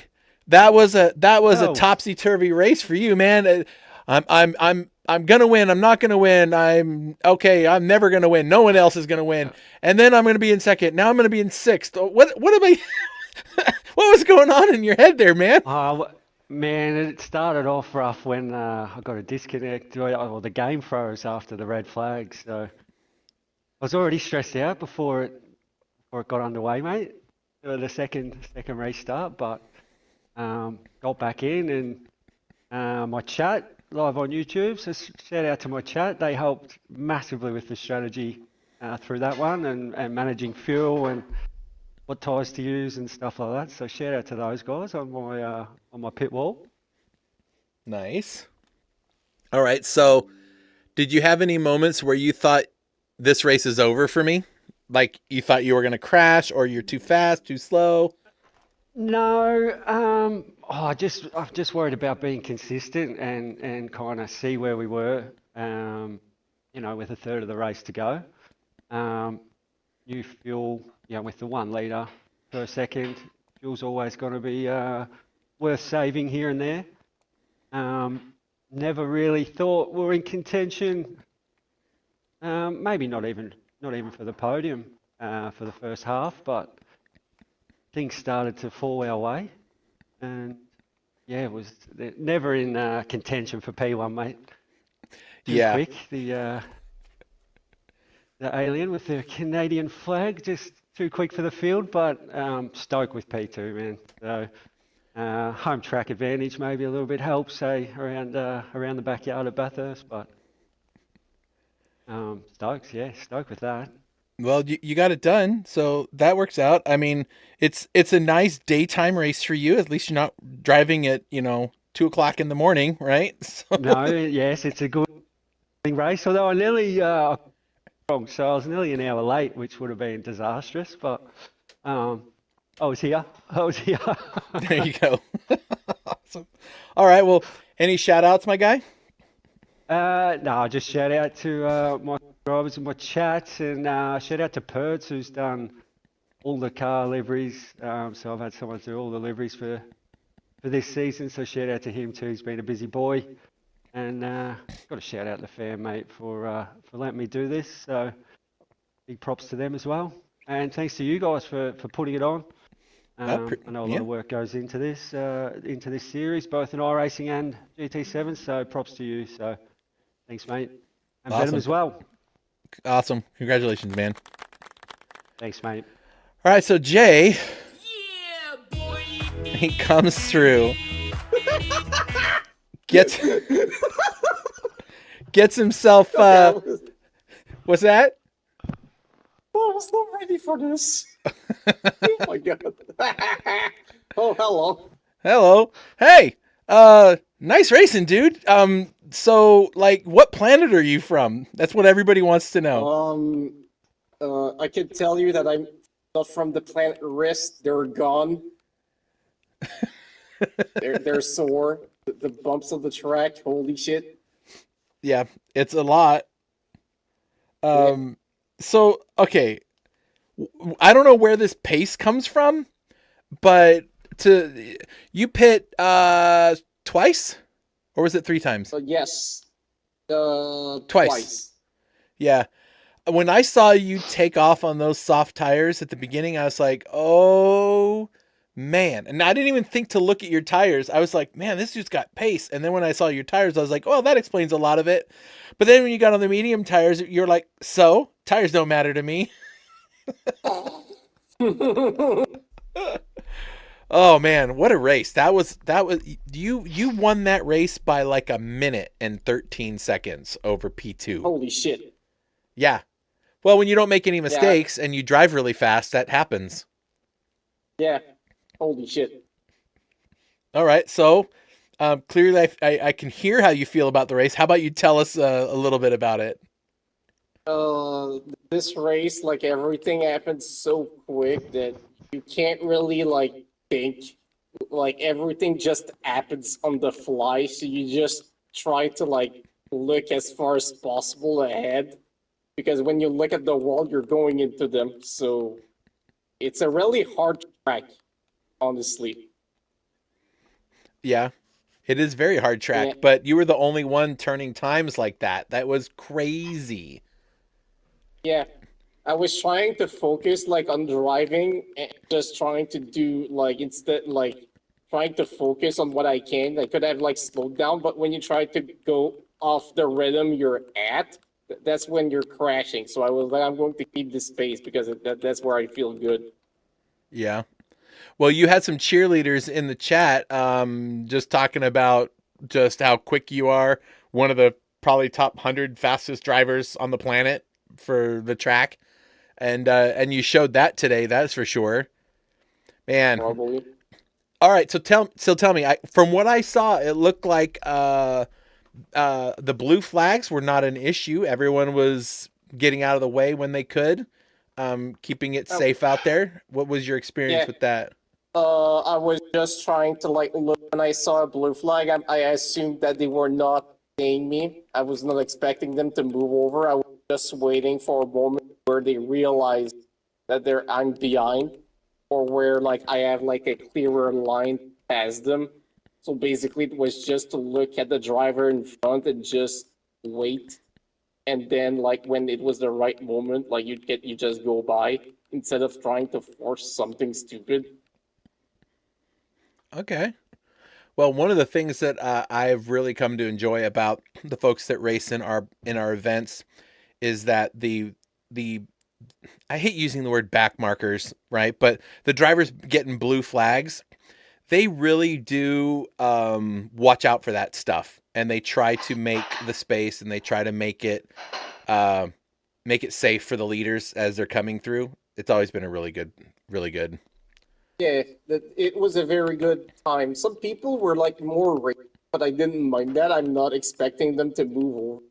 That was a Oh, topsy turvy race for you, man. I'm gonna win. I'm not gonna win. I'm okay. I'm never gonna win. No one else is gonna win. And then I'm gonna be in second. Now I'm gonna be in sixth. What am I? What was going on in your head there, man? man, it started off rough when I got a disconnect or the game froze after the red flag. So I was already stressed out before it got underway, mate. The second restart, but got back in and my chat live on YouTube. So shout out to my chat. They helped massively with the strategy through that one and managing fuel and what tyres to use and stuff like that. So shout out to those guys on my pit wall. Nice. All right. So, did you have any moments where you thought this race is over for me? Like you thought you were gonna crash, or you're too fast, too slow? No, I'm just worried about being consistent and kind of see where we were. With a third of the race to go. Um, New fuel, with the 1 litre per second, fuel's always going to be worth saving here and there. Never really thought we were in contention. Maybe not even for the podium for the first half, but things started to fall our way, and yeah, it was never in contention for P1, mate. Too Yeah. quick, the alien with the Canadian flag, just too quick for the field, but stoked with P2, man. So home track advantage maybe a little bit helps, say, around the backyard of Bathurst, but stoked with that. Well, you got it done, so that works out. I mean, it's a nice daytime race for you. At least you're not driving at 2 o'clock in the morning, right? So, No, yes, it's a good race, although I nearly wrong, so I was nearly an hour late, which would have been disastrous, but I was here. I was here. there you go. Awesome. All right. Well, any shout outs, my guy? No, just shout out to my drivers in my chat, and shout out to Perds, who's done all the car liveries. So I've had someone do all the liveries for this season, so shout out to him too. He's been a busy boy, and got a shout out to Fam, mate, for letting me do this. So big props to them as well, and thanks to you guys for putting it on. I know a lot of work goes into this series, both in iRacing and GT7. So props to you. So thanks, mate, and Venom Awesome. as well. Awesome. Congratulations, man. Thanks, mate. All right. So Jay, he comes through, gets himself. What's that? I was not ready for this. Oh my god. Oh, hello. Hello. Hey. Nice racing, dude. So like, what planet are you from? That's what everybody wants to know. I can tell you that I'm not from the planet Rist. They're gone. They're sore. The bumps on the track. Holy shit. Yeah, it's a lot. So okay, I don't know where this pace comes from, but you pit twice, or was it 3 times? Yes. Twice. Yeah. When I saw you take off on those soft tires at the beginning, I was like, oh Man, and I didn't even think to look at your tires. I was like, man, this dude's got pace. And then when I saw your tires, I was like, oh, that explains a lot of it. But then when you got on the medium tires, you're like, so tires don't matter to me. Oh man, what a race. That was you won that race by like a minute and 13 seconds over P2. Holy shit. Yeah. Well, when you don't make any Yeah, mistakes and you drive really fast, that happens. yeah. Holy shit. All right. So, clearly I can hear how you feel about the race. How about you tell us a little bit about it? Uh, this race, like everything happens so quick that you can't really like think. Like everything just happens on the fly, so you just try to like look as far as possible ahead because when you look at the wall, you're going into them. So it's a really hard track, honestly. Yeah. It is very hard Yeah, track, but you were the only one turning times like that. That was crazy. yeah. I was trying to focus like on driving and just trying to do like instead like trying to focus on what I can. I could have like slowed down, but when you try to go off the rhythm you're at, that's when you're crashing. So I was like, I'm going to keep this pace because that's where I feel good. Yeah. Well, you had some cheerleaders in the chat, just talking about just how quick you are. One of the probably top 100 fastest drivers on the planet for the track, and you showed that today. That's for sure, man. Probably. All right, so tell me. From what I saw, it looked like the blue flags were not an issue. Everyone was getting out of the way when they could, keeping it Um, safe out there. What was your experience yeah. with that? I was just trying to like look when I saw a blue flag. I assumed that they were not seeing me. I was not expecting them to move over. I was just waiting for a moment where they realized that I'm behind, or where like I have like a clearer line past them. So basically, it was just to look at the driver in front and just wait. And then like when it was the right moment, like you just go by instead of trying to force something stupid. Okay. Well, one of the things that I've really come to enjoy about the folks that race in our events is that the I hate using the word back markers, right? But the drivers getting blue flags, they really do watch out for that stuff, and they try to make the space, and they try to uh, make it safe for the leaders as they're coming through. It's always been a really good. Yeah, that it was a very good time. Some people were like more racist, but I didn't mind that. I'm not expecting them to move over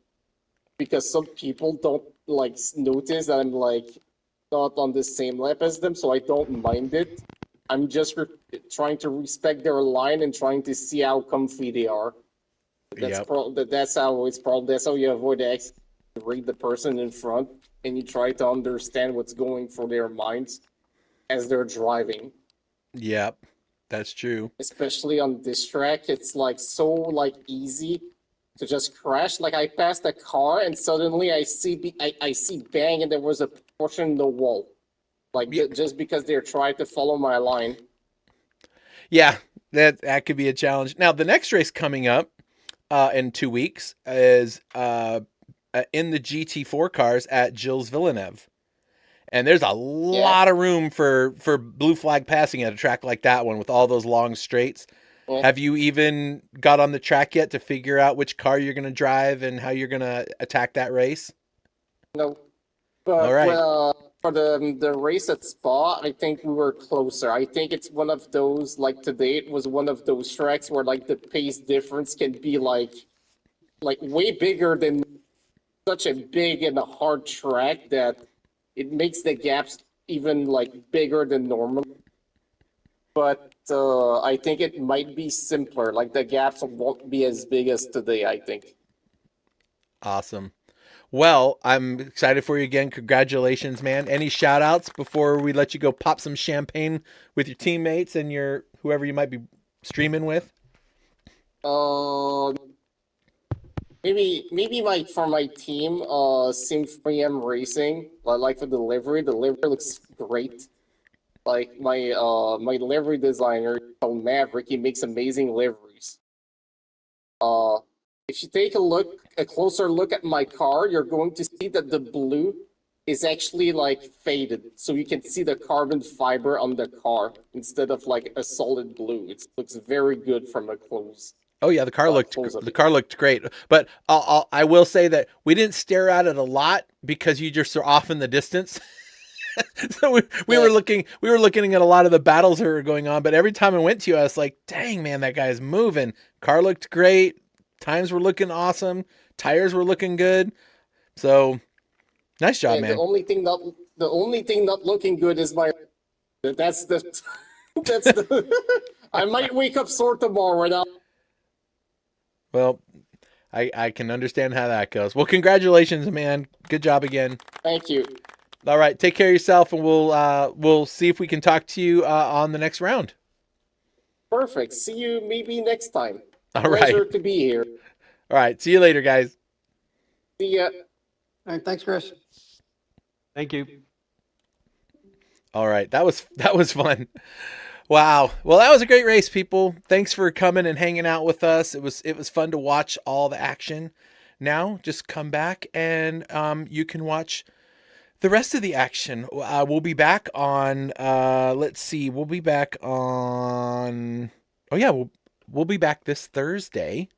because some people don't like notice that I'm like not on the same lap as them, so I don't mind it. I'm just trying to respect their line and trying to see how comfy they are. Yep. That's how it's probably that's how you avoid the accident. You read the person in front and you try to understand what's going through their minds as they're driving. Yep. That's true. Especially on this track, it's like so like easy to just crash. Like I passed a car and suddenly I see bang and there was a portion in the wall. Like Yeah. just because they're trying to follow my line. Yeah, that could be a challenge. Now, the next race coming up in 2 weeks is in the GT4 cars at Gilles Villeneuve, and there's a Yeah, lot of room for blue flag passing at a track like that one with all those long straights. yeah, Have you even got on the track yet to figure out which car you're going to drive and how you're going to attack that race? no. All But right. for the race at Spa, I think we were closer. I think it's one of those like today it was one of those tracks where like the pace difference can be like way bigger than such a big and a hard track that it makes the gaps even like bigger than normal. But I think it might be simpler. Like the gaps won't be as big as today, I think. Awesome. Well, I'm excited for you again. Congratulations, man. Any shout outs before we let you go pop some champagne with your teammates and your whoever you might be streaming with? Uh, maybe like for my team, Sim 3M Racing, like for delivery looks great. Like my livery designer called Maverick, he makes amazing liveries. If you take a closer look at my car, you're going to see that the blue is actually like faded, so you can see the carbon fiber on the car instead of like a solid blue. It looks very good from a close. Oh yeah, the car looked great, but I will say that we didn't stare at it a lot because you just are off in the distance. So we were looking at a lot of the battles that were going on, but every time I went to you, I was like, dang man, that guy's moving. Car looked great. Times were looking awesome. Tires were looking good. So nice job, man. The only thing not looking good is my. That's the. That's the. I might wake up sore tomorrow now. Well, I can understand how that goes. Well, congratulations, man. Good job again. Thank you. All right, take care of yourself, and we'll see if we can talk to you on the next round. Perfect. See you maybe next time. All right. Pleasure to be here. All right. See you later, guys. See ya. All right, thanks, Chris. Thank you. All right. That was fun. Wow. Well, that was a great race, people. Thanks for coming and hanging out with us. It was fun to watch all the action. Now, just come back and you can watch the rest of the action. We'll be back on let's see. We'll be back on we'll be back this Thursday.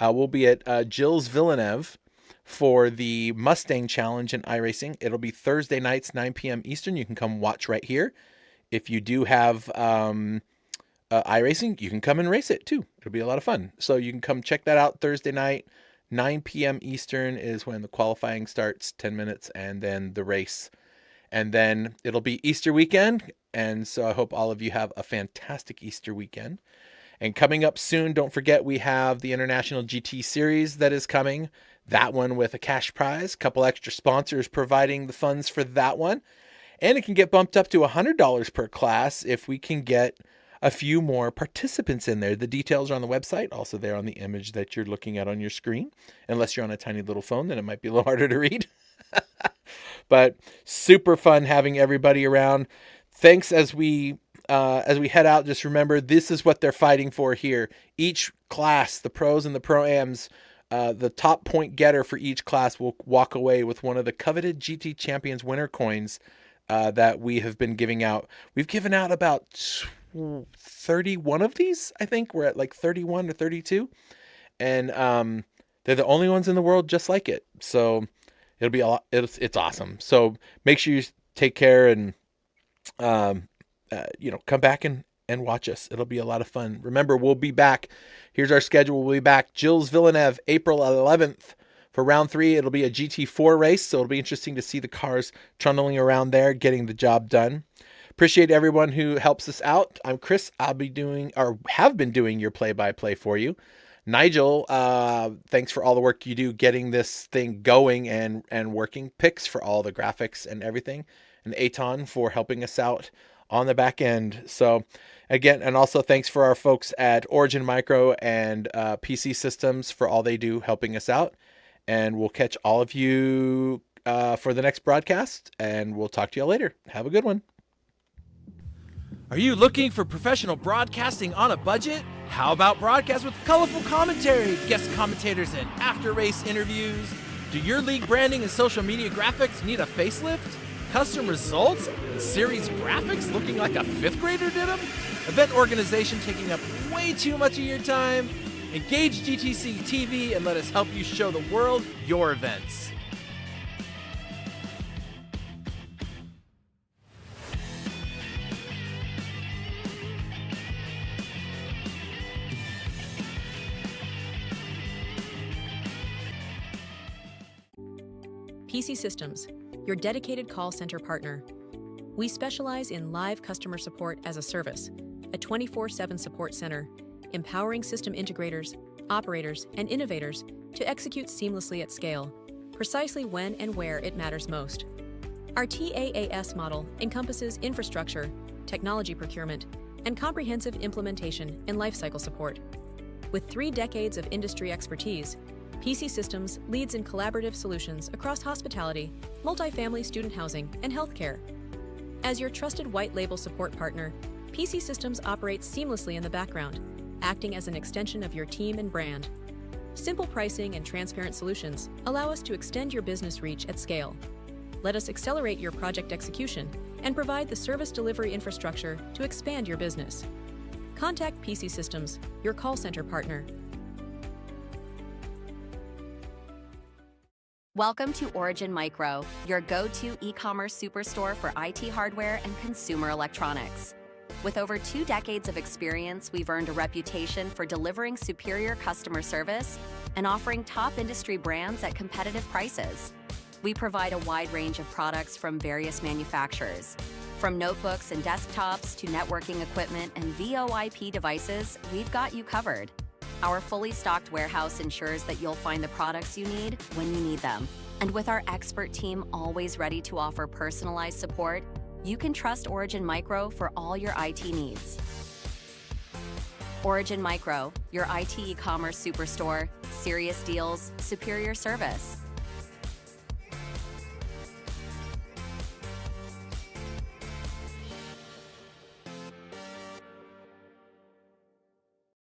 We'll be at Gilles Villeneuve for the Mustang Challenge in iRacing. It'll be Thursday nights, 9 p.m. Eastern. You can come watch right here. If you do have iRacing, you can come and race it too. It'll be a lot of fun. So you can come check that out Thursday night. 9 p.m. Eastern is when the qualifying starts, 10 minutes, and then the race. And then it'll be Easter weekend. And so I hope all of you have a fantastic Easter weekend. And coming up soon, don't forget we have the International GT Series that is coming. That one with a cash prize, a couple extra sponsors providing the funds for that one. And it can get bumped up to $100 per class if we can get a few more participants in there. The details are on the website, also there on the image that you're looking at on your screen. Unless you're on a tiny little phone, then it might be a little harder to read. But super fun having everybody around. Thanks as we head out. Just remember, this is what they're fighting for here. Each class, the pros and the pro-ams, the top point getter for each class will walk away with one of the coveted GT Champions winner coins that we have been giving out. We've given out about 31 of these. I think we're at like 31 or 32, and they're the only ones in the world just like it. So it'll be a lot. It's awesome. So make sure you take care and come back and watch us. It'll be a lot of fun. Remember, we'll be back. Here's our schedule. We'll be back Gilles Villeneuve April 11th for round 3. It'll be a GT4 race, so it'll be interesting to see the cars trundling around there, getting the job done. Appreciate everyone who helps us out. I'm Chris. I'll be doing, or have been doing, your play-by-play for you. Nigel, thanks for all the work you do getting this thing going and working. Pix for all the graphics and everything. And Aton for helping us out on the back end. So again, and also thanks for our folks at Origin Micro and PC Systems for all they do helping us out. And we'll catch all of you for the next broadcast, and we'll talk to you all later. Have a good one. Are you looking for professional broadcasting on a budget? How about broadcast with colorful commentary, guest commentators, and after-race interviews? Do your league branding and social media graphics need a facelift? Custom results and series graphics looking like a 5th grader did them? Event organization taking up way too much of your time? Engage GTC TV and let us help you show the world your events. PC Systems, your dedicated call center partner. We specialize in live customer support as a service, a 24/7 support center, empowering system integrators, operators, and innovators to execute seamlessly at scale, precisely when and where it matters most. Our TaaS model encompasses infrastructure, technology procurement, and comprehensive implementation and lifecycle support. With 3 decades of industry expertise, PC Systems leads in collaborative solutions across hospitality, multifamily student housing, and healthcare. As your trusted white label support partner, PC Systems operates seamlessly in the background, acting as an extension of your team and brand. Simple pricing and transparent solutions allow us to extend your business reach at scale. Let us accelerate your project execution and provide the service delivery infrastructure to expand your business. Contact PC Systems, your call center partner. Welcome to Origin Micro, your go-to e-commerce superstore for IT hardware and consumer electronics. With over 2 decades of experience, we've earned a reputation for delivering superior customer service and offering top industry brands at competitive prices. We provide a wide range of products from various manufacturers. From notebooks and desktops to networking equipment and VoIP devices, we've got you covered. Our fully stocked warehouse ensures that you'll find the products you need when you need them. And with our expert team always ready to offer personalized support, you can trust Origin Micro for all your IT needs. Origin Micro, your IT e-commerce superstore, serious deals, superior service.